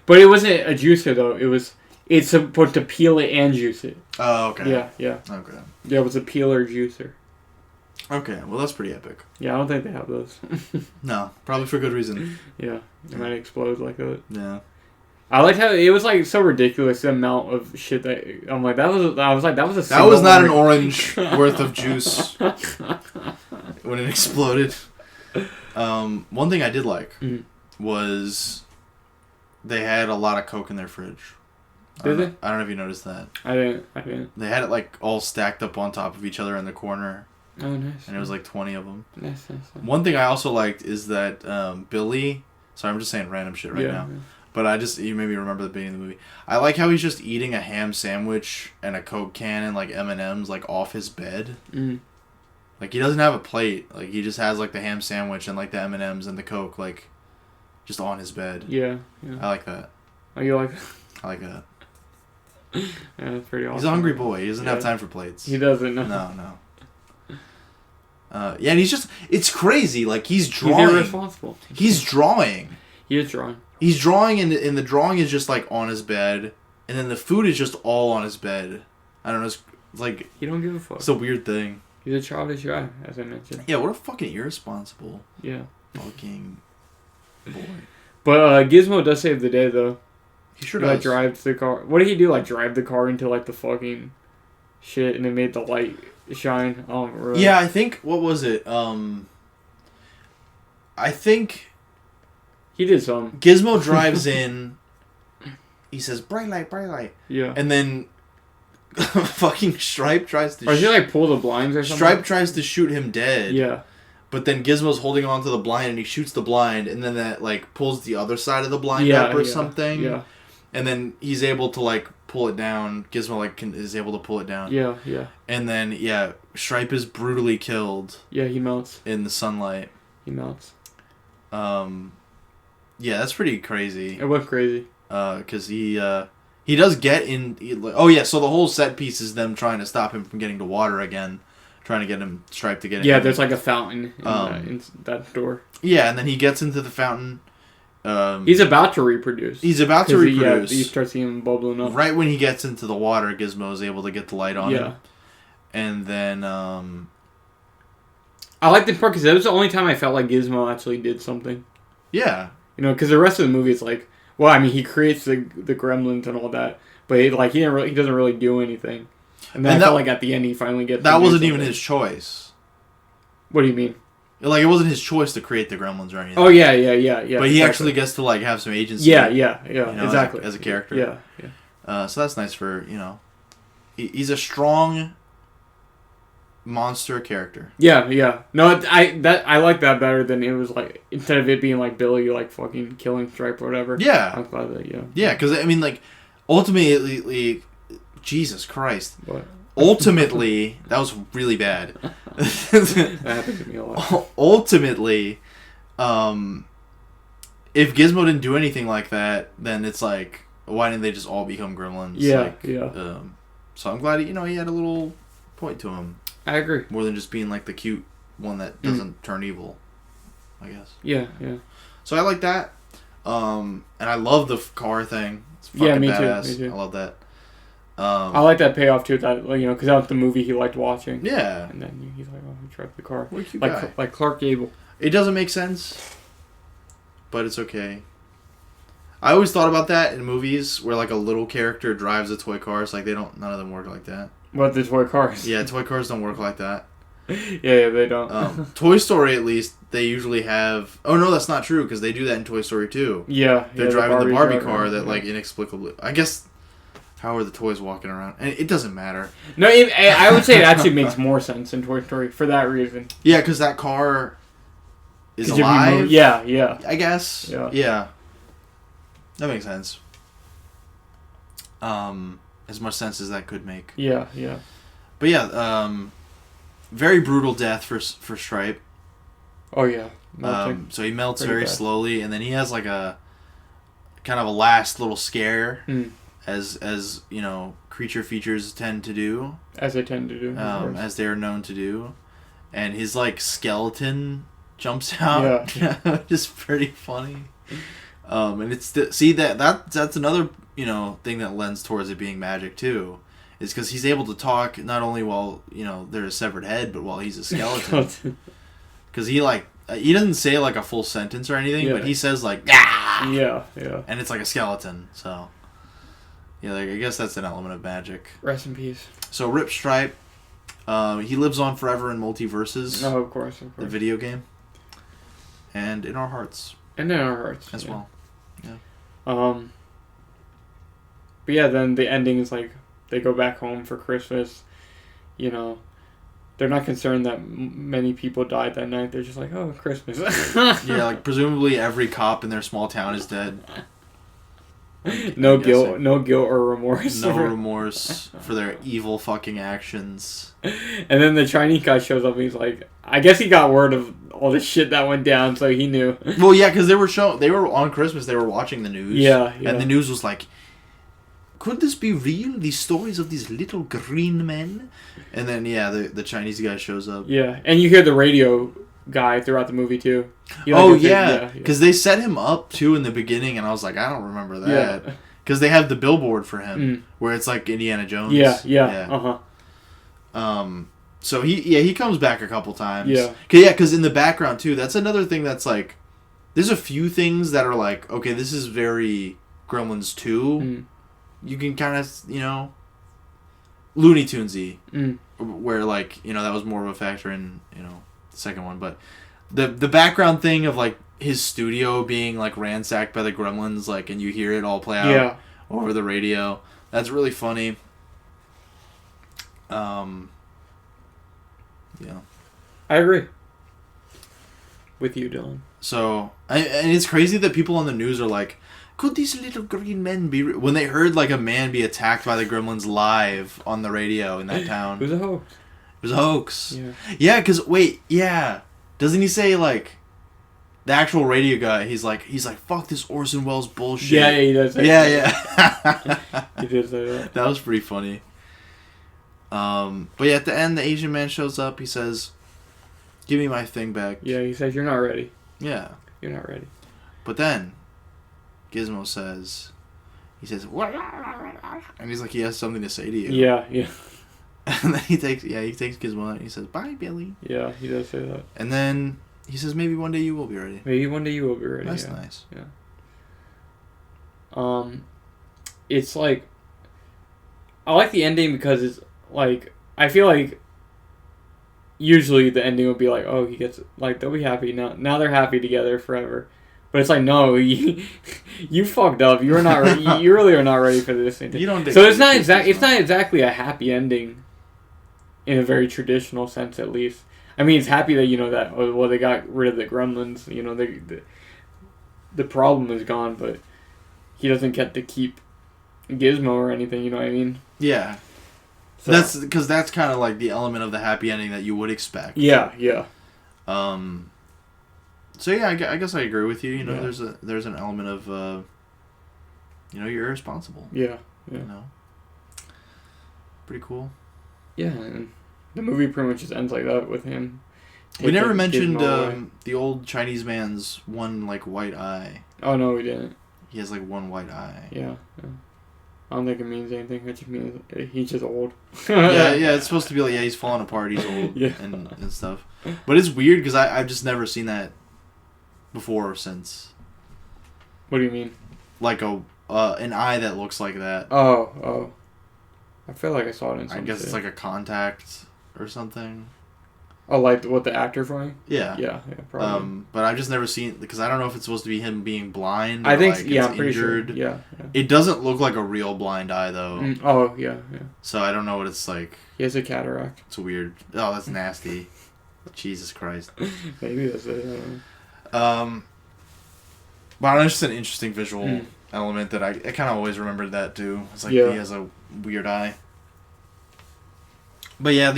But it wasn't a juicer though. It's supposed to peel it and juice it. Oh, okay. Yeah. Okay. Yeah, it was a peeler juicer. Okay, well that's pretty epic. Yeah, I don't think they have those. No, probably for good reason. Yeah, it might explode like that. Yeah. I liked how it was like so ridiculous the amount of shit that I'm like that was a that was not an orange worth of juice when it exploded. One thing I did like was they had a lot of Coke in their fridge. Did they? I don't know if you noticed that. I didn't. They had it like all stacked up on top of each other in the corner. Oh, nice. And it was like 20 of them. Nice. One thing I also liked is that Billy. Sorry, I'm just saying random shit right now. Yeah. But you made me remember the beginning of the movie. I like how he's just eating a ham sandwich and a Coke can and like M&Ms like off his bed. Mm. Like he doesn't have a plate. Like he just has like the ham sandwich and like the M&Ms and the Coke like just on his bed. Yeah. I like that. Oh, you like that? I like that. Yeah, that's pretty awesome. He's a hungry boy. He doesn't have time for plates. He doesn't. No. Yeah, and it's crazy. Like, he's drawing. He's irresponsible. He's drawing. He is drawing. He's drawing, and the drawing is just, like, on his bed. And then the food is just all on his bed. I don't know. It's like... He don't give a fuck. It's a weird thing. He's a childish guy, as I mentioned. Yeah, what a fucking irresponsible... Yeah. Fucking boy. But Gizmo does save the day, though. He sure does. Like, drives the car... What did he do? Like, drive the car into, like, the fucking shit, and it made the light... shine. Really. Yeah, I think what was it? I think he did some. Gizmo drives in. He says, "Bright light, bright light." Yeah. And then fucking Stripe tries to. Or does he like pull the blinds or something? Stripe tries to shoot him dead. Yeah. But then Gizmo's holding on to the blind and he shoots the blind and then that like pulls the other side of the blind up or something. Yeah. And then he's able to like pull it down. Gizmo like is able to pull it down. Yeah. And then Stripe is brutally killed. Yeah, he melts in the sunlight. He melts. Yeah, that's pretty crazy. It was crazy. Because he does get in. So the whole set piece is them trying to stop him from getting to water again, trying to get him Stripe to get in. Yeah, there's like a fountain in that door. Yeah, and then he gets into the fountain. He's about to reproduce. You start seeing him bubbling up. Right when he gets into the water, Gizmo is able to get the light on him. And then, I liked the part because that was the only time I felt like Gizmo actually did something. Yeah. You know, because the rest of the movie is like, well, I mean, he creates the gremlins and all that, but he doesn't really do anything. And then I felt like at the end he finally gets. That wasn't even his choice. What do you mean? Like, it wasn't his choice to create the gremlins or anything. Oh, yeah. But he actually gets to, like, have some agency. Yeah, exactly. As a character. Yeah. So that's nice for, he's a strong monster character. Yeah. No, I like that better than it was, like, instead of it being, like, Billy, like, fucking killing Stripe or whatever. Yeah. I'm glad that, Yeah, because, I mean, like, ultimately, Jesus Christ. What? Ultimately, that was really bad. That happened to me a lot. Ultimately, if Gizmo didn't do anything like that, then it's like, why didn't they just all become gremlins? Yeah. So I'm glad he had a little point to him. I agree. More than just being like the cute one that doesn't turn evil, I guess. Yeah. So I like that. And I love the car thing. It's fucking badass. Me too. I love that. I like that payoff too. That because that was the movie he liked watching. Yeah. And then he's like, "Oh, he drove the car." What a cute guy. Like Clark Gable. It doesn't make sense, but it's okay. I always thought about that in movies where like a little character drives a toy car. It's like none of them work like that. What, the toy cars? Yeah, toy cars don't work like that. yeah, they don't. Toy Story, at least, they usually have... Oh, no, that's not true, because they do that in Toy Story 2. Yeah. They're driving the Barbie car that, like, inexplicably... I guess... How are the toys walking around? And it doesn't matter. No, I would say it actually makes more sense in Toy Story for that reason. Yeah, because that car is alive. Yeah. I guess. Yeah. That makes sense. As much sense as that could make. Yeah. But yeah, very brutal death for Stripe. Oh yeah. So he melts Pretty very bad. slowly, and then he has like a kind of a last little scare, as creature features tend to do, as they tend to do, as they are known to do, and his like skeleton jumps out. Yeah, just pretty funny. And it's that's another thing that lends towards it being magic too, is because he's able to talk not only while there's a severed head, but while he's a skeleton. Because he doesn't say like a full sentence or anything, but he says like ah! Yeah. And it's like a skeleton. So yeah, like, I guess that's an element of magic. Rest in peace. So Rip Stripe, he lives on forever in Multiverses. Oh, of course. The video game, and in our hearts. And in our hearts as well. Yeah. But yeah, then the ending is like they go back home for Christmas. They're not concerned that many people died that night. They're just like, oh, Christmas. Yeah, like presumably every cop in their small town is dead. No guilt or remorse. No remorse for their evil fucking actions. And then the Chinese guy shows up and he's like, I guess he got word of all the shit that went down, so he knew. Well, yeah, because they were on Christmas, they were watching the news. Yeah. And the news was like, could this be real? These stories of these little green men? And then, yeah, the Chinese guy shows up. Yeah, and you hear the radio guy throughout the movie, too. Because they set him up, too, in the beginning, and I was like, I don't remember that. Because they have the billboard for him, where it's like Indiana Jones. Yeah. So he comes back a couple times. Yeah. Because in the background, too, that's another thing that's like, there's a few things that are like, okay, this is very Gremlins 2. You can kind of, Looney Tunes-y, where, like, that was more of a factor in, the second one. But the background thing of, like, his studio being, like, ransacked by the Gremlins, like, and you hear it all play out over the radio, that's really funny. Yeah. I agree with you, Dylan. So, and it's crazy that people on the news are like, could these little green men be... When they heard, like, a man be attacked by the Gremlins live on the radio in that town. It was a hoax. It was a hoax. Yeah. Yeah, because, doesn't he say, like... The actual radio guy, he's like, fuck this Orson Welles bullshit. Yeah, he does say that. He did say that. That was pretty funny. But yeah, at the end, the Asian man shows up. He says, give me my thing back. Yeah, he says, you're not ready. Yeah. You're not ready. But then... Gizmo says, and he's like, he has something to say to you. Yeah. And then he takes Gizmo out and he says, bye, Billy. Yeah, he does say that. And then he says, maybe one day you will be ready. Maybe one day you will be ready. That's nice. Yeah. It's like, I like the ending because it's like, I feel like usually the ending would be like, oh, he gets, like, they'll be happy now they're happy together forever. But it's like, no, you fucked up. You're not ready. You really are not ready for this. You don't. So it's not exactly a happy ending, in a very traditional sense, at least. I mean, it's happy that they got rid of the Gremlins. The problem is gone, but he doesn't get to keep Gizmo or anything. You know what I mean? Yeah. So. That's kind of like the element of the happy ending that you would expect. Yeah. So yeah, I guess I agree with you. There's an element of, you're irresponsible. Yeah. Pretty cool. Yeah, and the movie pretty much just ends like that with him. We never mentioned the old Chinese man's one like white eye. Oh no, we didn't. He has like one white eye. Yeah. I don't think it means anything. It just means he's just old. yeah, it's supposed to be like, yeah, he's falling apart, he's old, and stuff. But it's weird because I've just never seen that before or since. What do you mean? Like an eye that looks like that. Oh. I feel like I saw it in some I guess shit. it's like a contact or something. Oh, like what the actor for him? Yeah. Yeah, probably. But I've just never seen, because I don't know if it's supposed to be him being blind or I think, like I'm it's pretty injured. sure. Yeah. It doesn't look like a real blind eye though. Oh, yeah. So I don't know what it's like. He has a cataract. It's weird. Oh, that's nasty. Jesus Christ. Maybe that's it. But it's just an interesting visual element that I kind of always remembered that too. It's like he has a weird eye. But yeah,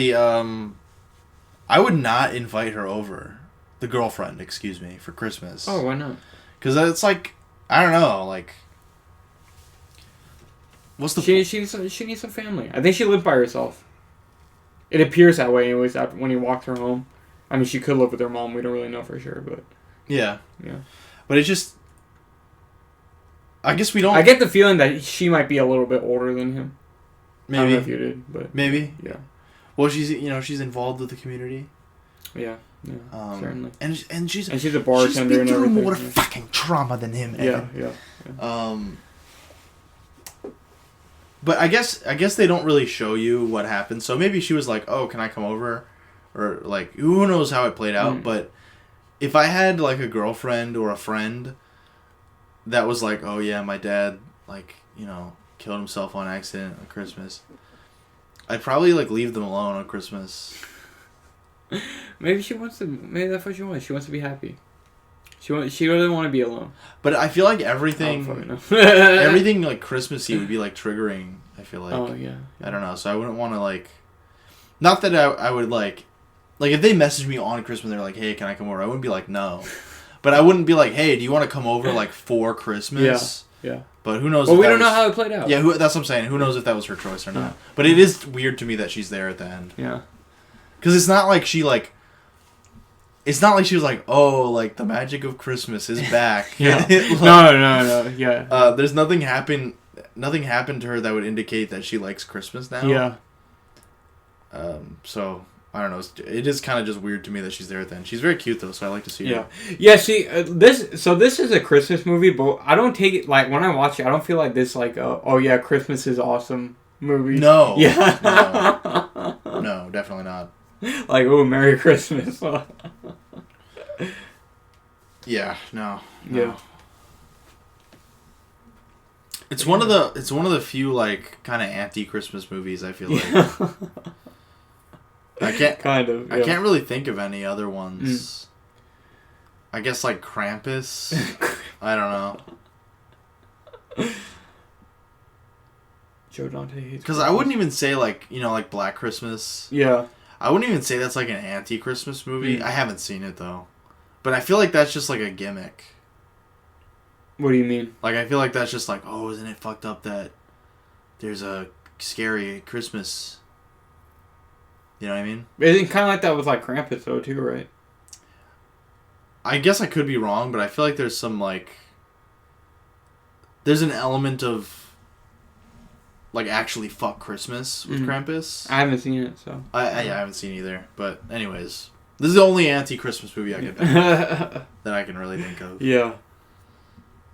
I would not invite her over, the girlfriend, excuse me, for Christmas. Oh, why not? Because it's like, I don't know, like, what's the she needs some family. I think she lived by herself. It appears that way anyways when he walked her home. I mean, she could live with her mom. We don't really know for sure, but... Yeah. Yeah. But it's just... I guess we don't... I get the feeling that she might be a little bit older than him. Maybe. I don't know if you did, but... Maybe. Yeah. Well, she's involved with the community. Yeah, certainly. And she's a bartender and everything. She's been through more fucking trauma than him, Evan. Yeah. But I guess they don't really show you what happened. So maybe she was like, "Oh, can I come over?" Or like, who knows how it played out. But if I had like a girlfriend or a friend that was like, "Oh yeah, my dad killed himself on accident on Christmas," I'd probably like leave them alone on Christmas. Maybe that's what she wants. She wants to be happy. She doesn't want to be alone. But I feel like everything like Christmassy would be like triggering. I feel like. Oh yeah. I don't know. So I wouldn't want to like. Not that I would like if they messaged me on Christmas, they're like, "Hey, can I come over?" I wouldn't be like, "No," but I wouldn't be like, "Hey, do you want to come over like for Christmas?" Yeah. But who knows? Well, we don't know how it played out. Yeah, that's what I'm saying. Who knows if that was her choice or not? But it is weird to me that she's there at the end. Yeah. Because it's not like she like. It's not like she was like, "Oh, like the magic of Christmas is back." Yeah. No. Yeah. There's nothing happened to her that would indicate that she likes Christmas now. Yeah. So I don't know. It is kind of just weird to me that she's there at the end. She's very cute though, so I like to see her. Yeah. See, this is a Christmas movie, but I don't take it like when I watch it. I don't feel like this like oh yeah, Christmas is awesome movie. No. Yeah. No, definitely not. Like, oh, Merry Christmas. Yeah, no. Yeah. It's one of the few like kind of anti-Christmas movies, I feel like. I can't really think of any other ones. I guess like Krampus. I don't know. Joe Dante hates. Because I wouldn't even say like like Black Christmas. Yeah. I wouldn't even say that's like an anti-Christmas movie. I haven't seen it though, but I feel like that's just like a gimmick. What do you mean? Like I feel like that's just like, oh, isn't it fucked up that there's a scary Christmas? You know what I mean? It's kind of like that with like Krampus though too, right? I guess I could be wrong, but I feel like there's some like there's an element of like actually fuck Christmas with Krampus. I haven't seen it, so I haven't seen it either. But anyways, this is the only anti-Christmas movie I can think of that I can really think of. Yeah.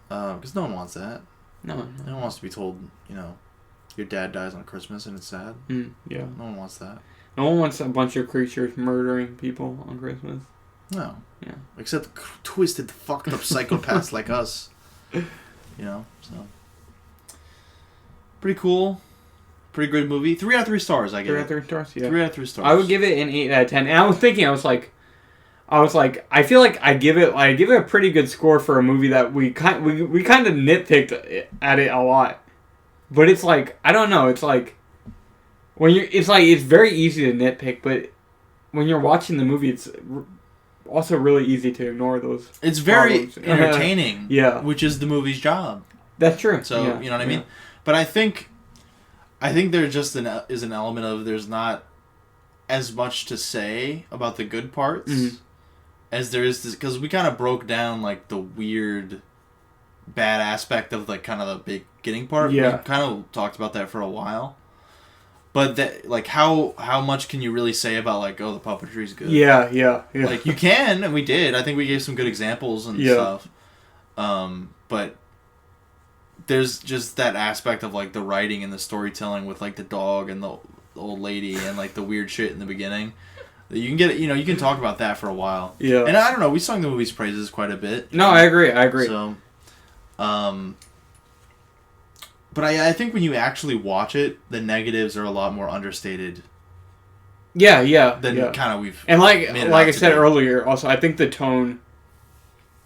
Because no one wants that. No one wants to be told, your dad dies on Christmas and it's sad. Yeah. No one wants that. No one wants a bunch of creatures murdering people on Christmas. No. Yeah. Except twisted, fucked up psychopaths like us. So. Pretty cool. Pretty good movie. 3 out of 3 stars, I give it. 3 out of 3 stars, yeah. 3 out of 3 stars. I would give it an 8 out of 10. And I was thinking, I was like, I feel like I give it a pretty good score for a movie that we kind of nitpicked at it a lot. But it's like, I don't know, it's like it's very easy to nitpick, but when you're watching the movie, it's also really easy to ignore those. It's very entertaining. Yeah. Which is the movie's job. That's true. So, you know what I mean? But I think there just is an element of there's not as much to say about the good parts as there is this, because we kind of broke down like the weird bad aspect of like kind of the beginning part. Yeah. We kind of talked about that for a while. But that, like, how much can you really say about like, oh, the puppetry's good? Yeah. Like, you can, and we did. I think we gave some good examples and stuff. But there's just that aspect of like the writing and the storytelling with like the dog and the old lady and like the weird shit in the beginning. You can get, you can talk about that for a while. Yeah. And I don't know, we sung the movie's praises quite a bit. No, I agree. So, but I think when you actually watch it, the negatives are a lot more understated. Yeah. Than kind of we've. And like I said earlier, also I think the tone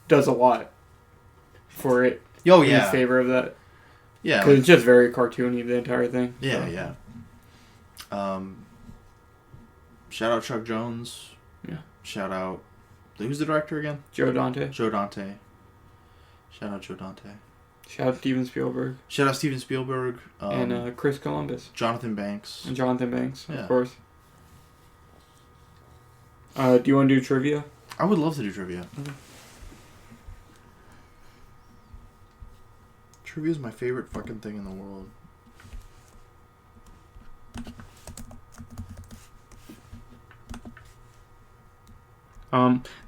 does a lot for it. Oh yeah. In favor of that. Yeah. Because it's just very cartoony, the entire thing. Yeah. Shout out Chuck Jones. Yeah. Shout out. Who's the director again? Joe Dante. Joe Dante. Shout out Joe Dante. Shout out Steven Spielberg. Shout out Steven Spielberg. And Chris Columbus. Jonathan Banks. And Jonathan Banks, of course. Do you want to do trivia? I would love to do trivia. Mm-hmm. Trivia is my favorite fucking thing in the world.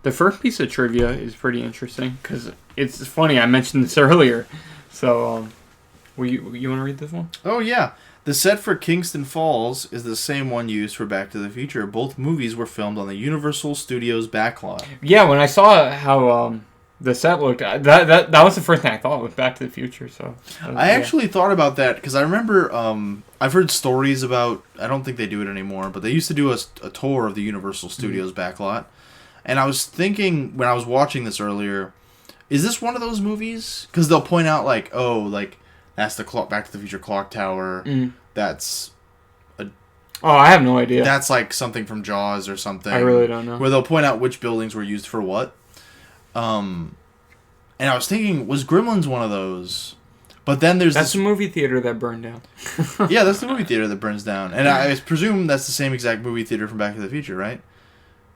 The first piece of trivia is pretty interesting because it's funny. I mentioned this earlier, so you want to read this one? Oh yeah, the set for Kingston Falls is the same one used for Back to the Future. Both movies were filmed on the Universal Studios backlot. Yeah, when I saw how the set looked, that was the first thing I thought was Back to the Future. So I actually thought about that because I remember I've heard stories about. I don't think they do it anymore, but they used to do a tour of the Universal Studios backlot. And I was thinking, when I was watching this earlier, is this one of those movies? Because they'll point out, like, oh, like, that's the Back to the Future clock tower. That's I have no idea. That's, like, something from Jaws or something. I really don't know. Where they'll point out which buildings were used for what. And I was thinking, was Gremlins one of those? But then there's That's the movie theater that burned down. Yeah, that's the movie theater that burns down. And I presume that's the same exact movie theater from Back to the Future, right?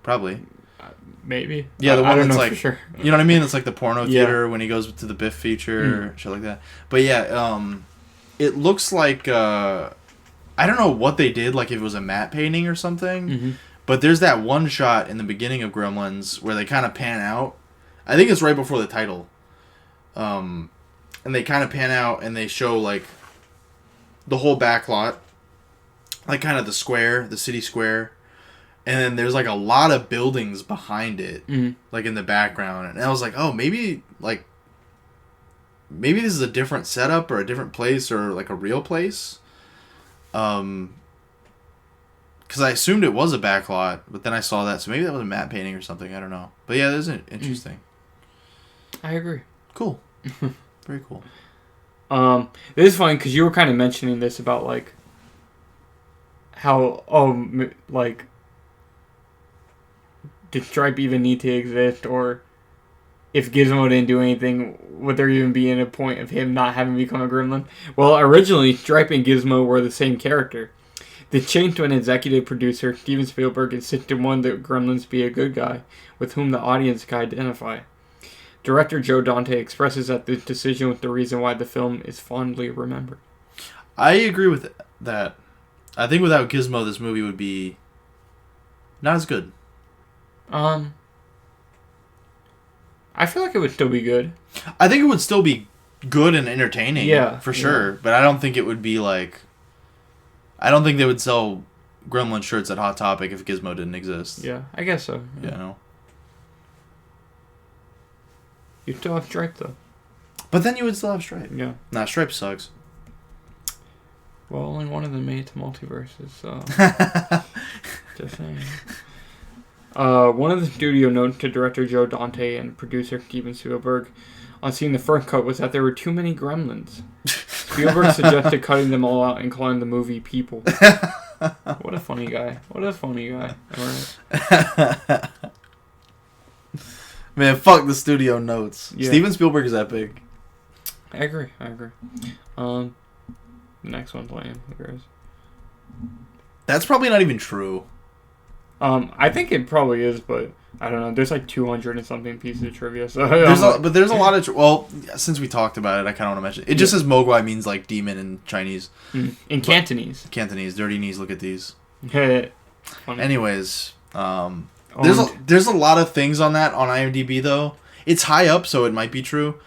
Probably. Maybe. Yeah, the one that's like, for sure. You know what I mean? It's like the porno theater when he goes to the Biff feature, shit like that. But yeah, it looks like, I don't know what they did, like if it was a matte painting or something, but there's that one shot in the beginning of Gremlins where they kind of pan out. I think it's right before the title. And they kind of pan out and they show like the whole back lot, like kind of the square, the city square. And then there's, like, a lot of buildings behind it, like, in the background. And I was like, oh, maybe this is a different setup or a different place or, like, a real place. Because I assumed it was a backlot, but then I saw that. So maybe that was a matte painting or something. I don't know. But, yeah, that is interesting. I agree. Cool. Very cool. This is funny because you were kind of mentioning this about, like, how, like... did Stripe even need to exist, or if Gizmo didn't do anything, would there even be a point of him not having become a gremlin? Well, originally, Stripe and Gizmo were the same character. The change when executive producer Steven Spielberg insisted one that Gremlins be a good guy, with whom the audience could identify. Director Joe Dante expresses that the decision was the reason why the film is fondly remembered. I agree with that. I think without Gizmo, this movie would be not as good. I feel like it would still be good. I think it would still be good and entertaining, for sure. Yeah. But I don't think it would be like... I don't think they would sell Gremlin shirts at Hot Topic if Gizmo didn't exist. Yeah, I guess so. Yeah. You know? You still have Stripe, though. But then you would still have Stripe. Yeah. Nah, Stripe sucks. Well, only one of them made it to multiverses, so... Just saying. One of the studio notes to director Joe Dante and producer Steven Spielberg on seeing the first cut was that there were too many gremlins. Spielberg suggested cutting them all out and calling the movie People. What a funny guy. What a funny guy. Right. Man, fuck the studio notes. Yeah. Steven Spielberg is epic. I agree. The next one's lame. Who cares? That's probably not even true. I think it probably is, but I don't know. There's like 200 and something pieces of trivia. So there's a lot of since we talked about it, I kind of want to mention it. It just says Mogwai means like demon in Chinese. In Cantonese. Cantonese, dirty knees. Look at these. Funny. Anyways, there's a lot of things on that on IMDb though. It's high up, so it might be true.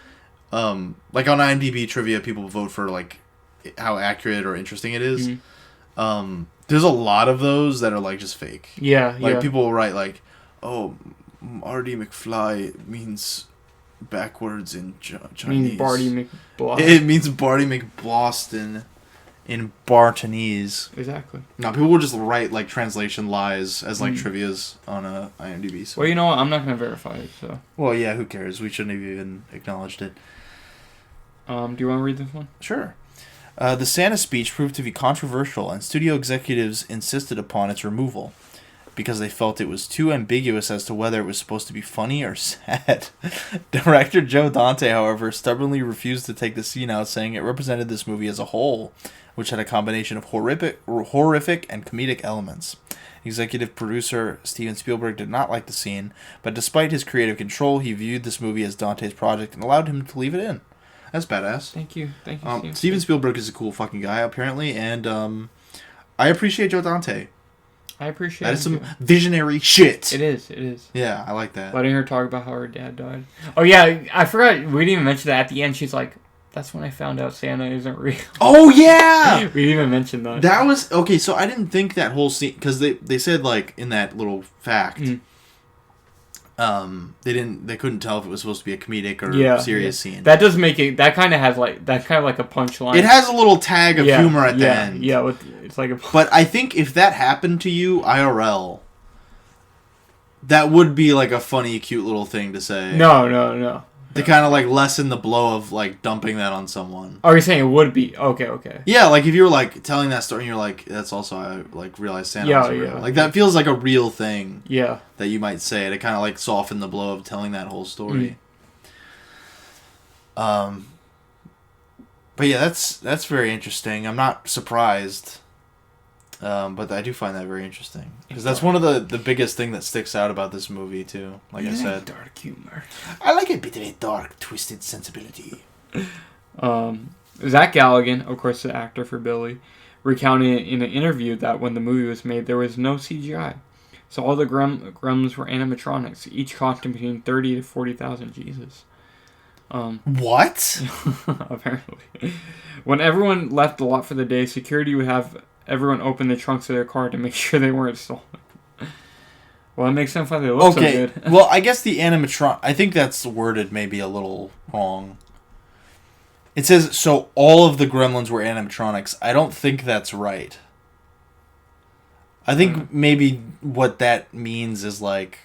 Like on IMDb trivia, people vote for like how accurate or interesting it is. There's a lot of those that are like just fake. Yeah, like people will write like, "Oh, Marty McFly means backwards in Chinese." Means Barty McBloston. It means Barty McBloston in Bartonese. Exactly. No, people will just write like translation lies as like trivias on IMDb. So. Well, you know what? I'm not gonna verify it. So. Well, yeah. Who cares? We shouldn't have even acknowledged it. Do you want to read this one? Sure. The Santa speech proved to be controversial, and studio executives insisted upon its removal because they felt it was too ambiguous as to whether it was supposed to be funny or sad. Director Joe Dante, however, stubbornly refused to take the scene out, saying it represented this movie as a whole, which had a combination of horrific and comedic elements. Executive producer Steven Spielberg did not like the scene, but despite his creative control, he viewed this movie as Dante's project and allowed him to leave it in. That's badass. Thank you, Steven Spielberg is a cool fucking guy, apparently, and I appreciate Joe Dante. I appreciate that. Is some visionary shit. It is. Yeah, I like that. Letting her talk about how her dad died. Oh yeah, I forgot. We didn't even mention that at the end. She's like, "That's when I found out Santa isn't real." Oh yeah, we didn't even mention that. That was okay. So I didn't think that whole scene because they said like in that little fact. They couldn't tell if it was supposed to be a comedic or serious scene. That does make it. That kind of has like a punchline. It has a little tag of humor at the end. Yeah, it's like a. But I think if that happened to you IRL, that would be like a funny, cute little thing to say. No. To kind of like lessen the blow of like dumping that on someone. Oh, you're saying it would be okay. Yeah, like if you were like telling that story and you're like, that's also I like realized Santa was real. Like that feels like a real thing. Yeah. That you might say to kind of like soften the blow of telling that whole story. But yeah, that's very interesting. I'm not surprised. But I do find that very interesting because that's one of the biggest thing that sticks out about this movie too. Like I said, dark humor. I like a bit of a dark, twisted sensibility. Zach Galligan, of course, the actor for Billy, recounted in an interview that when the movie was made, there was no CGI, so all the gremlins were animatronics, each costing between 30 to 40,000. Jesus. What? Apparently, when everyone left the lot for the day, security would have everyone open the trunks of their car to make sure they weren't stolen. Well, that makes sense why they look so good. Well, I guess the animatron... I think that's worded maybe a little wrong. It says, so all of the gremlins were animatronics. I don't think that's right. I think maybe what that means is, like,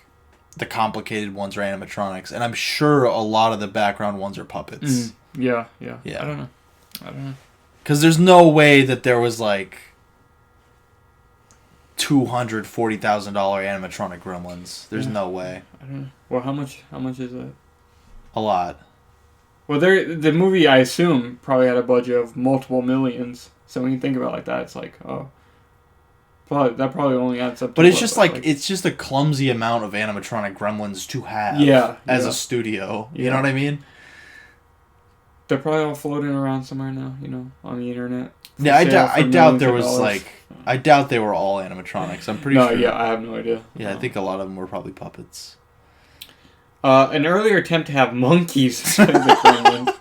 the complicated ones are animatronics. And I'm sure a lot of the background ones are puppets. Yeah. I don't know. Because there's no way that there was, like... $240,000 animatronic gremlins. There's no way. I don't know. Well, how much is that? A lot. Well, the movie, I assume, probably had a budget of multiple millions. So when you think about it like that, it's like, that probably only adds up to... But it's just like, it's just a clumsy amount of animatronic gremlins to have as a studio. You know what I mean? They're probably all floating around somewhere now, on the internet. Yeah, I doubt there was like... I doubt they were all animatronics. I'm pretty sure. Yeah, I have no idea. Yeah, I think a lot of them were probably puppets. An earlier attempt to have monkeys play the gremlins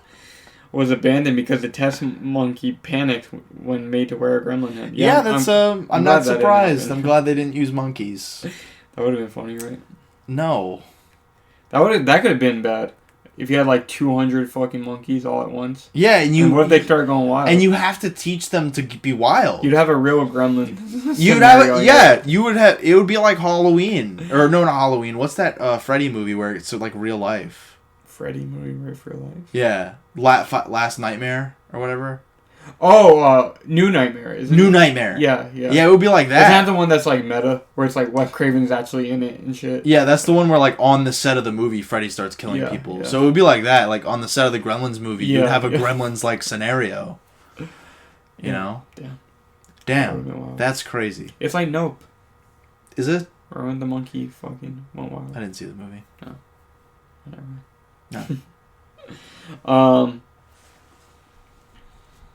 was abandoned because the test monkey panicked when made to wear a gremlin head. Yeah, that's... I'm not surprised. I'm glad they didn't use monkeys. That would have been funny, right? No. That could have been bad. If you had like 200 fucking monkeys all at once. Yeah, and what if they start going wild? And you have to teach them to be wild. You'd have a real gremlin. You would have. It would be like Halloween, or no, not Halloween. What's that Freddy movie where it's like real life? Freddy movie where it's real life. Yeah, Last Nightmare or whatever. Oh, New Nightmare, isn't it? New Nightmare. Yeah. Yeah, it would be like that. Isn't that the one that's like meta, where it's like Wes Craven's actually in it and shit? Yeah, that's the one where like on the set of the movie, Freddy starts killing people. Yeah. So it would be like that, like on the set of the Gremlins movie, you'd have a Gremlins like scenario. You know? Yeah. Damn, that's crazy. It's like Nope. Is it? Or when the monkey fucking went wild. I didn't see the movie. No.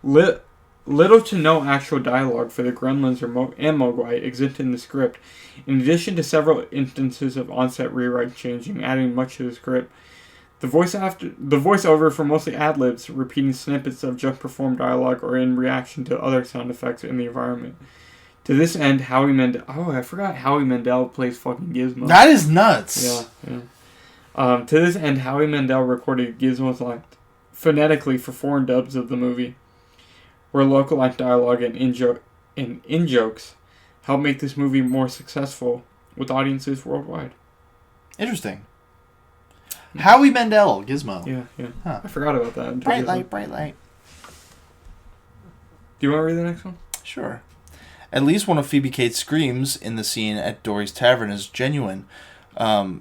No. Little to no actual dialogue for the Gremlins and Mogwai exist in the script. In addition to several instances of on-set rewrite changing, adding much to the script, the voiceover for mostly ad-libs, repeating snippets of just performed dialogue or in reaction to other sound effects in the environment. To this end, Howie Mandel... Oh, I forgot Howie Mandel plays fucking Gizmo. That is nuts! Yeah. To this end, Howie Mandel recorded Gizmo's line phonetically for foreign dubs of the movie, where localized dialogue and in-jokes help make this movie more successful with audiences worldwide. Interesting. Howie Mandel, Gizmo. Yeah. Huh. I forgot about that. Bright light. Do you want to read the next one? Sure. At least one of Phoebe Cates' screams in the scene at Dory's Tavern is genuine. I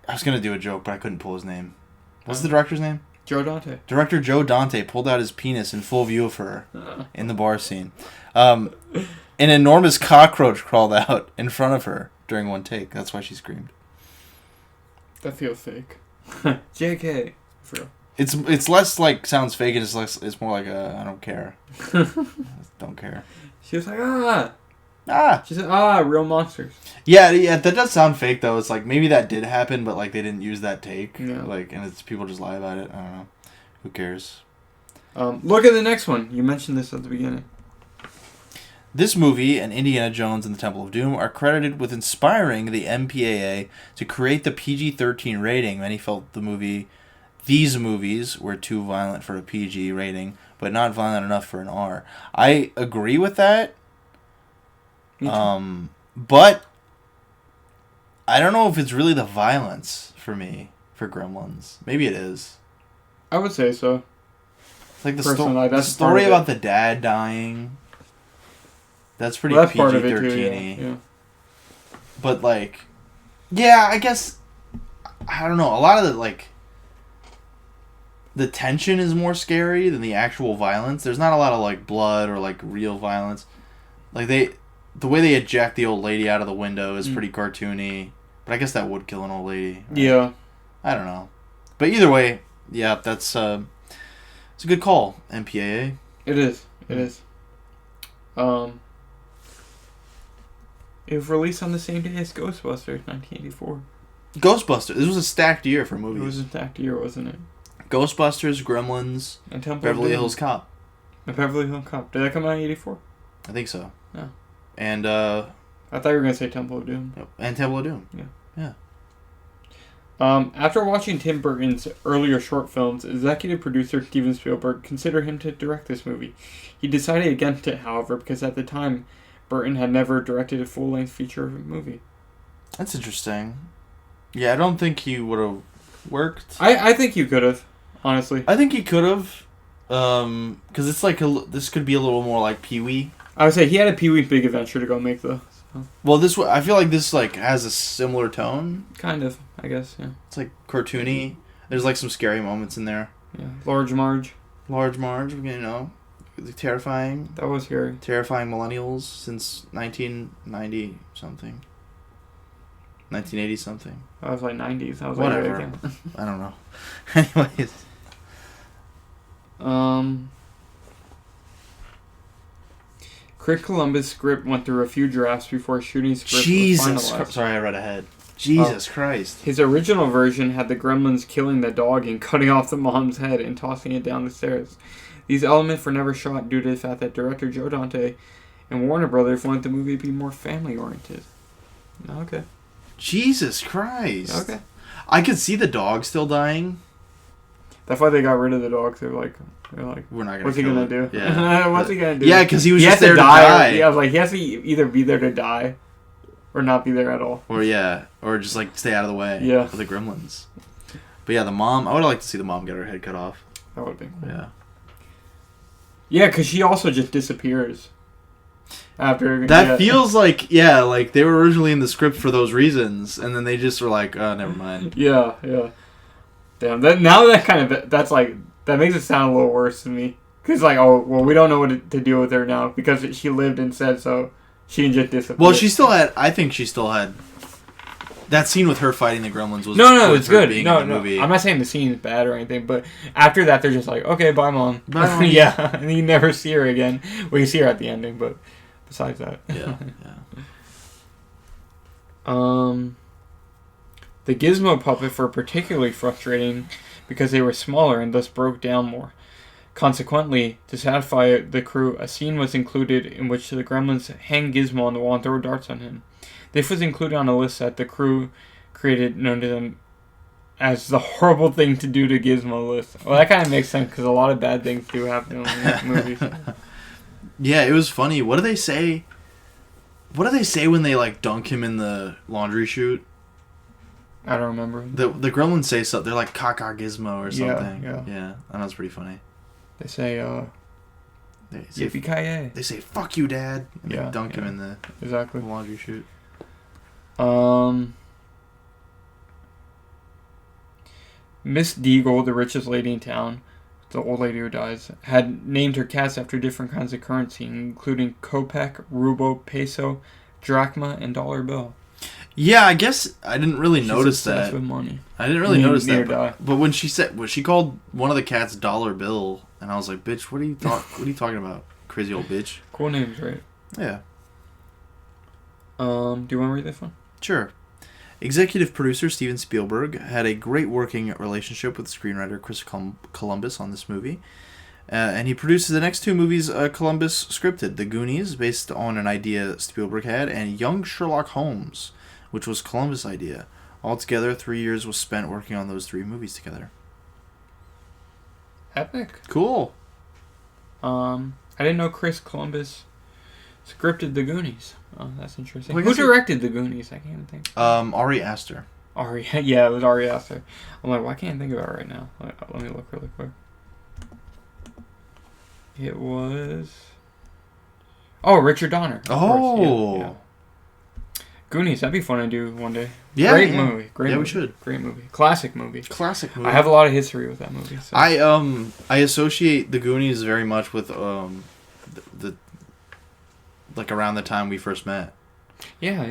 was going to do a joke, but I couldn't pull his name. What's the director's name? Joe Dante. Director Joe Dante pulled out his penis in full view of her in the bar scene. An enormous cockroach crawled out in front of her during one take. That's why she screamed. That feels fake. JK. For real. It's less like sounds fake. It's more like I don't care. Don't care. She was like, ah. She said, real monsters. Yeah, that does sound fake though. It's like maybe that did happen, but like they didn't use that take. Yeah. Like, and it's people just lie about it. I don't know. Who cares? Look at the next one. You mentioned this at the beginning. This movie and Indiana Jones and the Temple of Doom are credited with inspiring the MPAA to create the PG-13 rating. Many felt these movies were too violent for a PG rating, but not violent enough for an R. I agree with that. But I don't know if it's really the violence for me for Gremlins. Maybe it is. I would say so. It's like the story about the dad dying. That's pretty that's PG-13-y. part of it too, yeah. But like, yeah, I guess I don't know. A lot of the tension is more scary than the actual violence. There's not a lot of like blood or like real violence. Like the way they eject the old lady out of the window is pretty cartoony. But I guess that would kill an old lady. Right? Yeah. I don't know. But either way, yeah, it's a good call, MPAA. It is. It was released on the same day as Ghostbusters, 1984. Ghostbusters. This was a stacked year for movies. It was a stacked year, wasn't it? Ghostbusters, Gremlins, and Beverly Hills Cop. And Beverly Hills Cop. Did that come out in 84? I think so. Yeah. And I thought you were going to say Temple of Doom. Yep. And Temple of Doom. Yeah. After watching Tim Burton's earlier short films, executive producer Steven Spielberg considered him to direct this movie. He decided against it, however, because at the time, Burton had never directed a full-length feature movie. That's interesting. Yeah, I don't think he would have worked. I think you could have, honestly. I think he could have, because it's like this could be a little more like Pee-wee. I would say he had a Pee-wee Big Adventure to go make though. So. Well, I feel like this like has a similar tone. Kind of, I guess. Yeah. It's like cartoony. There's like some scary moments in there. Yeah. Large Marge, you know. Terrifying. That was scary. Terrifying millennials since 1990 something. 1980 something. I was like 90s. I was whatever. Like, I don't know. Anyways. Chris Columbus' script went through a few drafts before shooting script Jesus was finalized. Sorry, I read ahead. Jesus Christ. His original version had the Gremlins killing the dog and cutting off the mom's head and tossing it down the stairs. These elements were never shot due to the fact that director Joe Dante and Warner Brothers wanted the movie to be more family-oriented. Okay. Jesus Christ. Okay. I could see the dog still dying. That's why they got rid of the dog. They're like, we're not gonna. What's he gonna do? Yeah. What's he gonna do? Yeah, because he was just there to die. Yeah, I was like, he has to either be there to die, or not be there at all. Or just like stay out of the way. Yeah. For the Gremlins. But yeah, the mom. I would like to see the mom get her head cut off. That would be cool. Yeah. Yeah, because she also just disappears. After that feels like like they were originally in the script for those reasons, and then they just were like, oh, never mind. Yeah. Damn. That makes it sound a little worse to me. Because we don't know what to do with her now because she lived and said so She just disappeared. Well, she still had. I think she still had. That scene with her fighting the Gremlins was no, it's good. No, movie. I'm not saying the scene is bad or anything, but after that, they're just like, okay, bye, Mom. Bye, Mom. Yeah, and you never see her again. Well, you see her at the ending, but besides that. Yeah. The Gizmo puppets were particularly frustrating because they were smaller and thus broke down more. Consequently, to satisfy the crew, a scene was included in which the Gremlins hang Gizmo on the wall and throw darts on him. This was included on a list that the crew created, known to them as the horrible thing to do to Gizmo list. Well, that kind of makes sense because a lot of bad things do happen in these movies. Yeah, it was funny. What do they say? What do they say when they like dunk him in the laundry chute? I don't remember. The Gremlins say something. They're like "caca Gizmo" or something. Yeah. That was pretty funny. They say, Yippee-ki-yay. They say, "Fuck you, Dad." And they dunk him in the laundry chute. Miss Deagle, the richest lady in town, the old lady who dies, had named her cats after different kinds of currency, including kopeck, ruble, peso, drachma, and dollar bill. Yeah, I guess I didn't really notice that. With money. I didn't really notice that. But when she called one of the cats Dollar Bill, and I was like, "Bitch, what are you talking about, crazy old bitch?" Cool names, right? Yeah. Do you want to read this one? Sure. Executive producer Steven Spielberg had a great working relationship with screenwriter Chris Columbus on this movie. And he produces the next two movies Columbus scripted, The Goonies, based on an idea Spielberg had, and Young Sherlock Holmes, which was Columbus' idea. Altogether, 3 years was spent working on those three movies together. Epic. Cool. I didn't know Chris Columbus scripted The Goonies. Oh, that's interesting. Well, who directed The Goonies? I can't even think. Ari Aster. Yeah, it was Ari Aster. I'm like, why can't I think of it right now? Let me look really quick. It was... Oh, Richard Donner. Oh. Yeah. Goonies, that'd be fun to do one day. Yeah, Great movie. We should. Great movie. Classic movie. Classic movie. I have a lot of history with that movie. So. I associate The Goonies very much with the like around the time we first met. Yeah.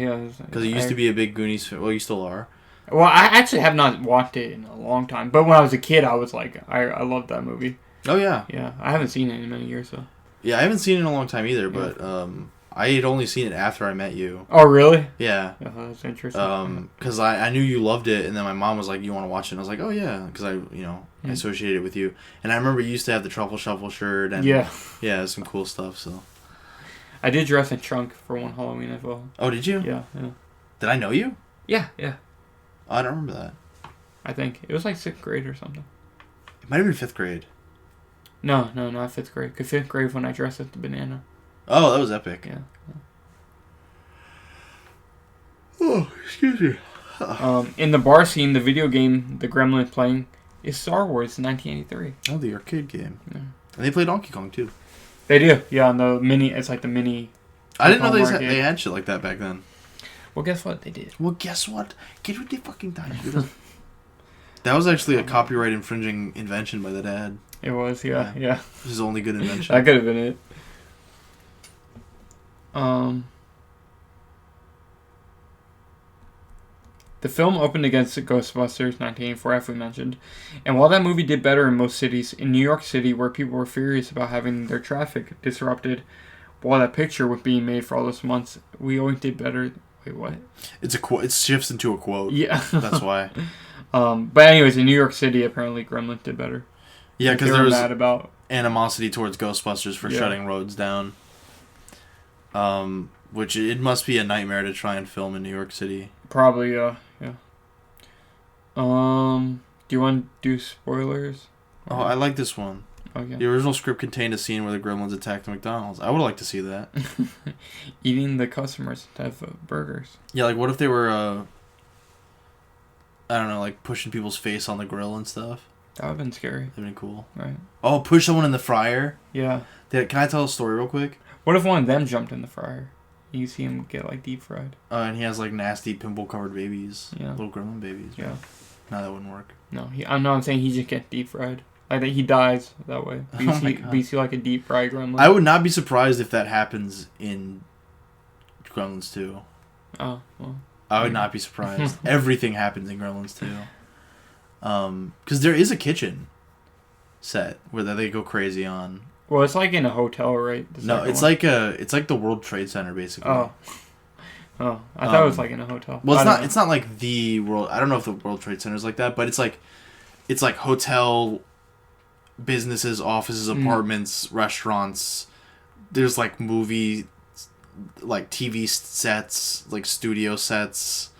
Because it used to be a big Goonies fan. Well, you still are. Well, I actually have not watched it in a long time. But when I was a kid, I was like, I loved that movie. Oh, yeah. Yeah, I haven't seen it in many years, so. Yeah, I haven't seen it in a long time either, but I had only seen it after I met you. Oh, really? Yeah. Oh, that's interesting. Because I knew you loved it, and then my mom was like, "You want to watch it?" And I was like, "Oh, yeah," because I associated it with you. And I remember you used to have the Truffle Shuffle shirt, and yeah, some cool stuff, so. I did dress in Trunk for one Halloween as well. Oh, did you? Yeah. Did I know you? Yeah. I don't remember that. I think. It was like 6th grade or something. It might have been 5th grade. No, not 5th grade. Because 5th grade when I dressed as the banana. Oh, that was epic. Yeah. Oh, excuse me. In the bar scene, the video game the Gremlins playing is Star Wars 1983. Oh, the arcade game. Yeah. And they play Donkey Kong, too. They do. Yeah, on the mini... It's like the mini... I didn't know they had shit like that back then. Well, guess what? They did. Well, guess what? Get with the fucking time. That was actually a copyright infringing invention by the dad. It was, yeah. It was his only good invention. That could have been it. The film opened against Ghostbusters 1984, as we mentioned. And while that movie did better in most cities, in New York City, where people were furious about having their traffic disrupted while that picture was being made for all those months, we always did better. Wait, what? It's a quote. It shifts into a quote. Yeah. That's why. But anyways, in New York City, apparently Gremlins did better. Yeah, because there was mad about animosity towards Ghostbusters for shutting roads down. Which it must be a nightmare to try and film in New York City. Probably, yeah. Do you want to do spoilers? Oh, I like this one. Okay. The original script contained a scene where the Gremlins attacked McDonald's. I would like to see that. Eating the customers' type of burgers. Yeah, like what if they were, I don't know, like pushing people's face on the grill and stuff? That would have been scary. That'd been cool. Right. Oh, push someone in the fryer? Yeah. Can I tell a story real quick? What if one of them jumped in the fryer? You see him get, like, deep fried. And he has, like, nasty pimple-covered babies. Yeah. Little gremlin babies. Yeah. No, that wouldn't work. No, I'm saying he just gets deep fried. I think he dies that way. You see like a deep fried gremlin. I would not be surprised if that happens in Gremlins 2. Oh, well. I would not be surprised. Everything happens in Gremlins 2. Because there is a kitchen set where they go crazy on. Well, it's like in a hotel, right? No, it's like the World Trade Center, basically. Oh, I thought it was like in a hotel. Well, it's not like the world. I don't know if the World Trade Center is like that, but it's like hotel, businesses, offices, apartments, restaurants. There's like movie, like TV sets, like studio sets.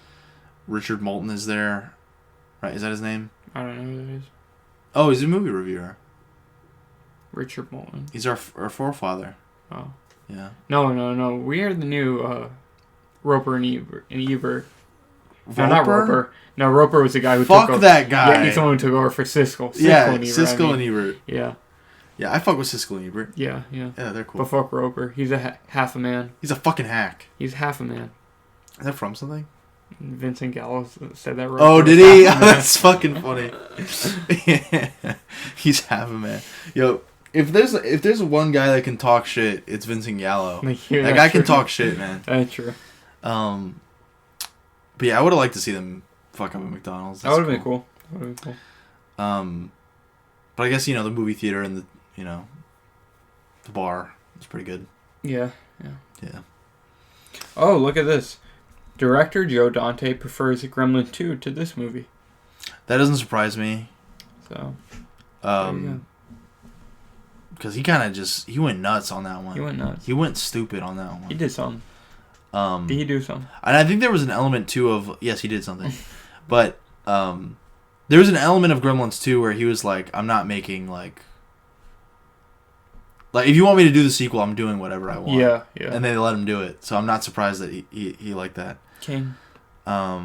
Richard Moulton is there, right? Is that his name? I don't know who that is. Oh, he's a movie reviewer. Richard Moulton. He's our forefather. Oh. Yeah. No. We are the new Roper and Ebert. Roper? No, not Roper. No, Roper was the guy who Fuck took over. that guy. Yeah, he's the one who took over for Siskel. Siskel and Ebert. Yeah. Yeah, I fuck with Siskel and Ebert. Yeah. Yeah, they're cool. But fuck Roper. He's a half a man. He's a fucking hack. He's half a man. Is that from something? Vincent Gallo said that. Oh, did he? That's fucking funny. He's half a man. Yo, if there's one guy that can talk shit, it's Vincent Gallo. That guy can talk shit, man. That's true. But yeah, I would have liked to see them fuck up at McDonald's. That would have been cool. But I guess, the movie theater and the bar was pretty good. Yeah. Oh, look at this. Director Joe Dante prefers Gremlin 2 to this movie. That doesn't surprise me. So, because he kind of he went nuts on that one. He went nuts. He went stupid on that one. He did something. Did he do something? And I think there was an element, too, of... Yes, he did something. But there was an element of Gremlins 2 where he was like, I'm not making, like, if you want me to do the sequel, I'm doing whatever I want. Yeah. And they let him do it. So I'm not surprised that he liked that. King. Yeah,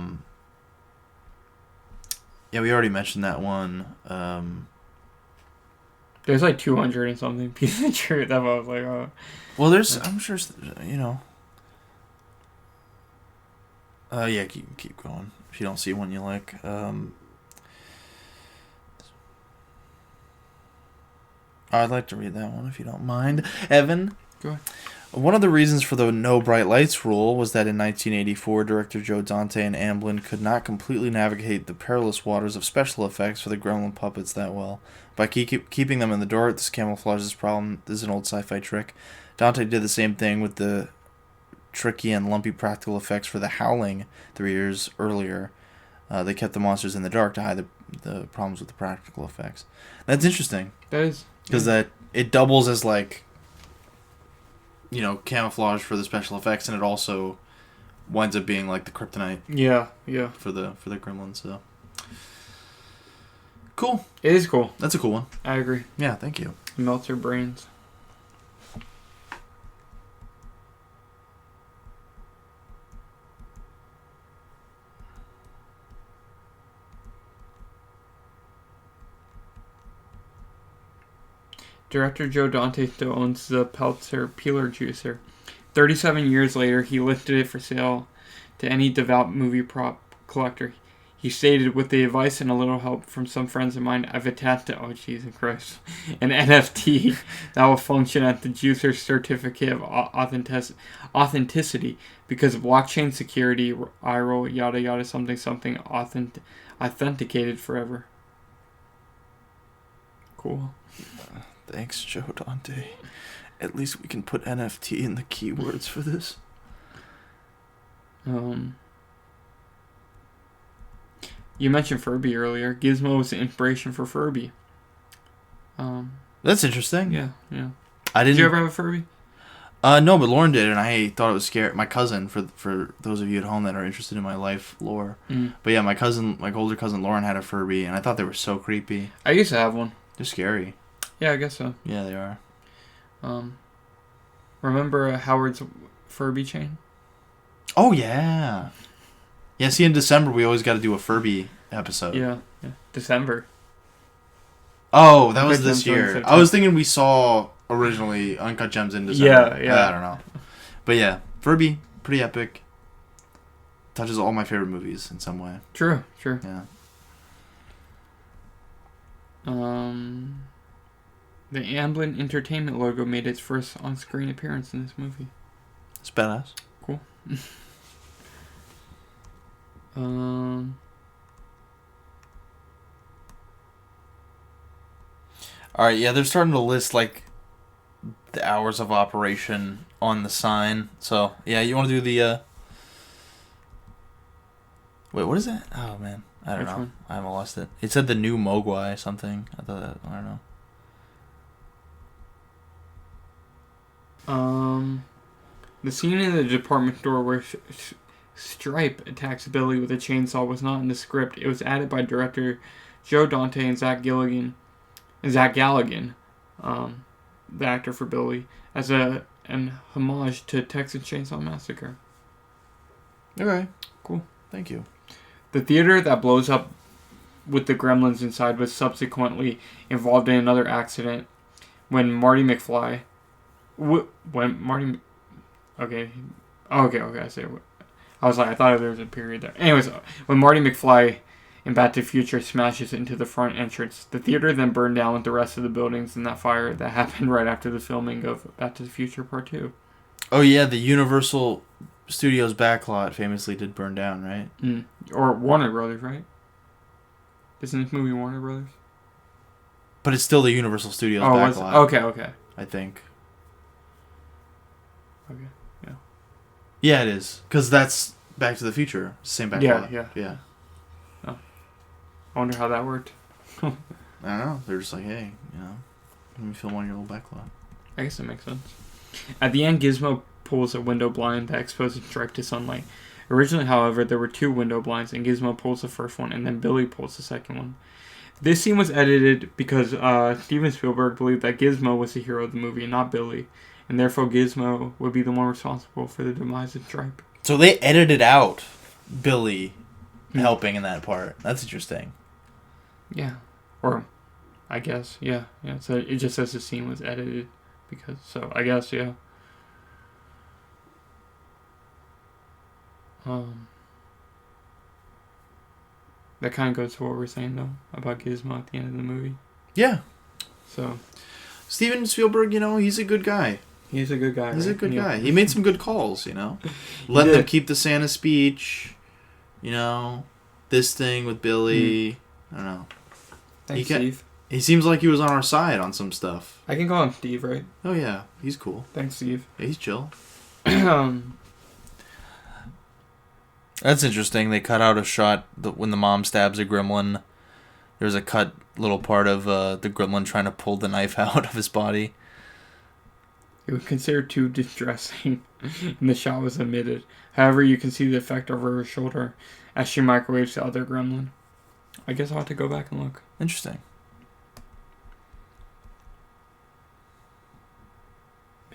we already mentioned that one. There's like 200 and something pieces of truth. I was like, oh. Well, I'm sure, yeah, keep going. If you don't see one you like. I'd like to read that one if you don't mind. Evan? Go ahead. One of the reasons for the no bright lights rule was that in 1984, director Joe Dante and Amblin could not completely navigate the perilous waters of special effects for the Gremlin puppets that well. By keeping them in the dark, this camouflages this problem. This is an old sci-fi trick. Dante did the same thing with the tricky and lumpy practical effects for The Howling 3 years earlier. They kept the monsters in the dark to hide the problems with the practical effects. That's interesting. That is. Because it doubles as, like, camouflage for the special effects, and it also winds up being like the kryptonite. Yeah. For the Gremlins, so cool. It is cool. That's a cool one. I agree. Yeah, thank you. It melts your brains. Director Joe Dante still owns the Peltzer Peeler Juicer. 37 years later, he listed it for sale to any devout movie prop collector. He stated, with the advice and a little help from some friends of mine, I've attached an NFT that will function as the juicer's certificate of authenticity because of blockchain security, IRL, yada yada, something, authenticated forever. Cool. Thanks, Joe Dante. At least we can put NFT in the keywords for this. You mentioned Furby earlier. Gizmo was the inspiration for Furby. That's interesting. Yeah. Did you ever have a Furby? No, but Lauren did, and I thought it was scary. My cousin, for those of you at home that are interested in my life lore. But yeah, my older cousin Lauren had a Furby, and I thought they were so creepy. I used to have one. They're scary. Yeah, I guess so. Yeah, they are. Remember Howard's Furby chain? Oh, yeah. Yeah, see, in December, we always got to do a Furby episode. Yeah. December. Oh, that was this year. I was thinking we saw originally Uncut Gems in December. Yeah. I don't know. But yeah, Furby, pretty epic. Touches all my favorite movies in some way. True. Yeah. The Amblin Entertainment logo made its first on-screen appearance in this movie. It's badass. Cool. Alright, yeah, they're starting to list, like, the hours of operation on the sign. So, yeah, you want to do the, Wait, what is that? Oh, man. I don't know. One? I haven't lost it. It said the new Mogwai something. I thought that... I don't know. The scene in the department store where Stripe attacks Billy with a chainsaw was not in the script. It was added by director Joe Dante and Zach Galligan, the actor for Billy, as an homage to Texas Chainsaw Massacre. Okay. Cool. Thank you. The theater that blows up with the gremlins inside was subsequently involved in another accident when Marty McFly... Okay, I say it. I was like, I thought there was a period there. Anyways, when Marty McFly in Back to the Future smashes into the front entrance, the theater then burned down with the rest of the buildings in that fire that happened right after the filming of Back to the Future Part 2. Oh yeah, the Universal Studios backlot famously did burn down, right? Or Warner Brothers, right? Isn't this movie Warner Brothers? But it's still the Universal Studios backlot. Okay. I think. Okay, yeah. Yeah, it is. Because that's Back to the Future. Same backlot. Yeah. Oh. I wonder how that worked. I don't know. They're just like, hey, let me film on your little backlot. I guess that makes sense. At the end, Gizmo pulls a window blind that exposes Stripe to sunlight. Originally, however, there were 2 window blinds, and Gizmo pulls the first one, and then Billy pulls the second one. This scene was edited because Steven Spielberg believed that Gizmo was the hero of the movie and not Billy, and therefore Gizmo would be the one responsible for the demise of Stripe. So they edited out Billy helping in that part. That's interesting. Yeah. Or, I guess, yeah. So it just says the scene was edited because, so I guess, yeah. That kind of goes to what we're saying, though, about Gizmo at the end of the movie. Yeah. So. Steven Spielberg, he's a good guy. He's a good guy. He's a good guy. He made some good calls, Let them keep the Santa speech. This thing with Billy. I don't know. Thanks, Steve. He seems like he was on our side on some stuff. I can call him Steve, right? Oh, yeah. He's cool. Thanks, Steve. Yeah, he's chill. That's interesting. They cut out a shot when the mom stabs a gremlin. There's a cut little part of the gremlin trying to pull the knife out of his body. It was considered too distressing, and the shot was omitted. However, you can see the effect over her shoulder as she microwaves the other gremlin. I guess I'll have to go back and look. Interesting.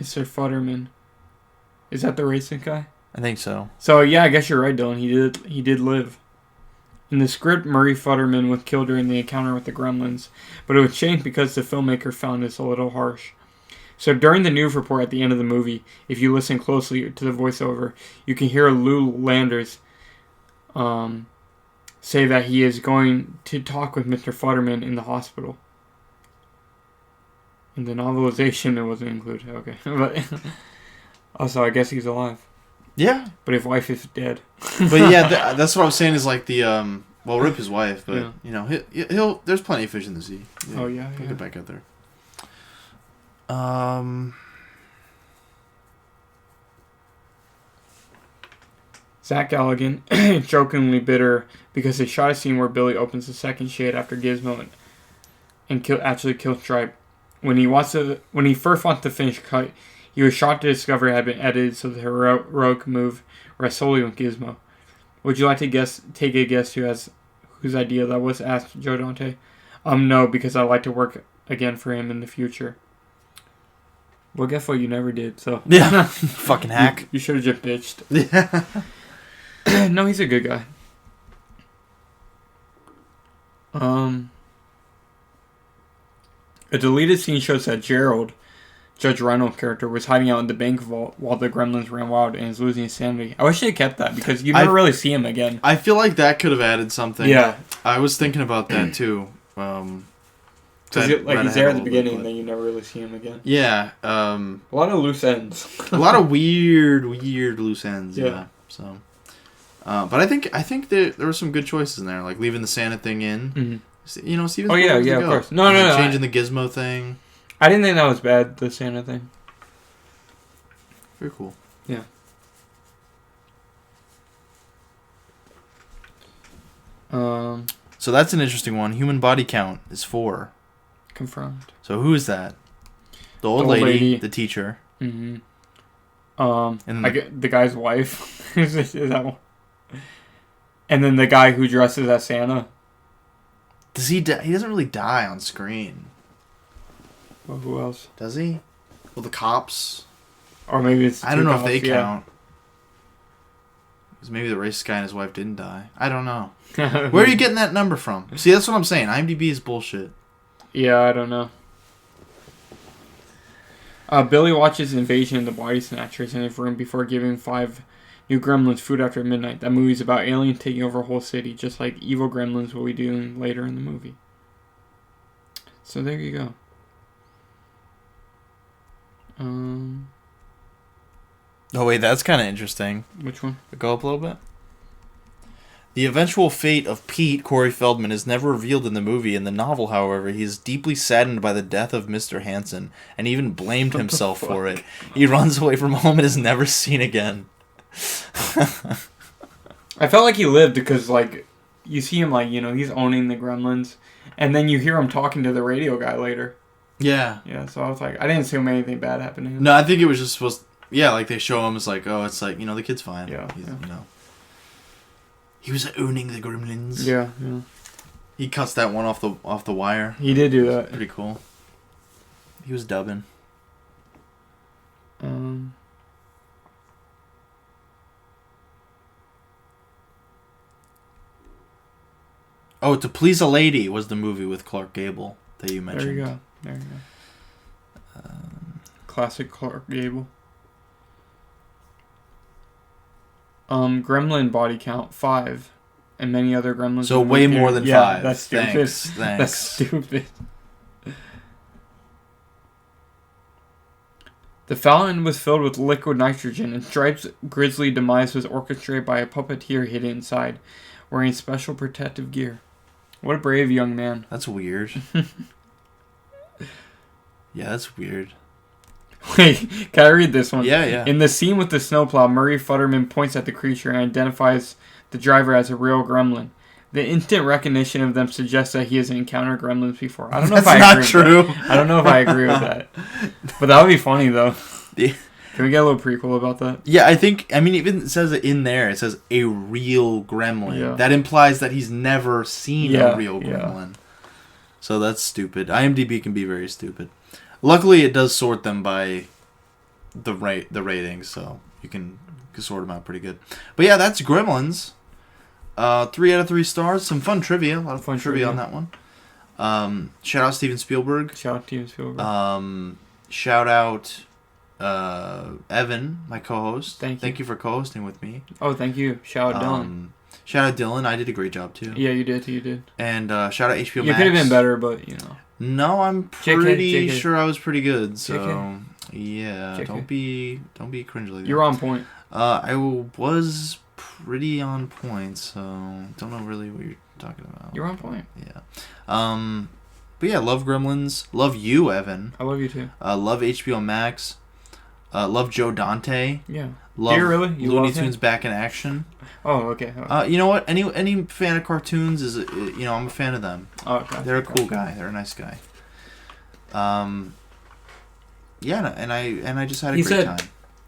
Mr. Futterman. Is that the racing guy? I think so. So, yeah, I guess you're right, Dylan. He did live. In the script, Murray Futterman was killed during the encounter with the gremlins, but it was changed because the filmmaker found this a little harsh. So during the news report at the end of the movie, if you listen closely to the voiceover, you can hear Lou Landers say that he is going to talk with Mr. Futterman in the hospital. In the novelization, it wasn't included. Okay. But also, I guess he's alive. Yeah. But his wife is dead. But yeah, that's what I was saying is like the, well, rip his wife, but, he'll there's plenty of fish in the sea. Yeah, oh, yeah. He'll get back out there. Zach Galligan, jokingly bitter because they shot a scene where Billy opens the second shade after Gizmo and actually kills Stripe. When he first wants to finish cut, he was shocked to discover it had been edited so the heroic move rests solely on Gizmo. Would you like to take a guess whose idea that was? Asked Joe Dante. No, because I'd like to work again for him in the future. Well, guess what? You never did, so. Yeah. Fucking hack. You should have just bitched. Yeah. No, he's a good guy. A deleted scene shows that Gerald, Judge Reynolds' character, was hiding out in the bank vault while the gremlins ran wild and is losing his sanity. I wish they had kept that because you never really see him again. I feel like that could have added something. Yeah. I was thinking about that too. So Because read he's ahead there a at the little bit, beginning, but- and then you never really see him again. Yeah. A lot of loose ends. A lot of weird loose ends. Yeah. Yeah. So, but I think there were some good choices in there, like leaving the Santa thing in. Mm-hmm. You know, Steven. Oh yeah, Spielberg's yeah, the of goat. course. No, And no, then no. changing the gizmo thing. I didn't think that was bad. The Santa thing. Very cool. Yeah. So that's an interesting one. Human body count is 4. Confirmed. So who is that? The old lady, the teacher. Mm-hmm. And the guy's wife. Is that one? And then the guy who dresses as Santa. Does he? He doesn't really die on screen. Well, who else? Does he? Well, the cops. Or maybe it's. I don't know if they yeah. count. Because maybe the racist guy and his wife didn't die. I don't know. Where are you getting that number from? See, that's what I'm saying. IMDb is bullshit. Yeah, I don't know. Billy watches Invasion of the Body Snatchers in his room before giving 5 new gremlins food after midnight. That movie's about aliens taking over a whole city, just like evil gremlins will be doing later in the movie. So there you go. Oh, wait, that's kind of interesting. Which one? Go up a little bit. The eventual fate of Pete, Corey Feldman, is never revealed in the movie. In the novel, however, he is deeply saddened by the death of Mr. Hansen, and even blamed himself for it. He runs away from home and is never seen again. I felt like he lived because, like, you see him, like, you know, he's owning the gremlins, and then you hear him talking to the radio guy later. Yeah. Yeah, so I was like, I didn't assume anything bad happened to him. No, I think it was just supposed to, yeah, like they show him as like, oh, it's like, you know, the kid's fine. Yeah, He's, yeah. You know. He was owning the gremlins. Yeah, yeah. He cuts that one off the wire. He did do that. Pretty cool. He was dubbing. Oh, To Please a Lady was the movie with Clark Gable that you mentioned. There you go. Classic Clark Gable. Gremlin body count 5, and many other gremlins. So way more than 5. That's stupid. Thanks. That's stupid. The fountain was filled with liquid nitrogen, and Stripe's grisly demise was orchestrated by a puppeteer hidden inside, wearing special protective gear. What a brave young man. That's weird. Yeah, that's weird. Wait, can I read this one? Yeah, yeah. In the scene with the snowplow, Murray Futterman points at the creature and identifies the driver as a real gremlin. The instant recognition of them suggests that he has encountered gremlins before. I don't know if I agree. That's not true. I don't know if I agree with that. But that would be funny, though. Yeah. Can we get a little prequel about that? Yeah, I mean, even it says it in there. It says a real gremlin. Yeah. That implies that he's never seen a real yeah. gremlin. So that's stupid. IMDb can be very stupid. Luckily, it does sort them by the ratings, so you can sort them out pretty good. But yeah, that's Gremlins. 3 out of 3 stars. Some fun trivia. A lot of fun trivia on that one. Shout out Steven Spielberg. Shout out Steven Spielberg. Shout out Evan, my co-host. Thank you for co-hosting with me. Oh, thank you. Shout out Dylan. Shout out Dylan. I did a great job too. Yeah, you did. And shout out HBO Max. You could have been better, but you know. No, I'm pretty JK. sure I was pretty good. So JK. yeah, JK. don't be cringe like that. You're on point. I was pretty on point, so don't know really what you're talking about. You're on point. Yeah. But yeah, love Gremlins. Love you, Evan. I love you too. Love HBO Max. Love Joe Dante. Yeah. Love Do you really? You Looney love him? Tunes back in action. Oh, okay. You know what? Any fan of cartoons is, you know, I'm a fan of them. Oh, okay. They're a cool guy. They're a nice guy. Yeah, and I just had a great time.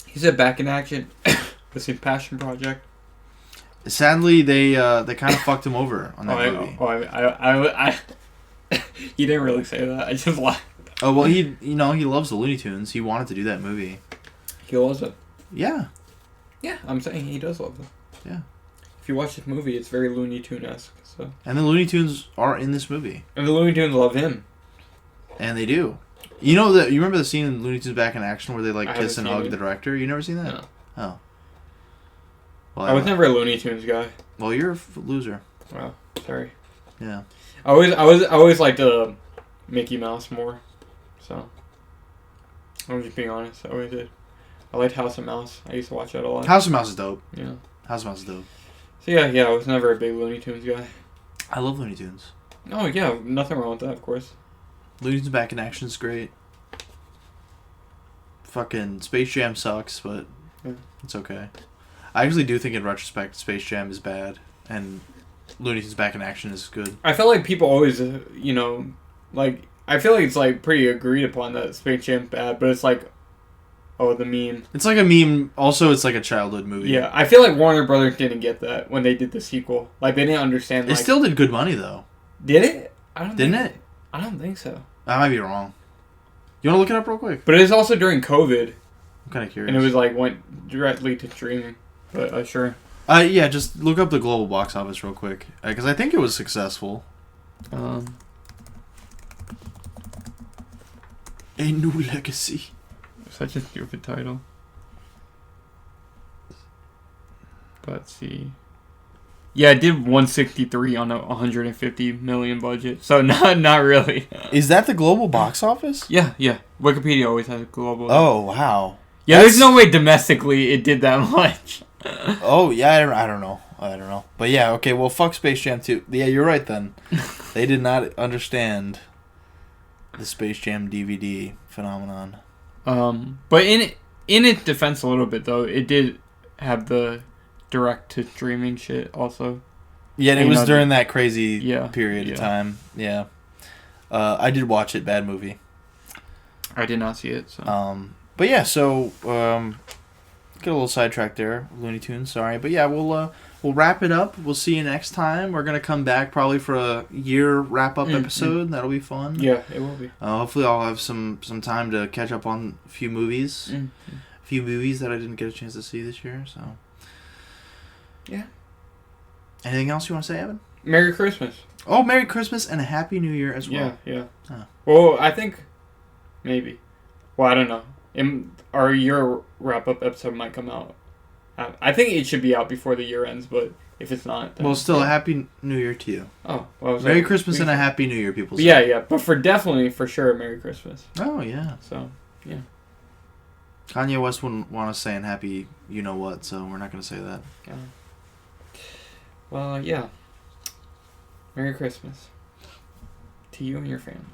He said back in action. This is passion project. Sadly, they kind of fucked him over on that movie. I he didn't really say that. I just laughed. Oh well, he loves the Looney Tunes. He wanted to do that movie. He loves it. Yeah. Yeah, I'm saying he does love it. Yeah. If you watch this movie, it's very Looney Tune-esque. So. And the Looney Tunes are in this movie. And the Looney Tunes love him. And they do. You know that? You remember the scene in Looney Tunes Back in Action where they like kiss and hug it. the director? You never seen that? No. Oh. Well, I was never a Looney Tunes guy. Well, you're a loser. Wow, sorry. Yeah. I always liked Mickey Mouse more. So, I'm just being honest. I always did. I liked House of Mouse. I used to watch that a lot. House of Mouse is dope. Yeah. House of Mouse is dope. So yeah, I was never a big Looney Tunes guy. I love Looney Tunes. Oh yeah, nothing wrong with that, of course. Looney Tunes back in action is great. Fucking Space Jam sucks, but it's okay. I actually do think in retrospect Space Jam is bad, and Looney Tunes back in action is good. I feel like people always, like, I feel like it's like pretty agreed upon that Space Jam's bad, but it's like, oh, the meme. It's like a meme. Also, it's like a childhood movie. Yeah, I feel like Warner Brothers didn't get that when they did the sequel. Like, they didn't understand. It still did good money though. Did it? Didn't it? I don't think so. I might be wrong. You want to look it up real quick? But it was also during COVID. I'm kind of curious. And it was like went directly to streaming. But sure. Yeah, just look up the global box office real quick because I think it was successful. A New Legacy. Such a stupid title. Let's see. Yeah, it did 163 on a 150 million budget, so not really. Is that the global box office? Yeah. Wikipedia always has a global. Oh wow. Yeah, there's no way domestically it did that much. Oh yeah, I don't know. But yeah, okay. Well, fuck Space Jam 2. Yeah, you're right then. They did not understand the Space Jam DVD phenomenon. But in its defense a little bit though, it did have the direct to streaming shit also. Yeah, and it was during that crazy period of time. Yeah. I did watch it. Bad movie. I did not see it. So. But yeah, so get a little sidetracked there, Looney Tunes. Sorry, but yeah, we'll wrap it up. We'll see you next time. We're gonna come back probably for a year wrap up episode. That'll be fun. Yeah, it will be. Hopefully, I'll have some time to catch up on a few movies. A few movies that I didn't get a chance to see this year. So. Yeah. Anything else you want to say, Evan? Merry Christmas. Oh, Merry Christmas and a Happy New Year as well. Yeah. Huh. Well, I think maybe. Well, I don't know. Our year wrap-up episode might come out. I think it should be out before the year ends, but if it's not... Well, still, a Happy New Year to you. Oh. Well, Merry Christmas and a Happy New Year, people say. Yeah. But for sure, Merry Christmas. Oh, yeah. So, yeah. Kanye West wouldn't want us saying happy you-know-what, so we're not going to say that. Yeah. Well, yeah. Merry Christmas. To you and your family.